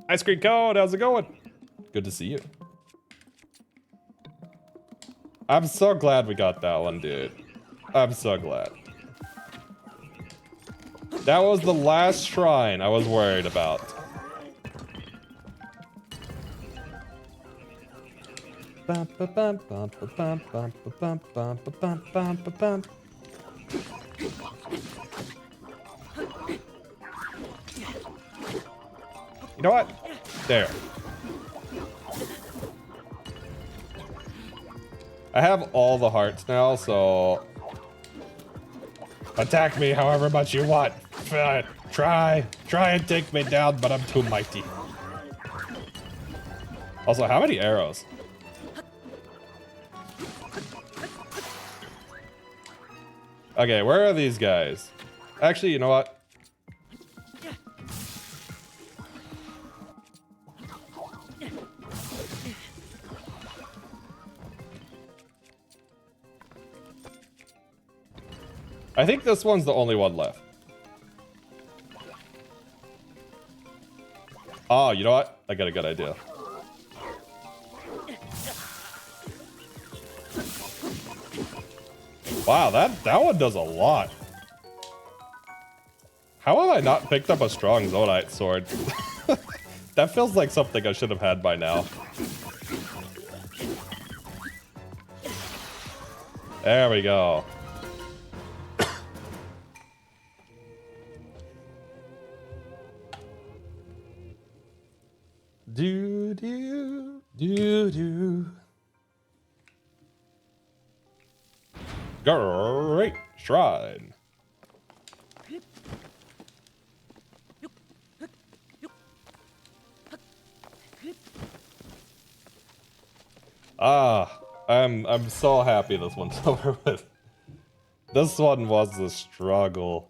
Ice cream cone, how's it going? Good to see you. I'm so glad we got that one, dude. I'm so glad. That was the last shrine I was worried about. You know what? There. I have all the hearts now, so attack me however much you want. Try and take me down, but I'm too mighty. Also, how many arrows? Okay, where are these guys? Actually, you know what? I think this one's the only one left. Oh, you know what? I got a good idea. Wow, that one does a lot. How have I not picked up a strong Zonite sword? That feels like something I should have had by now. There we go. Do do do do. Great shrine. Ah, I'm so happy this one's over with. This one was a struggle.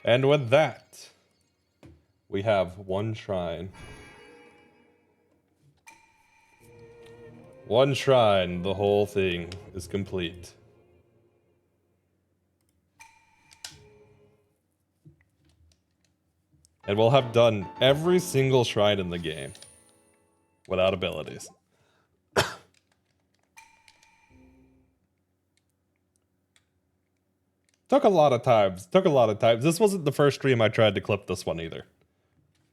And with that, we have one shrine. One shrine, the whole thing is complete. And we'll have done every single shrine in the game without abilities. Took a lot of times. This wasn't the first stream I tried to clip this one either.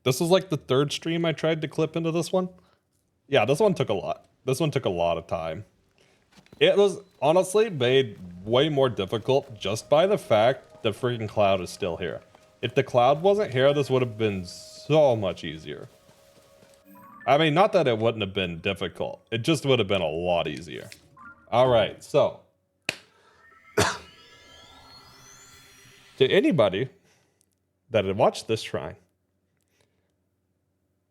This was like the third stream I tried to clip into this one. Yeah, this one took a lot. This one took a lot of time. It was honestly made way more difficult just by the fact the freaking cloud is still here. If the cloud wasn't here, this would have been so much easier. I mean, not that it wouldn't have been difficult. It just would have been a lot easier. All right, so. To anybody that had watched this shrine,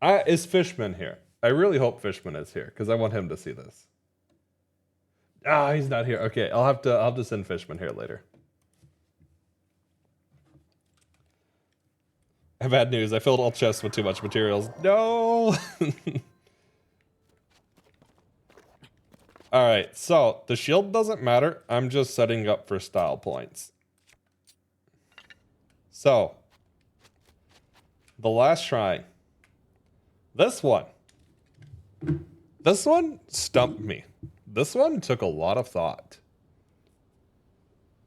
is Fishman here? I really hope Fishman is here because I want him to see this. Ah, he's not here. Okay, I'll have to send Fishman here later. I have bad news. I filled all chests with too much materials. No. All right, so the shield doesn't matter. I'm just setting up for style points. So, the last shrine. This one stumped me. This one took a lot of thought.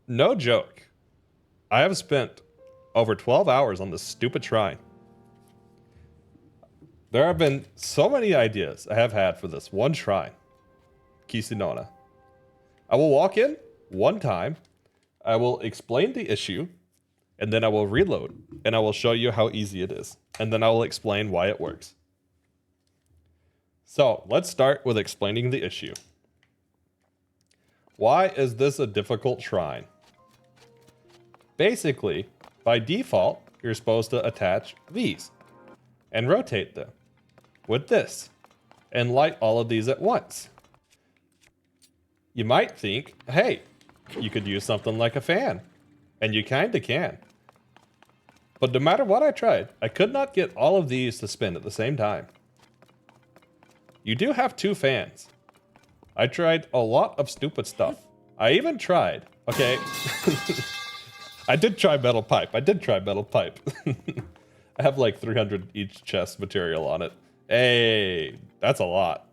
No joke. I have spent over 12 hours on this stupid shrine. There have been so many ideas I have had for this one shrine. Kisinona. I will walk in one time. I will explain the issue. And then I will reload, and I will show you how easy it is. And then I will explain why it works. So, let's start with explaining the issue. Why is this a difficult shrine? Basically, by default, you're supposed to attach these and rotate them with this and light all of these at once. You might think, hey, you could use something like a fan. And you kinda can. But no matter what I tried, I could not get all of these to spin at the same time. You do have two fans. I tried a lot of stupid stuff. I even tried, okay. I did try metal pipe. I have like 300 each chest material on it. Hey, that's a lot.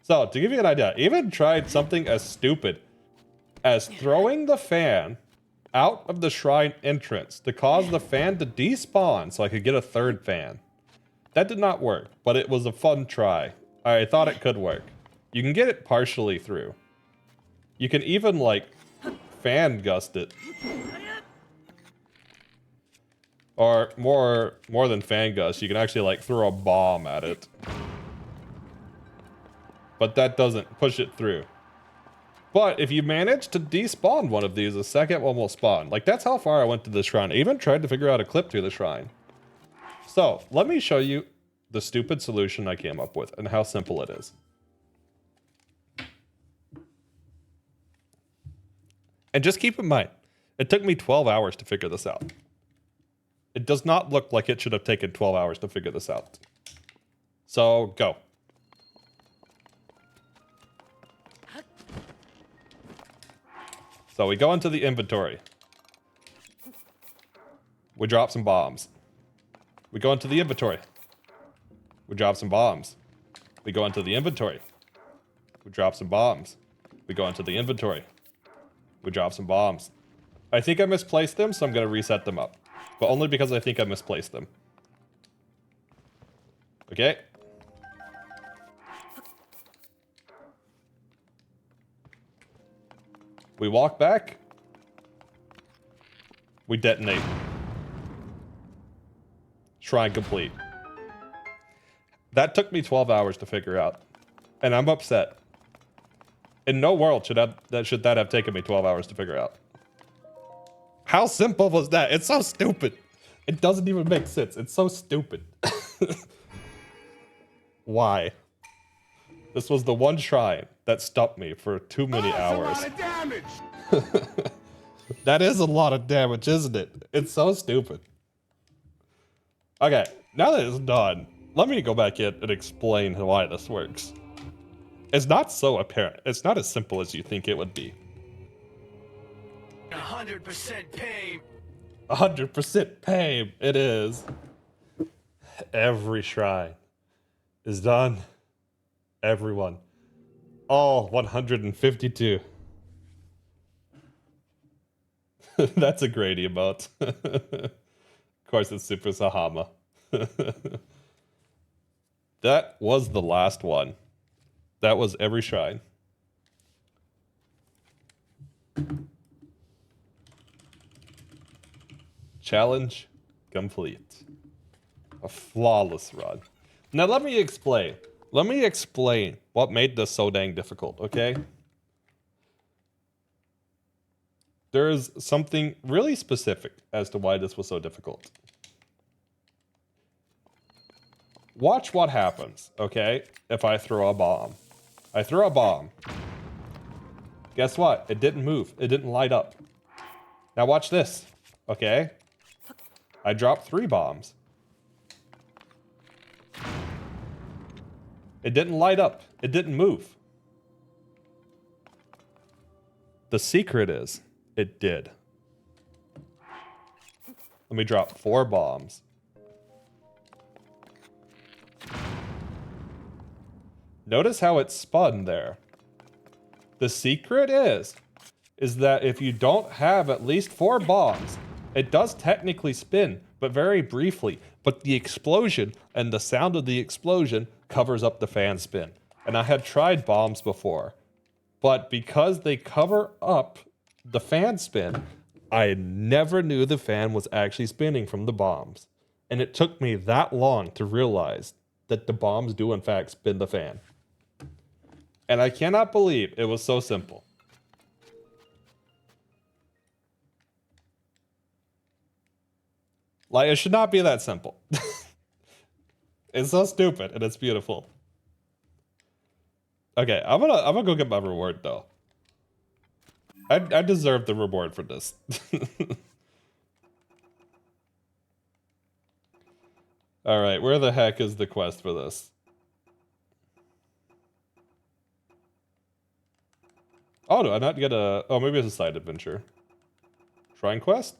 So to give you an idea, I even tried something as stupid as throwing the fan out of the shrine entrance to cause the fan to despawn so I could get a third fan. That did not work, but it was a fun try. I thought it could work. You can get it partially through. You can even, like, fan gust it. Or more than fan gust, you can actually, like, throw a bomb at it. But that doesn't push it through. But if you manage to despawn one of these, the second one will spawn. Like, that's how far I went to the shrine. I even tried to figure out a clip to the shrine. So, let me show you the stupid solution I came up with and how simple it is. And just keep in mind, it took me 12 hours to figure this out. It does not look like it should have taken 12 hours to figure this out. So, go. So we go into the inventory. We drop some bombs. We go into the inventory. We drop some bombs. We go into the inventory. We drop some bombs. We go into the inventory. We drop some bombs. I think I misplaced them, so I'm going to reset them up. But only because I think I misplaced them. Okay. We walk back. We detonate. Shrine complete. That took me 12 hours to figure out. And I'm upset. In no world should that have taken me 12 hours to figure out. How simple was that? It's so stupid. It doesn't even make sense. It's so stupid. Why? This was the one shrine that stumped me for too many hours. That's a lot of damage. That is a lot of damage, isn't it? It's so stupid. Okay, now that it's done, let me go back in and explain why this works. It's not so apparent. It's not as simple as you think it would be. 100% pain. 100% pain. It is. Every shrine is done. Everyone. All 152. That's a great emote. Of course, it's Super Sahama. That was the last one. That was every shrine. Challenge complete. A flawless run. Now let me explain. Let me explain what made this so dang difficult, okay? There's something really specific as to why this was so difficult. Watch what happens, okay? If I throw a bomb. I throw a bomb. Guess what? It didn't move. It didn't light up. Now watch this, okay? I dropped 3 bombs. It didn't light up. It didn't move. The secret is, it did. Let me drop 4 bombs. Notice how it spun there. The secret is that if you don't have at least 4 bombs, it does technically spin, but very briefly. But the explosion and the sound of the explosion covers up the fan spin. And I had tried bombs before, but because they cover up the fan spin, I never knew the fan was actually spinning from the bombs. And it took me that long to realize that the bombs do in fact spin the fan. And I cannot believe it was so simple. Like, it should not be that simple. It's so stupid, and it's beautiful. Okay, I'm gonna go get my reward, though. I deserve the reward for this. Alright, where the heck is the quest for this? Oh, do I not get a... Oh, maybe it's a side adventure. Shrine quest?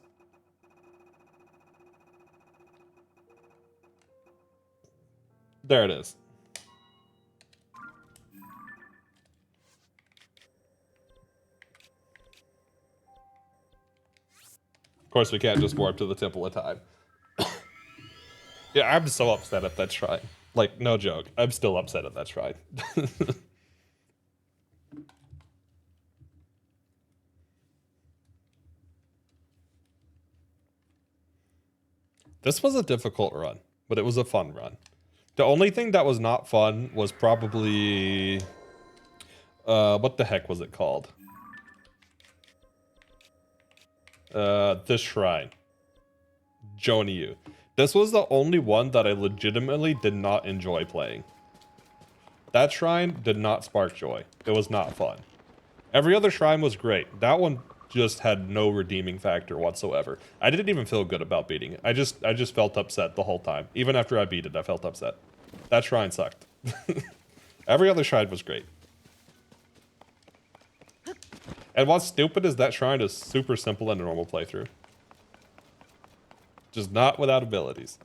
There it is. Of course, we can't just warp to the Temple of Time. Yeah, I'm so upset at that shrine. Like, no joke. I'm still upset at that shrine. This was a difficult run, but it was a fun run. The only thing that was not fun was probably... what the heck was it called? This shrine. Joniu. This was the only one that I legitimately did not enjoy playing. That shrine did not spark joy. It was not fun. Every other shrine was great. That one just had no redeeming factor whatsoever. I didn't even feel good about beating it. I just felt upset the whole time. Even after I beat it, I felt upset. That shrine sucked. Every other shrine was great. And what's stupid is that shrine is super simple in a normal playthrough. Just not without abilities.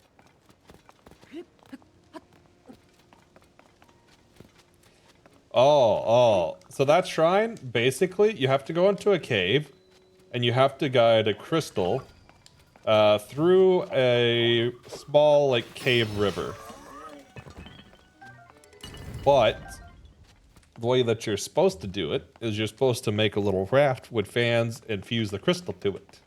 Oh. So that shrine, basically, you have to go into a cave, and you have to guide a crystal through a small, like, cave river. But the way that you're supposed to do it is you're supposed to make a little raft with fans and fuse the crystal to it.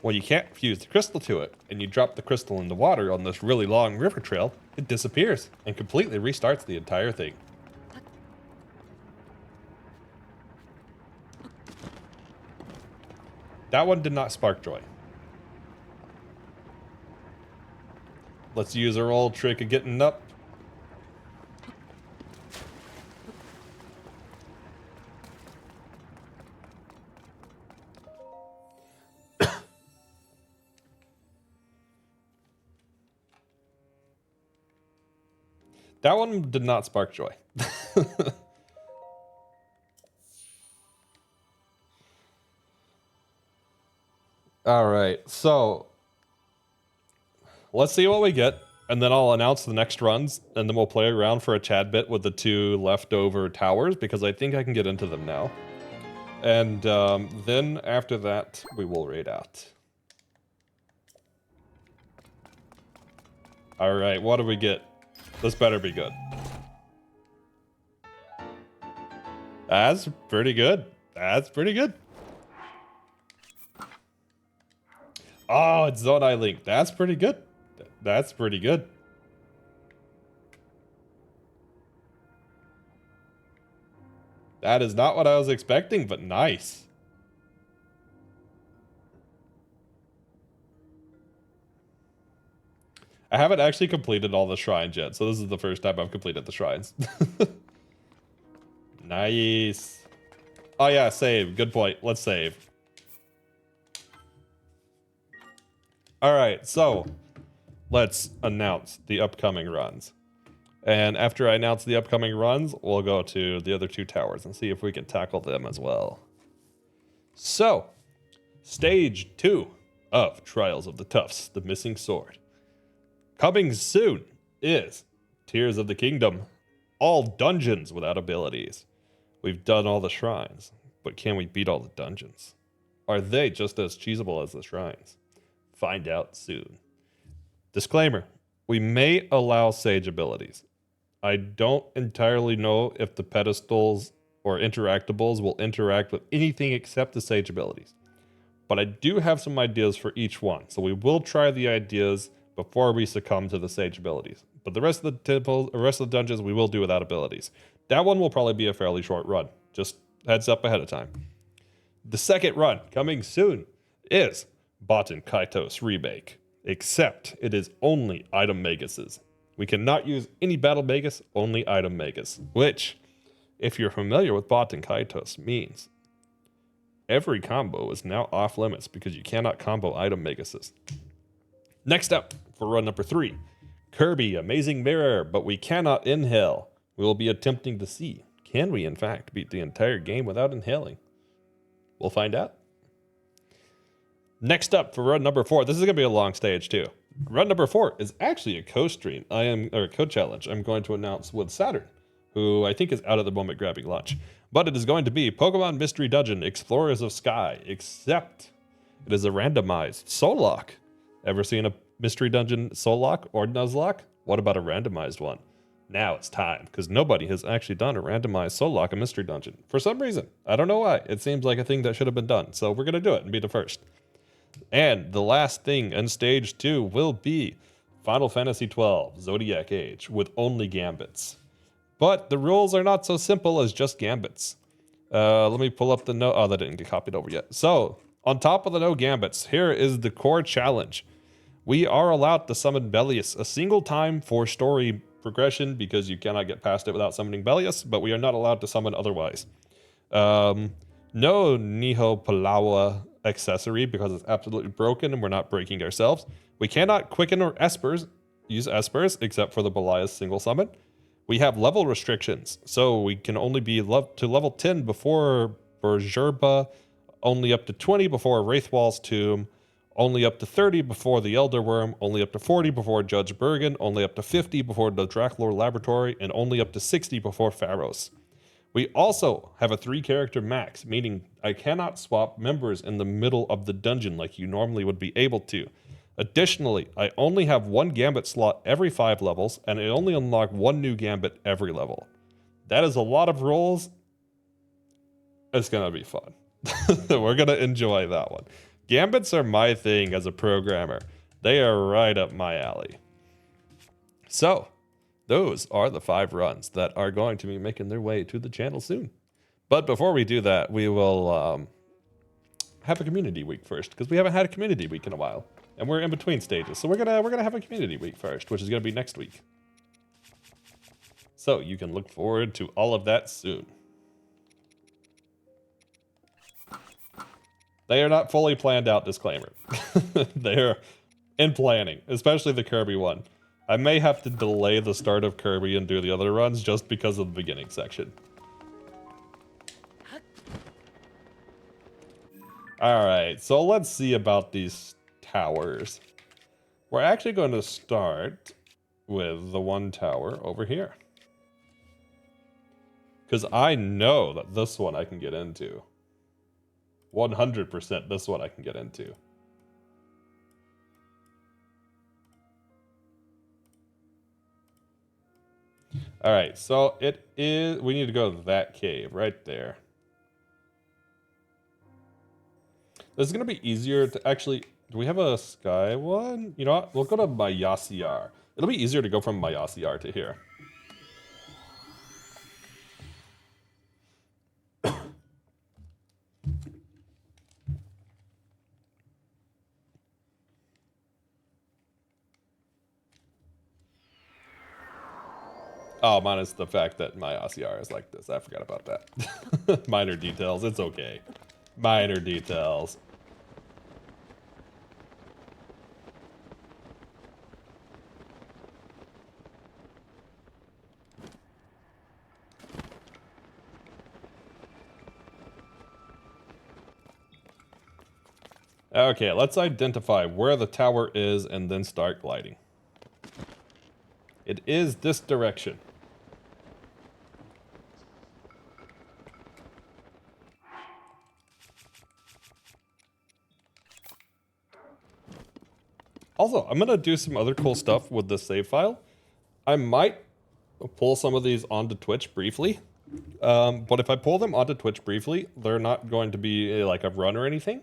Well, you can't fuse the crystal to it, and you drop the crystal in the water on this really long river trail, it disappears and completely restarts the entire thing. That one did not spark joy. Let's use our old trick of getting up. That one did not spark joy. All right, so let's see what we get, and then I'll announce the next runs, and then we'll play around for a tad bit with the 2 leftover towers, because I think I can get into them now. And then after that, we will raid out. All right, what do we get? This better be good. That's pretty good. That's pretty good. Oh, it's Zonai Link. That's pretty good. That's pretty good. That is not what I was expecting, but nice. I haven't actually completed all the shrines yet, so this is the first time I've completed the shrines. Nice. Oh yeah, save. Good point. Let's save. Alright, so let's announce the upcoming runs. And after I announce the upcoming runs, we'll go to the other 2 towers and see if we can tackle them as well. So, Stage 2 of Trials of the Tufts, the Missing Sword. Coming soon is Tears of the Kingdom, all dungeons without abilities. We've done all the shrines, but can we beat all the dungeons? Are they just as cheesable as the shrines? Find out soon. Disclaimer, we may allow sage abilities. I don't entirely know if the pedestals or interactables will interact with anything except the sage abilities. But I do have some ideas for each one, so we will try the ideas before we succumb to the sage abilities. But the rest of the temples, the rest of the dungeons, we will do without abilities. That one will probably be a fairly short run. Just heads up ahead of time. The second run, coming soon, is Baten Kaitos Remake. Except it is only item maguses. We cannot use any battle magus, only item magus. Which, if you're familiar with Baten Kaitos, means every combo is now off limits because you cannot combo item maguses. Next up, for run number 3, Kirby Amazing Mirror, but we cannot inhale. We will be attempting to see, can we in fact beat the entire game without inhaling? We'll find out. Next up for run number 4, this is going to be a long stage too. Run number 4 is actually a co-stream, or a co-challenge I'm going to announce with Saturn, who I think is out at the moment grabbing lunch. But it is going to be Pokemon Mystery Dungeon Explorers of Sky, except it is a randomized soul lock. Ever seen a Mystery Dungeon soul lock or Nuzlocke? What about a randomized one? Now it's time, because nobody has actually done a randomized soul lock in Mystery Dungeon. For some reason. I don't know why. It seems like a thing that should have been done. So we're going to do it and be the first. And the last thing in Stage 2 will be Final Fantasy XII Zodiac Age with only gambits. But the rules are not so simple as just gambits. Let me pull up the note. Oh, that didn't get copied over yet. So, on top of the no gambits, here is the core challenge. We are allowed to summon Belius a single time for story progression because you cannot get past it without summoning Belius, but we are not allowed to summon otherwise. No Niho Palawa accessory because it's absolutely broken and we're not breaking ourselves. We cannot quicken or use espers except for the Belias single summon. We have level restrictions, so we can only be to level 10 before Bergerba, only up to 20 before Wraithwall's Tomb, only up to 30 before the Elder Worm, only up to 40 before Judge Bergen, only up to 50 before the Draclor Laboratory, and only up to 60 before Pharos. We also have a 3-character max, meaning I cannot swap members in the middle of the dungeon like you normally would be able to. Additionally, I only have 1 Gambit slot every 5 levels, and I only unlock 1 new Gambit every level. That is a lot of rolls. It's going to be fun. We're going to enjoy that one. Gambits are my thing as a programmer. They are right up my alley. So, those are the 5 runs that are going to be making their way to the channel soon. But before we do that, we will have a community week first, because we haven't had a community week in a while, and we're in between stages. So we're gonna have a community week first, which is gonna be next week. So you can look forward to all of that soon. They are not fully planned out, disclaimer. They are in planning, especially the Kirby one. I may have to delay the start of Kirby and do the other runs just because of the beginning section. Alright, so let's see about these towers. We're actually going to start with the one tower over here. Because I know that this one I can get into. 100% this one I can get into. Alright, so it is... We need to go to that cave right there. This is going to be easier to actually... Do we have a sky one? You know what? We'll go to Mayasiar. It'll be easier to go from Mayasiar to here. Oh, minus the fact that my OCR is like this. I forgot about that. Minor details. It's okay. Minor details. Okay, let's identify where the tower is and then start gliding. It is this direction. Also, I'm going to do some other cool stuff with this save file. I might pull some of these onto Twitch briefly. But if I pull them onto Twitch briefly, they're not going to be like a run or anything.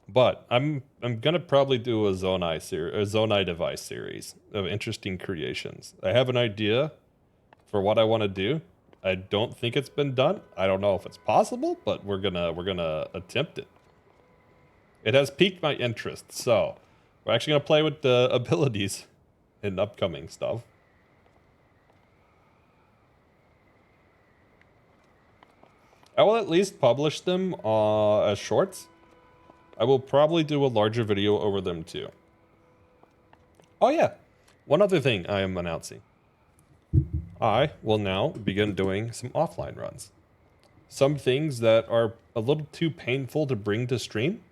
But I'm going to probably do a Zonai device series of interesting creations. I have an idea for what I want to do. I don't think it's been done. I don't know if it's possible, but we're gonna attempt it. It has piqued my interest, so we're actually gonna play with the abilities in upcoming stuff. I will at least publish them as shorts. I will probably do a larger video over them too. Oh yeah, one other thing I am announcing. I will now begin doing some offline runs. Some things that are a little too painful to bring to stream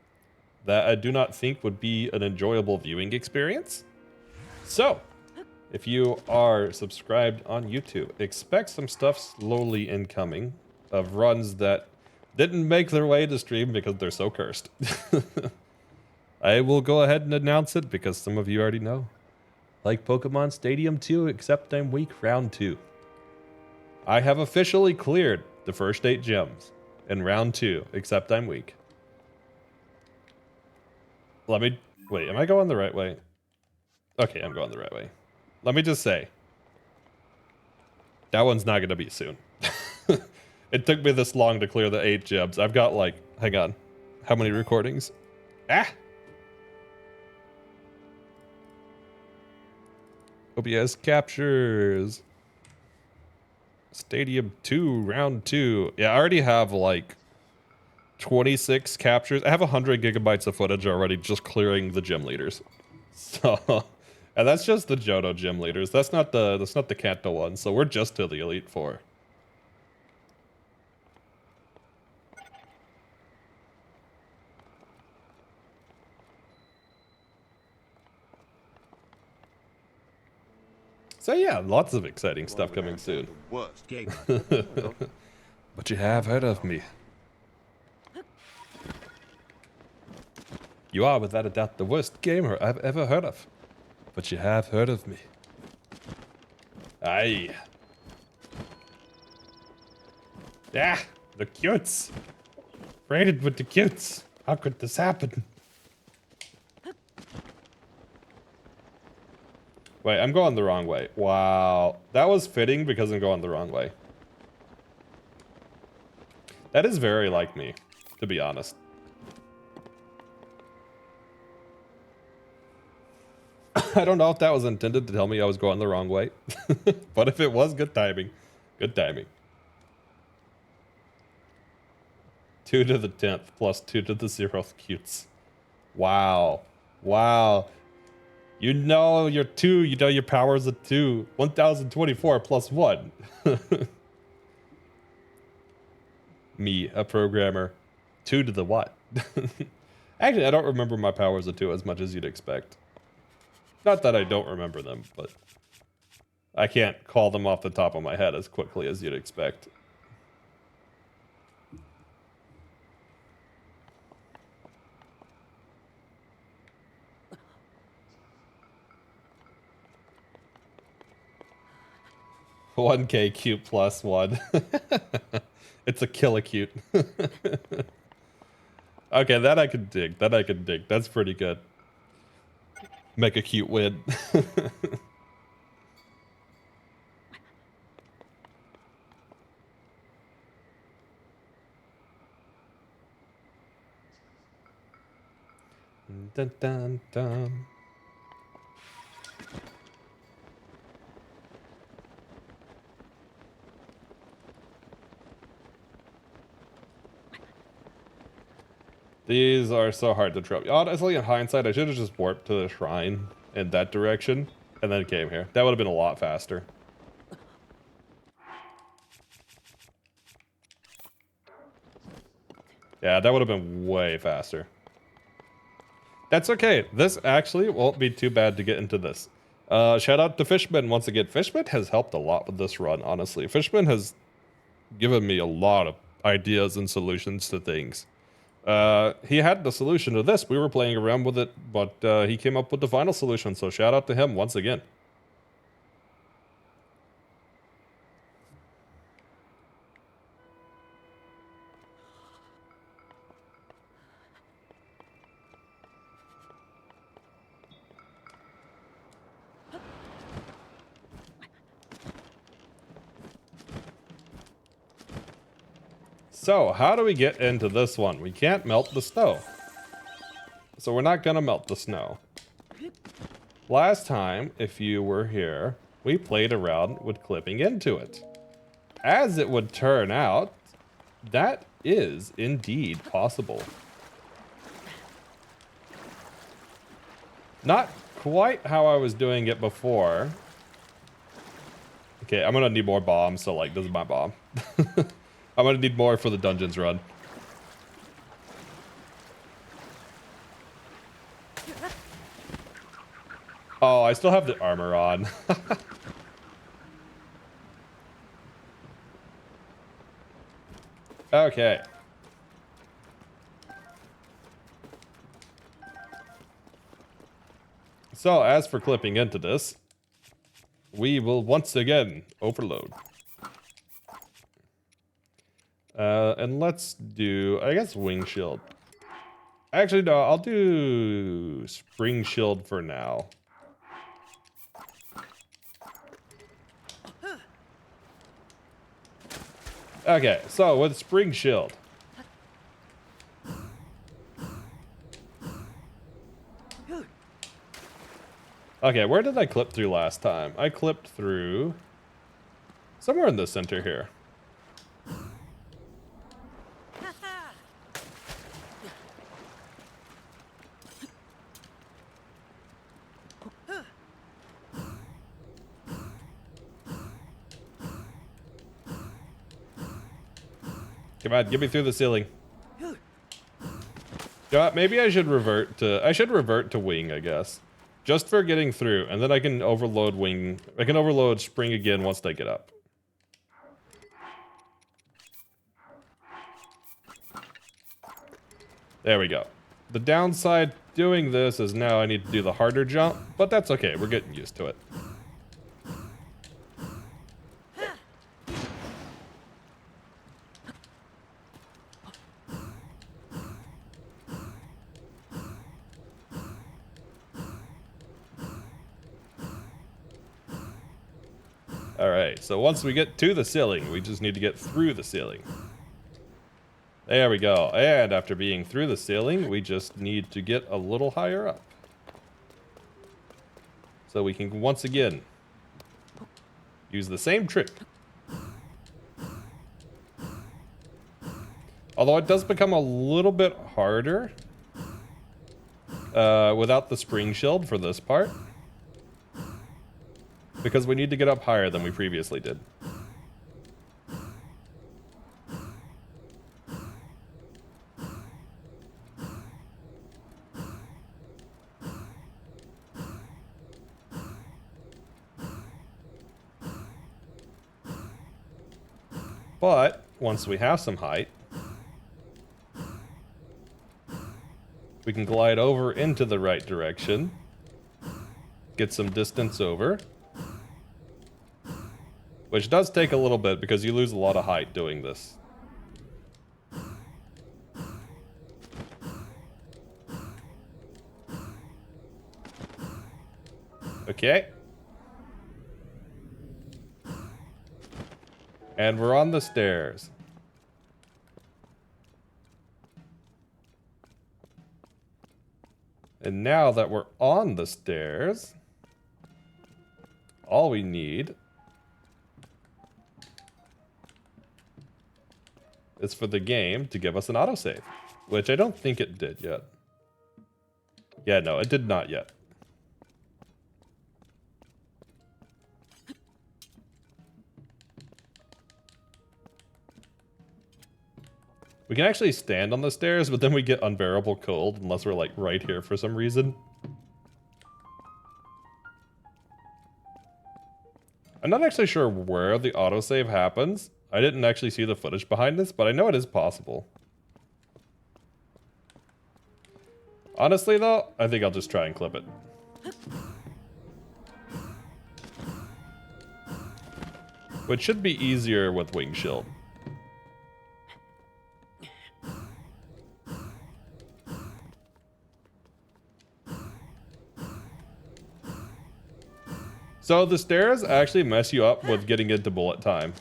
that I do not think would be an enjoyable viewing experience. So, if you are subscribed on YouTube, expect some stuff slowly incoming of runs that didn't make their way to stream because they're so cursed. I will go ahead and announce it because some of you already know. Like Pokemon Stadium 2, except I'm weak round 2. I have officially cleared the first 8 gems in round 2, except I'm weak. Let me... Wait, am I going the right way? Okay, I'm going the right way. Let me just say. That one's not going to be soon. It took me this long to clear the 8 gems. I've got like... Hang on. How many recordings? Ah! OBS captures. Stadium 2, round 2. Yeah, I already have like 26 captures. I have 100 gigabytes of footage already just clearing the gym leaders. So, and that's just the Johto gym leaders. That's not the Kanto one. So we're just to the Elite Four. So yeah, lots of exciting stuff coming soon. Worst game. But you have heard of me. You are without a doubt the worst gamer I've ever heard of. But you have heard of me. Aye. Yeah, the cutes. Raided with the cutes. How could this happen? Wait, I'm going the wrong way. Wow. That was fitting because I'm going the wrong way. That is very like me, to be honest. I don't know if that was intended to tell me I was going the wrong way. But if it was, good timing. Good timing. 2 to the 10th plus 2 to the 0th cutes. Wow. Wow. You know your 2, you know your powers of 2. 1024 plus 1. Me, a programmer. 2 to the what? Actually, I don't remember my powers of 2 as much as you'd expect. Not that I don't remember them, but I can't call them off the top of my head as quickly as you'd expect. $1K cute plus 1. It's a kill-a-cute. Okay, that I can dig. That I can dig. That's pretty good. Make a cute win. Dun, dun, dun. These are so hard to trip. Honestly, in hindsight, I should have just warped to the shrine in that direction and then came here. That would have been a lot faster. Yeah, that would have been way faster. That's okay. This actually won't be too bad to get into this. Shout out to Fishman once again. Fishman has helped a lot with this run, honestly. Fishman has given me a lot of ideas and solutions to things. He had the solution to this. We were playing around with it, but he came up with the final solution, so shout out to him once again. So, how do we get into this one? We can't melt the snow. So we're not gonna melt the snow. Last time, if you were here, we played around with clipping into it. As it would turn out, that is indeed possible. Not quite how I was doing it before. Okay, I'm gonna need more bombs, so like, this is my bomb. I'm gonna need more for the dungeons run. Oh, I still have the armor on. Okay. So, as for clipping into this, we will once again overload. And let's do, I guess, wing shield. Actually, no, I'll do spring shield for now. Okay, so with spring shield. Okay, where did I clip through last time? I clipped through somewhere in the center here. Come on, get me through the ceiling. Yeah, maybe I should revert to wing, I guess. Just for getting through, and then I can overload wing. I can overload spring again once they get up. There we go. The downside doing this is now I need to do the harder jump, but that's okay. We're getting used to it. Alright, so once we get to the ceiling, we just need to get through the ceiling. There we go. And after being through the ceiling, we just need to get a little higher up. So we can once again use the same trick. Although it does become a little bit harder without the spring shield for this part. Because we need to get up higher than we previously did. But once we have some height, we can glide over into the right direction, get some distance over, which does take a little bit because you lose a lot of height doing this. Okay. And we're on the stairs. And now that we're on the stairs, all we need is for the game to give us an autosave, which I don't think it did yet. Yeah, no, it did not yet. We can actually stand on the stairs, but then we get unbearable cold unless we're like right here for some reason. I'm not actually sure where the autosave happens. I didn't actually see the footage behind this, but I know it is possible. Honestly though, I think I'll just try and clip it. Which should be easier with Wing Shield. So the stairs actually mess you up with getting into bullet time.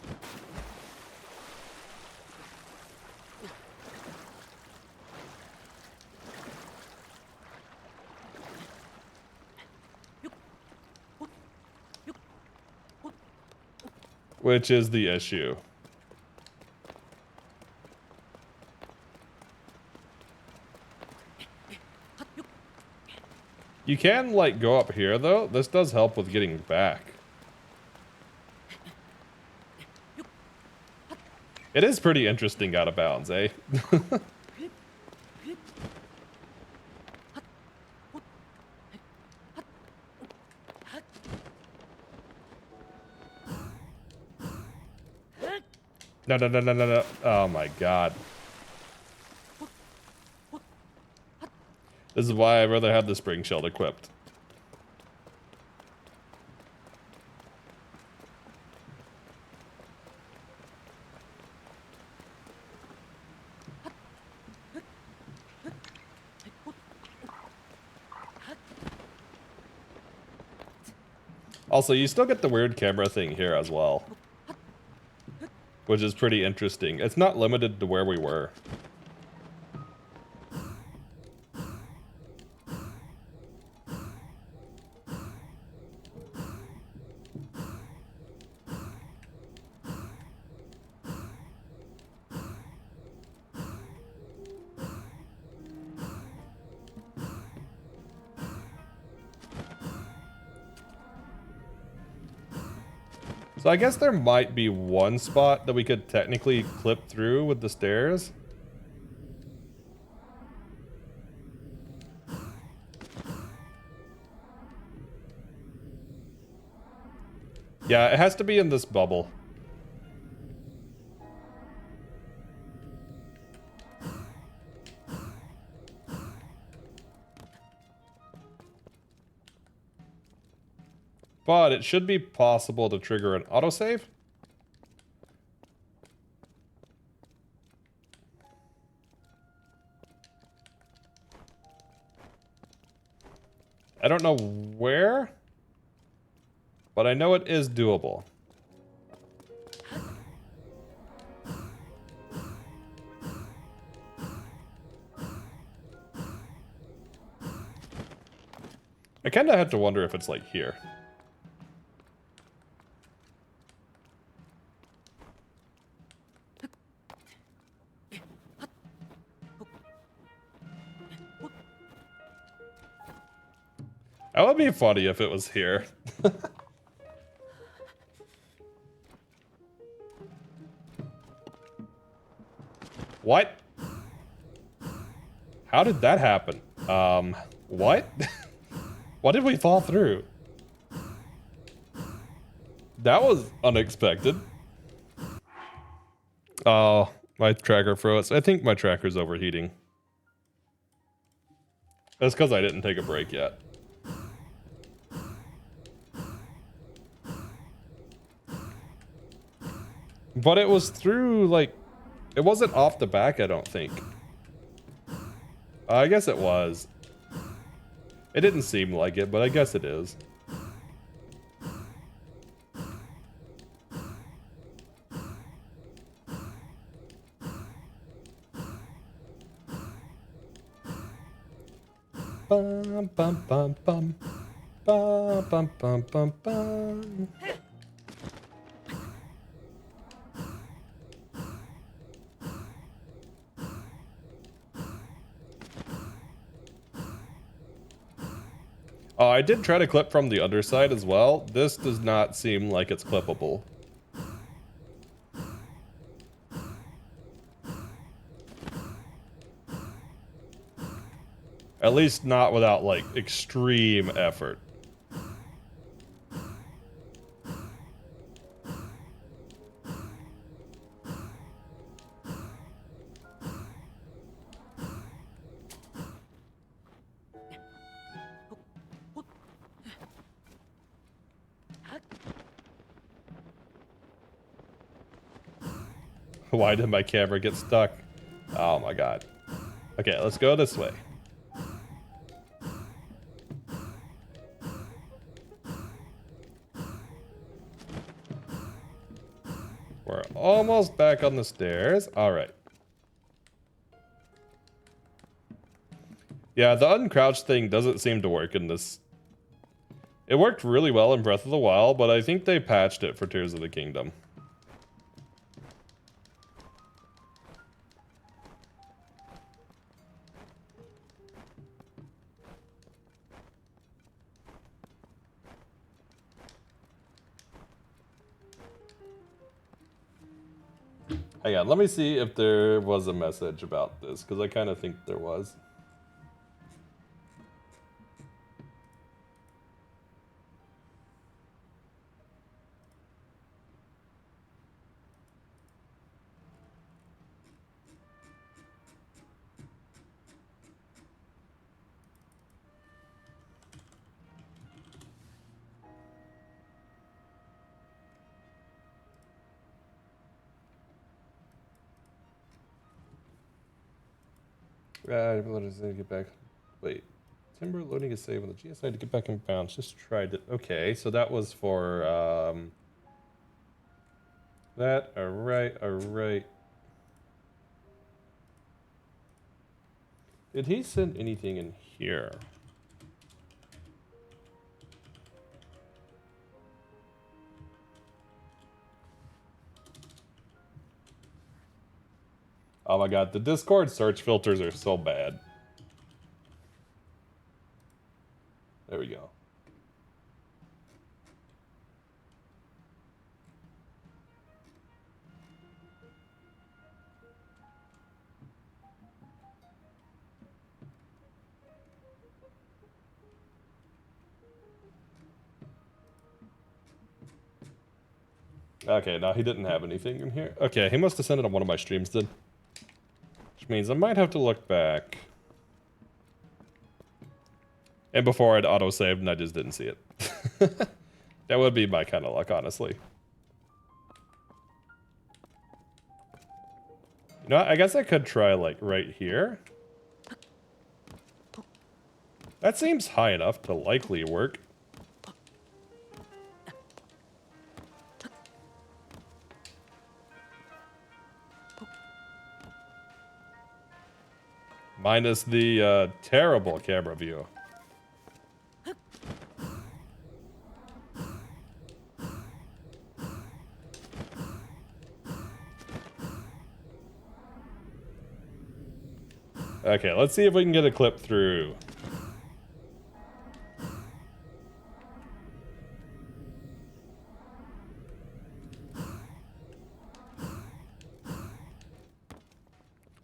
Which is the issue. You can, like, go up here, though. This does help with getting back. It is pretty interesting out of bounds, eh? No, no, no, no, no, no. Oh my god. This is why I'd rather have the spring shield equipped. Also, you still get the weird camera thing here as well, which is pretty interesting. It's not limited to where we were. So I guess there might be one spot that we could technically clip through with the stairs. Yeah, it has to be in this bubble. But it should be possible to trigger an autosave. I don't know where, but I know it is doable. I kind of have to wonder if it's like here. That would be funny if it was here. What? How did that happen? What? What did we fall through? That was unexpected. Oh, my tracker froze. I think my tracker's overheating. That's because I didn't take a break yet. But it was through, like, it wasn't off the back, I don't think. I guess it was. It didn't seem like it, but I guess it is. Bum bum bum bum. Bum bum bum bum bum. I did try to clip from the underside as well. This does not seem like it's clippable. At least not without, like, extreme effort. Why did my camera get stuck? Oh my god. Okay, let's go this way. We're almost back on the stairs. All right. Yeah, the uncrouch thing doesn't seem to work in this. It worked really well in Breath of the Wild, but I think they patched it for Tears of the Kingdom. Hang on, let me see if there was a message about this, because I kind of think there was. What does it get back? Wait. Timber loading is saved on the GSI to get back in bounds. Just tried it. Okay, so that was for, that. Alright, alright. Did he send anything in here? Oh my god, the Discord search filters are so bad. There we go. Okay, no, he didn't have anything in here. Okay, he must have sent it on one of my streams then. Which means I might have to look back. And before I'd auto-saved and I just didn't see it. That would be my kind of luck, honestly. You know what? I guess I could try, like, right here. That seems high enough to likely work. Minus the terrible camera view. Okay, let's see if we can get a clip through.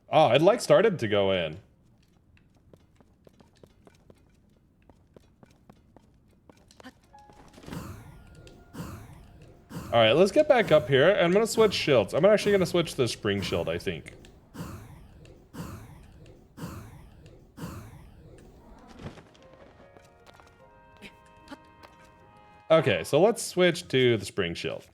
Oh, it like started to go in. Alright, let's get back up here. I'm gonna switch shields. I'm actually gonna switch the spring shield, I think. Okay, so let's switch to the spring shield.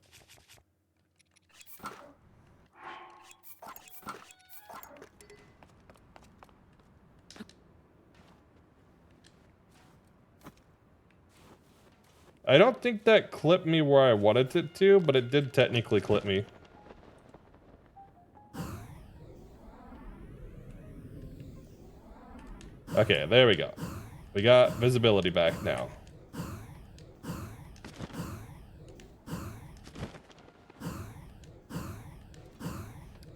I don't think that clipped me where I wanted it to, but it did technically clip me. Okay, there we go. We got visibility back now.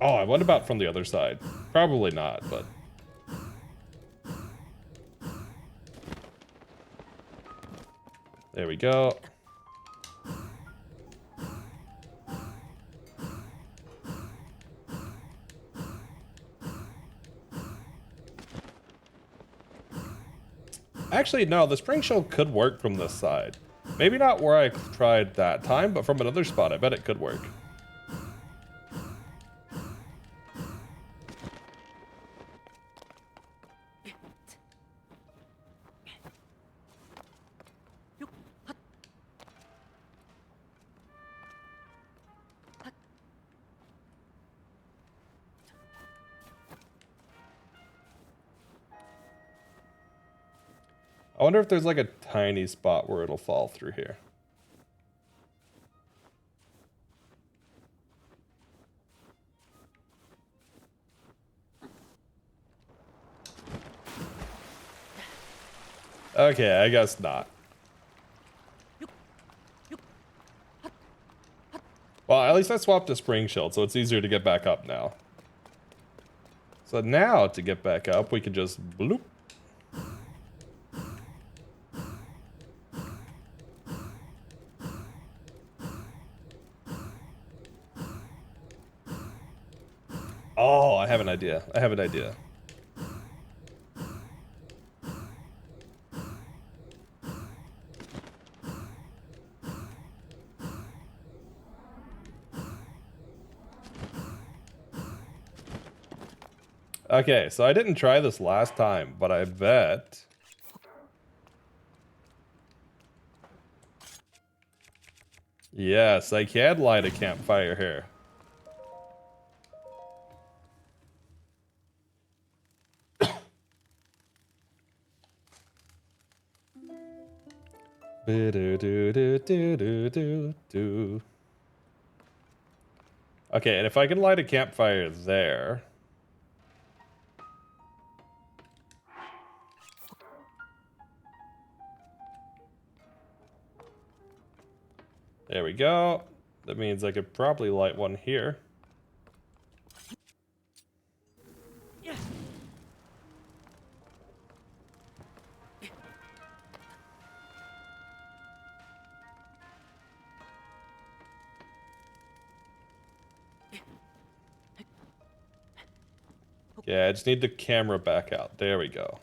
Oh, what about from the other side? Probably not, but... There we go. Actually, no, the spring shield could work from this side. Maybe not where I tried that time, but from another spot, I bet it could work. I wonder if there's like a tiny spot where it'll fall through here. Okay, I guess not. Well, at least I swapped to spring shield, so it's easier to get back up now. So now, to get back up, we can just bloop. Oh, I have an idea. I have an idea. Okay, so I didn't try this last time, but I bet... Yes, I can light a campfire here. Okay, and if I can light a campfire there... There we go. That means I could probably light one here. Yeah, I just need the camera back out. There we go.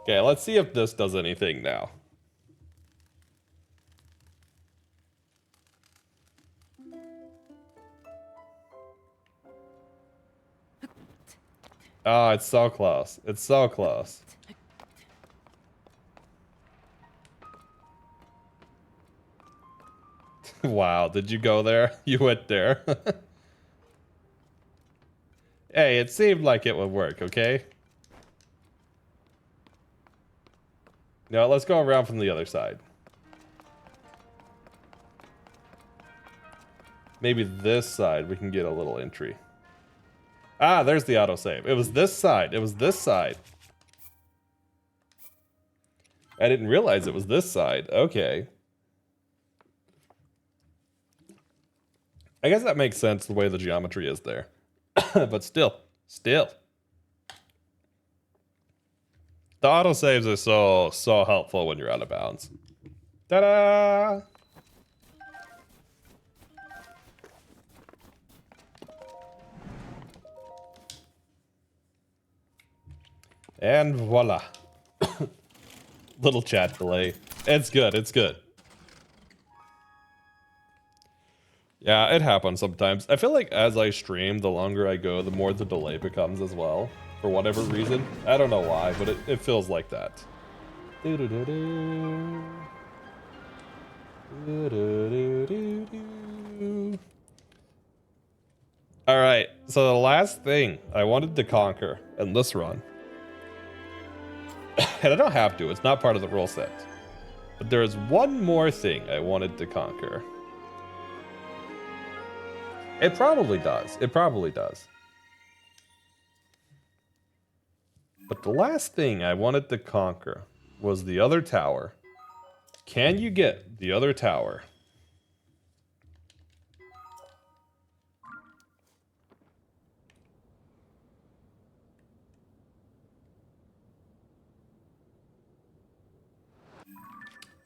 Okay, let's see if this does anything now. Oh, it's so close. It's so close. Wow, did you go there? You went there. Hey, it seemed like it would work, okay? Now let's go around from the other side. Maybe this side we can get a little entry. Ah, there's the autosave. It was this side. It was this side. I didn't realize it was this side. Okay. I guess that makes sense the way the geometry is there. But still. The autosaves are so helpful when you're out of bounds. Ta-da! And voila. Little chat delay. It's good, it's good. Yeah, it happens sometimes. I feel like as I stream, the longer I go, the more the delay becomes as well. For whatever reason. I don't know why, but it feels like that. Alright, so the last thing I wanted to conquer in this run, and I don't have to, it's not part of the rule set, but there is one more thing I wanted to conquer. It probably does. It probably does. But the last thing I wanted to conquer was the other tower. Can you get the other tower?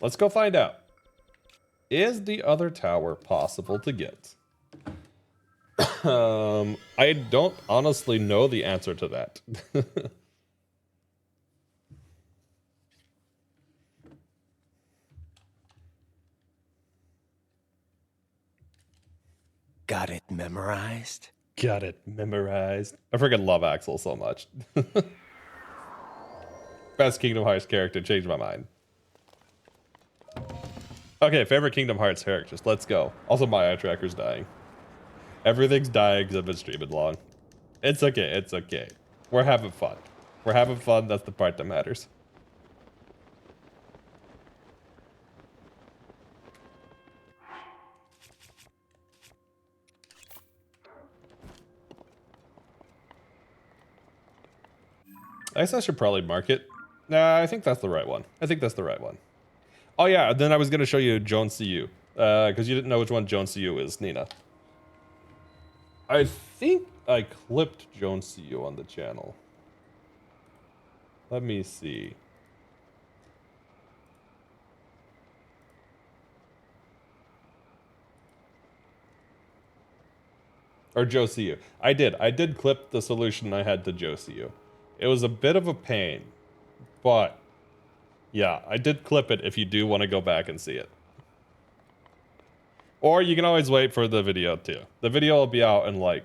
Let's go find out. Is the other tower possible to get? I don't honestly know the answer to that. Got it memorized? Got it memorized. I freaking love Axel so much. Best Kingdom Hearts character, changed my mind. Okay, favorite Kingdom Hearts characters, let's go. Also, my eye tracker's dying. Everything's dying because I've been streaming long. It's okay, it's okay. We're having fun. We're having fun, that's the part that matters. I guess I should probably mark it. Nah, I think that's the right one. I think that's the right one. Oh yeah, then I was gonna show you Joan CU. Because you didn't know which one Joan CU is, Nina. I think I clipped Joan CU on the channel. Let me see. Or Joe CU. I did clip the solution I had to Joe CU. It was a bit of a pain, but yeah, I did clip it if you do want to go back and see it. Or you can always wait for the video too. The video will be out in like,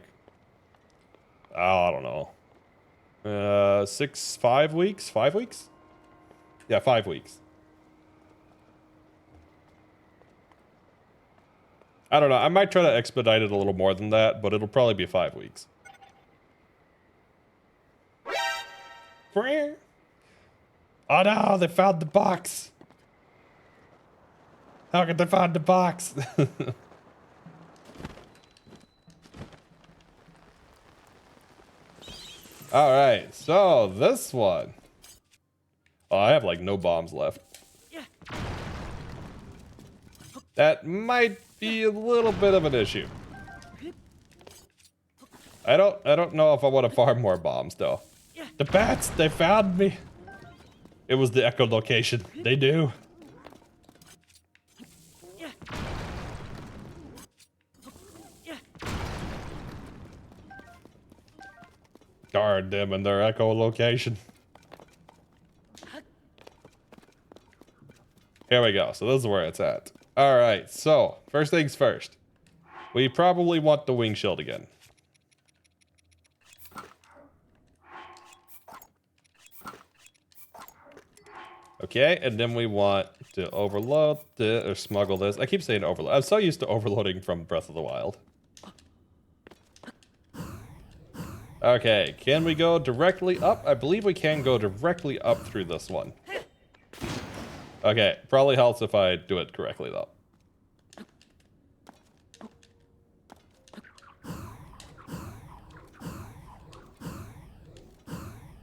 I don't know, 5 weeks? 5 weeks? Yeah, 5 weeks. I don't know. I might try to expedite it a little more than that, but it'll probably be 5 weeks. Oh no, they found the box. How could they find the box? All right, so this one. Oh, I have like no bombs left. That might be a little bit of an issue. I don't know if I want to farm more bombs though. The bats, they found me. It was the echolocation. They do. Guard them and their echolocation. Here we go. So this is where it's at. All right. So first things first. We probably want the wing shield again. Okay, and then we want to overload or smuggle this. I keep saying overload. I'm so used to overloading from Breath of the Wild. Okay, can we go directly up? I believe we can go directly up through this one. Okay, probably helps if I do it correctly though.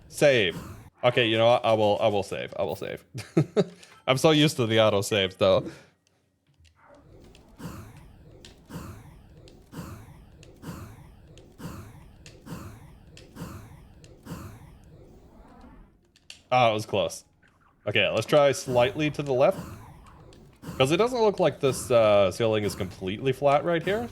Save. Okay, you know what? I will save. I will save. I'm so used to the auto saves though. Oh, it was close. Okay, let's try slightly to the left. Because it doesn't look like this ceiling is completely flat right here.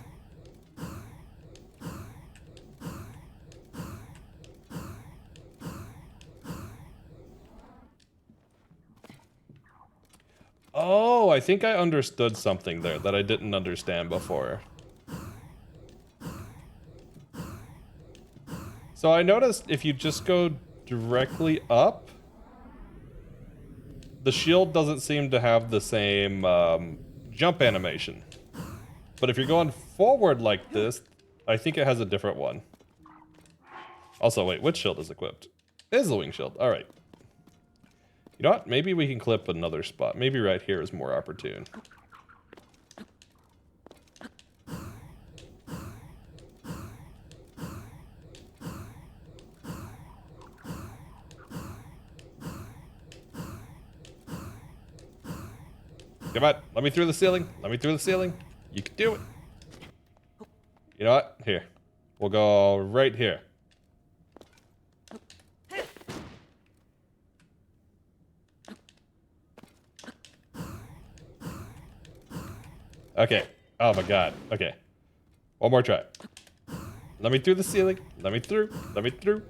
Oh, I think I understood something there that I didn't understand before. So I noticed if you just go directly up, the shield doesn't seem to have the same jump animation. But if you're going forward like this, I think it has a different one. Also, wait, which shield is equipped? It is the wing shield. All right. You know what? Maybe we can clip another spot. Maybe right here is more opportune. Come on, let me through the ceiling. Let me through the ceiling. You can do it. You know what? Here. We'll go right here. Okay. Oh my god. Okay. One more try. Let me through the ceiling. Let me through. Let me through.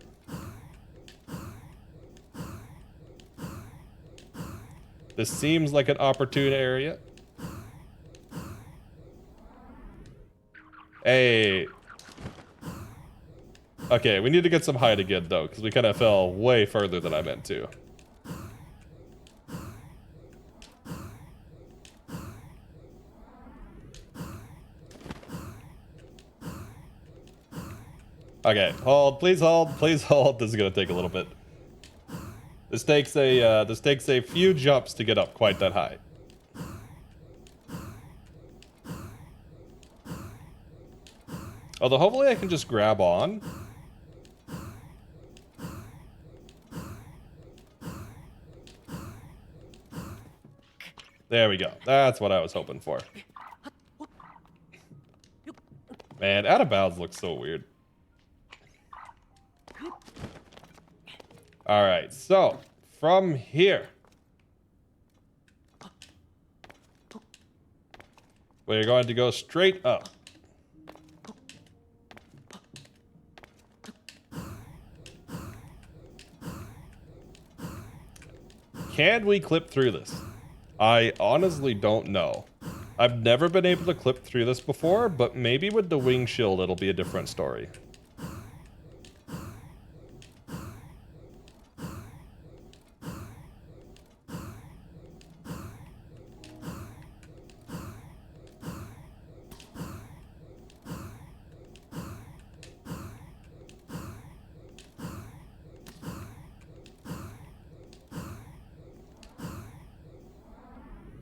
This seems like an opportune area. Hey. Okay, we need to get some height again, though, because we kind of fell way further than I meant to. Okay, hold, please hold, please hold. This is gonna take a little bit. This takes a few jumps to get up quite that high. Although hopefully I can just grab on. There we go. That's what I was hoping for. Man, out of bounds looks so weird. All right, so from here, we're going to go straight up. Can we clip through this? I honestly don't know. I've never been able to clip through this before, but maybe with the wing shield it'll be a different story.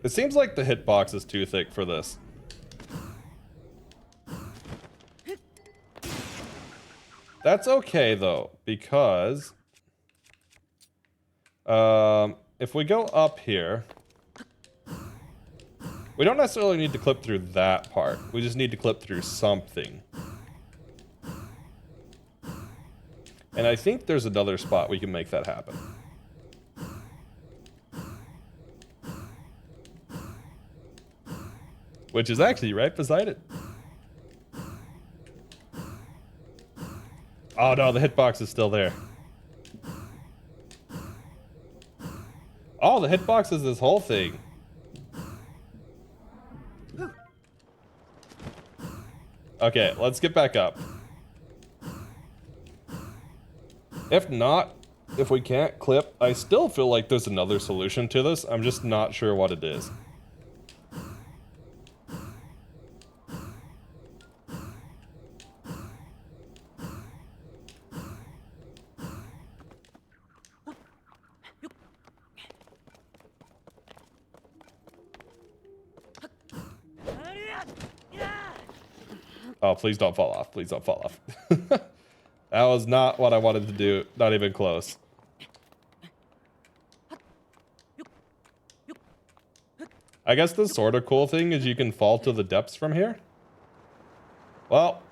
It seems like the hitbox is too thick for this. That's okay though, because if we go up here, we don't necessarily need to clip through that part. We just need to clip through something. And I think there's another spot we can make that happen. Which is actually right beside it. Oh no, the hitbox is still there. Oh, the hitbox is this whole thing. Okay, let's get back up. If not, if we can't clip, I still feel like there's another solution to this. I'm just not sure what it is. Oh, please don't fall off. Please don't fall off. That was not what I wanted to do. Not even close. I guess the sort of cool thing is you can fall to the depths from here. Well.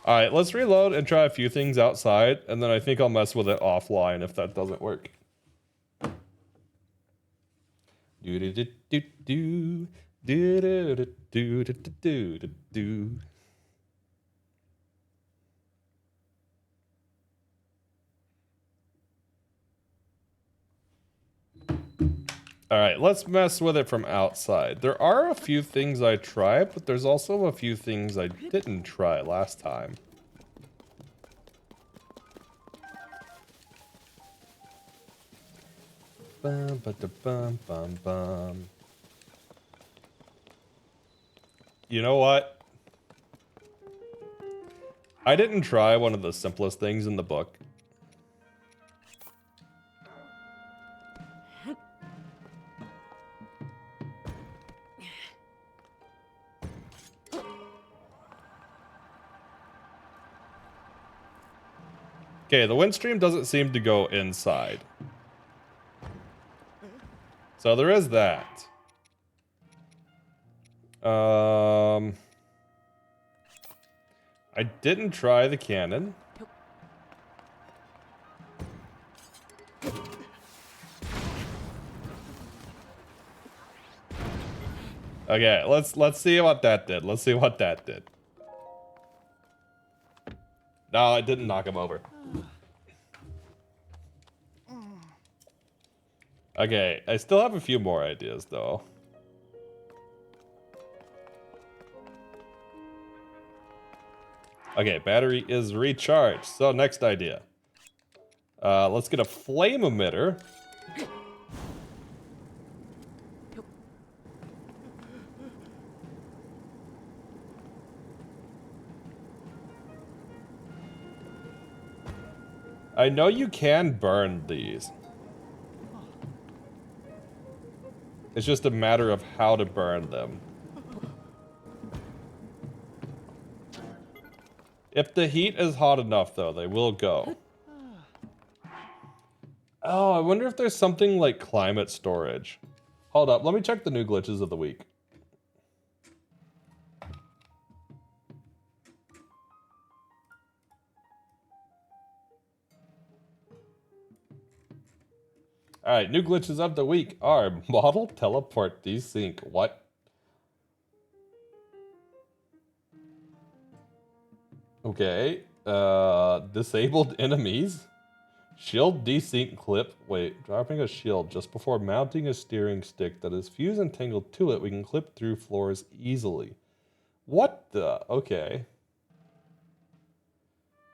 Alright, let's reload and try a few things outside, and then I think I'll mess with it offline if that doesn't work. Do do do do do do do do do do do do. Alright, let's mess with it from outside. There are a few things I tried, but there's also a few things I didn't try last time. Bum, bum, bum, bum. You know what? I didn't try one of the simplest things in the book. Okay, the wind stream doesn't seem to go inside. So there is that. I didn't try the cannon. Okay, let's see what that did. Let's see what that did. No, it didn't knock him over. Okay, I still have a few more ideas though. Okay, battery is recharged. So next idea. Let's get a flame emitter. I know you can burn these. It's just a matter of how to burn them. If the heat is hot enough, though, they will go. Oh, I wonder if there's something like climate storage. Hold up, let me check the new glitches of the week. Alright, new glitches of the week are model teleport desync. What? Okay. Disabled enemies. Shield desync clip. Wait, dropping a shield just before mounting a steering stick that is fused and tangled to it, we can clip through floors easily. What the? Okay.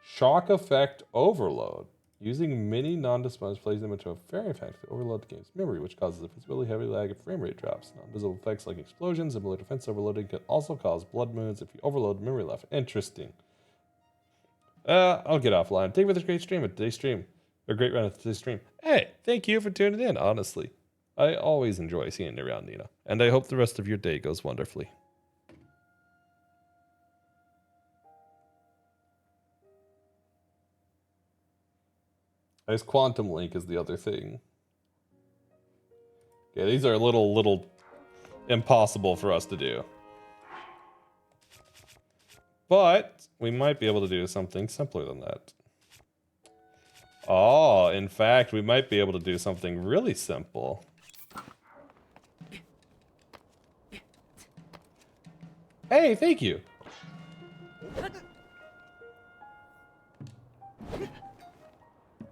Shock effect overload. Using many non-disposed plays them into a fairy effect to overload the game's memory, which causes a physically heavy lag if frame rate drops. Non-visible effects like explosions and below defense overloading can also cause blood moons if you overload memory left. Interesting. I'll get offline. Thank you for this great stream at today's stream. A great run at today's stream. Hey, thank you for tuning in, honestly. I always enjoy seeing you around, Nina. And I hope the rest of your day goes wonderfully. There's Quantum Link is the other thing. Okay, these are a little impossible for us to do. But we might be able to do something simpler than that. Oh, in fact, we might be able to do something really simple. Hey, thank you.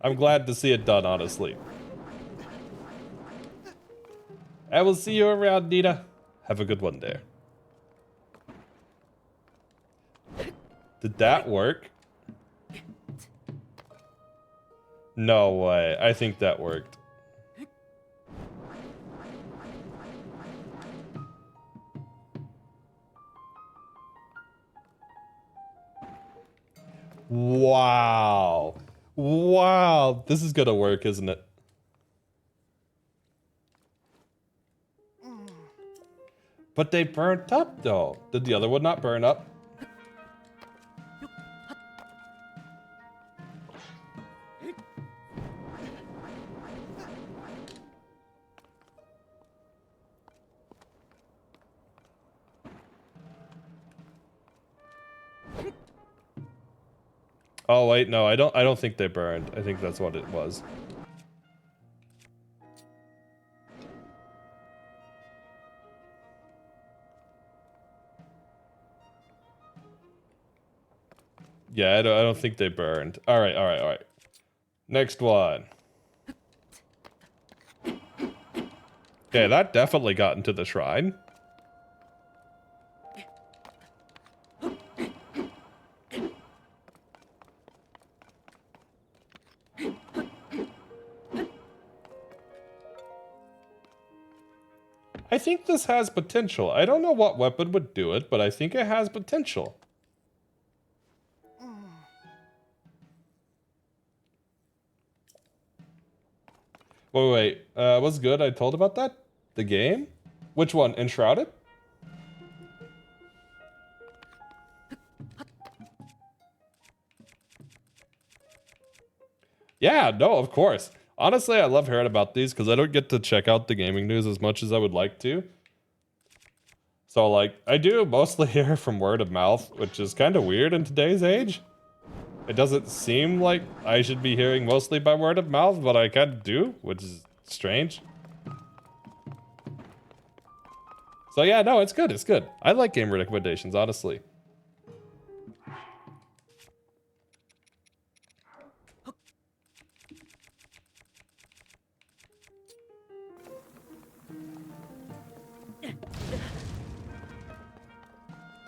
I'm glad to see it done, honestly. I will see you around, Nina. Have a good one there. Did that work? No way. I think that worked. Wow. Wow. This is gonna work, isn't it? But they burnt up, though. Did the other one not burn up? Oh wait, no, I don't think they burned. I think that's what it was. Yeah, I don't think they burned. All right, all right, all right. Next one. Okay, that definitely got into the shrine. I think this has potential. I don't know what weapon would do it, but I think it has potential. Wait. What's good? I told about that? The game? Which one? Enshrouded? Yeah, no, of course. Honestly, I love hearing about these because I don't get to check out the gaming news as much as I would like to. So, like, I do mostly hear from word of mouth, which is kind of weird in today's age. It doesn't seem like I should be hearing mostly by word of mouth, but I kind of do, which is strange. So yeah, no, it's good, it's good. I like game recommendations, honestly.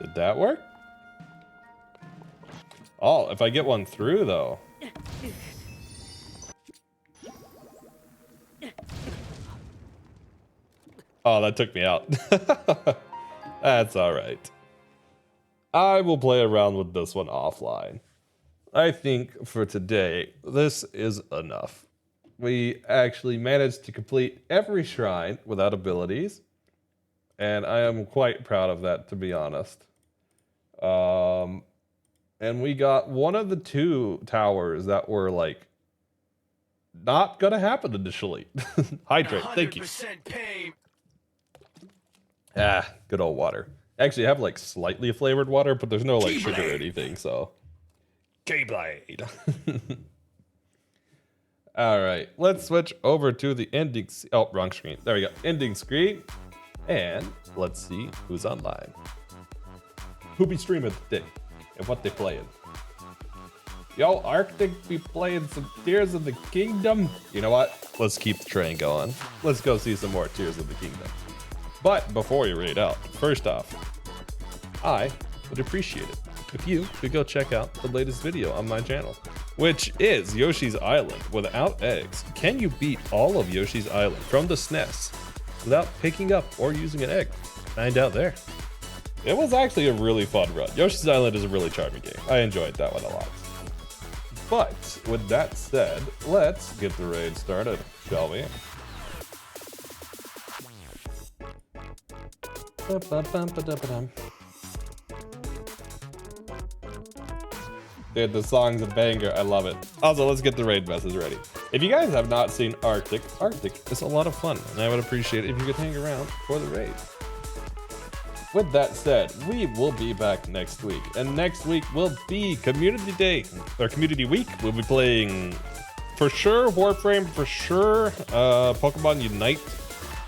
Did that work? Oh, if I get one through, though. Oh, that took me out. That's all right. I will play around with this one offline. I think for today, this is enough. We actually managed to complete every shrine without abilities, and I am quite proud of that, to be honest. And we got one of the two towers that were like not gonna happen initially. Hydrate, thank you. Pain. Ah, good old water. Actually, I have like slightly flavored water, but there's no like sugar or anything, so. Keyblade. All right, let's switch over to the ending. Oh, wrong screen. There we go. Ending screen. And let's see who's online. Who be streaming today and what they playing? Yo, Arctic be playing some Tears of the Kingdom. You know what? Let's keep the train going. Let's go see some more Tears of the Kingdom. But before we read out, first off, I would appreciate it if you could go check out the latest video on my channel, which is Yoshi's Island without eggs. Can you beat all of Yoshi's Island from the SNES without picking up or using an egg? Find out there. It was actually a really fun run. Yoshi's Island is a really charming game. I enjoyed that one a lot. But with that said, let's get the raid started, shall we? Dude, the song's a banger. I love it. Also, let's get the raid message ready. If you guys have not seen Arctic is a lot of fun, and I would appreciate it if you could hang around for the raid. With that said, we will be back next week, and next week will be Community Day, or Community Week. We'll be playing, for sure, Warframe, for sure, Pokemon Unite.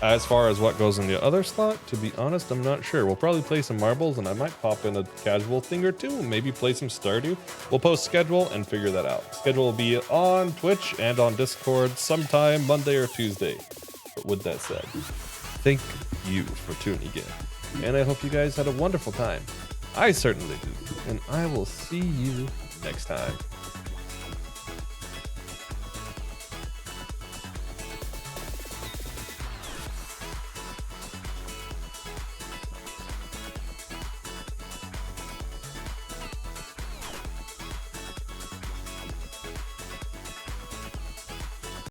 As far as what goes in the other slot, to be honest, I'm not sure. We'll probably play some marbles, and I might pop in a casual thing or two, maybe play some Stardew. We'll post schedule and figure that out. Schedule will be on Twitch and on Discord sometime Monday or Tuesday. But with that said, thank you for tuning in, and I hope you guys had a wonderful time I certainly do. And I will see you next time.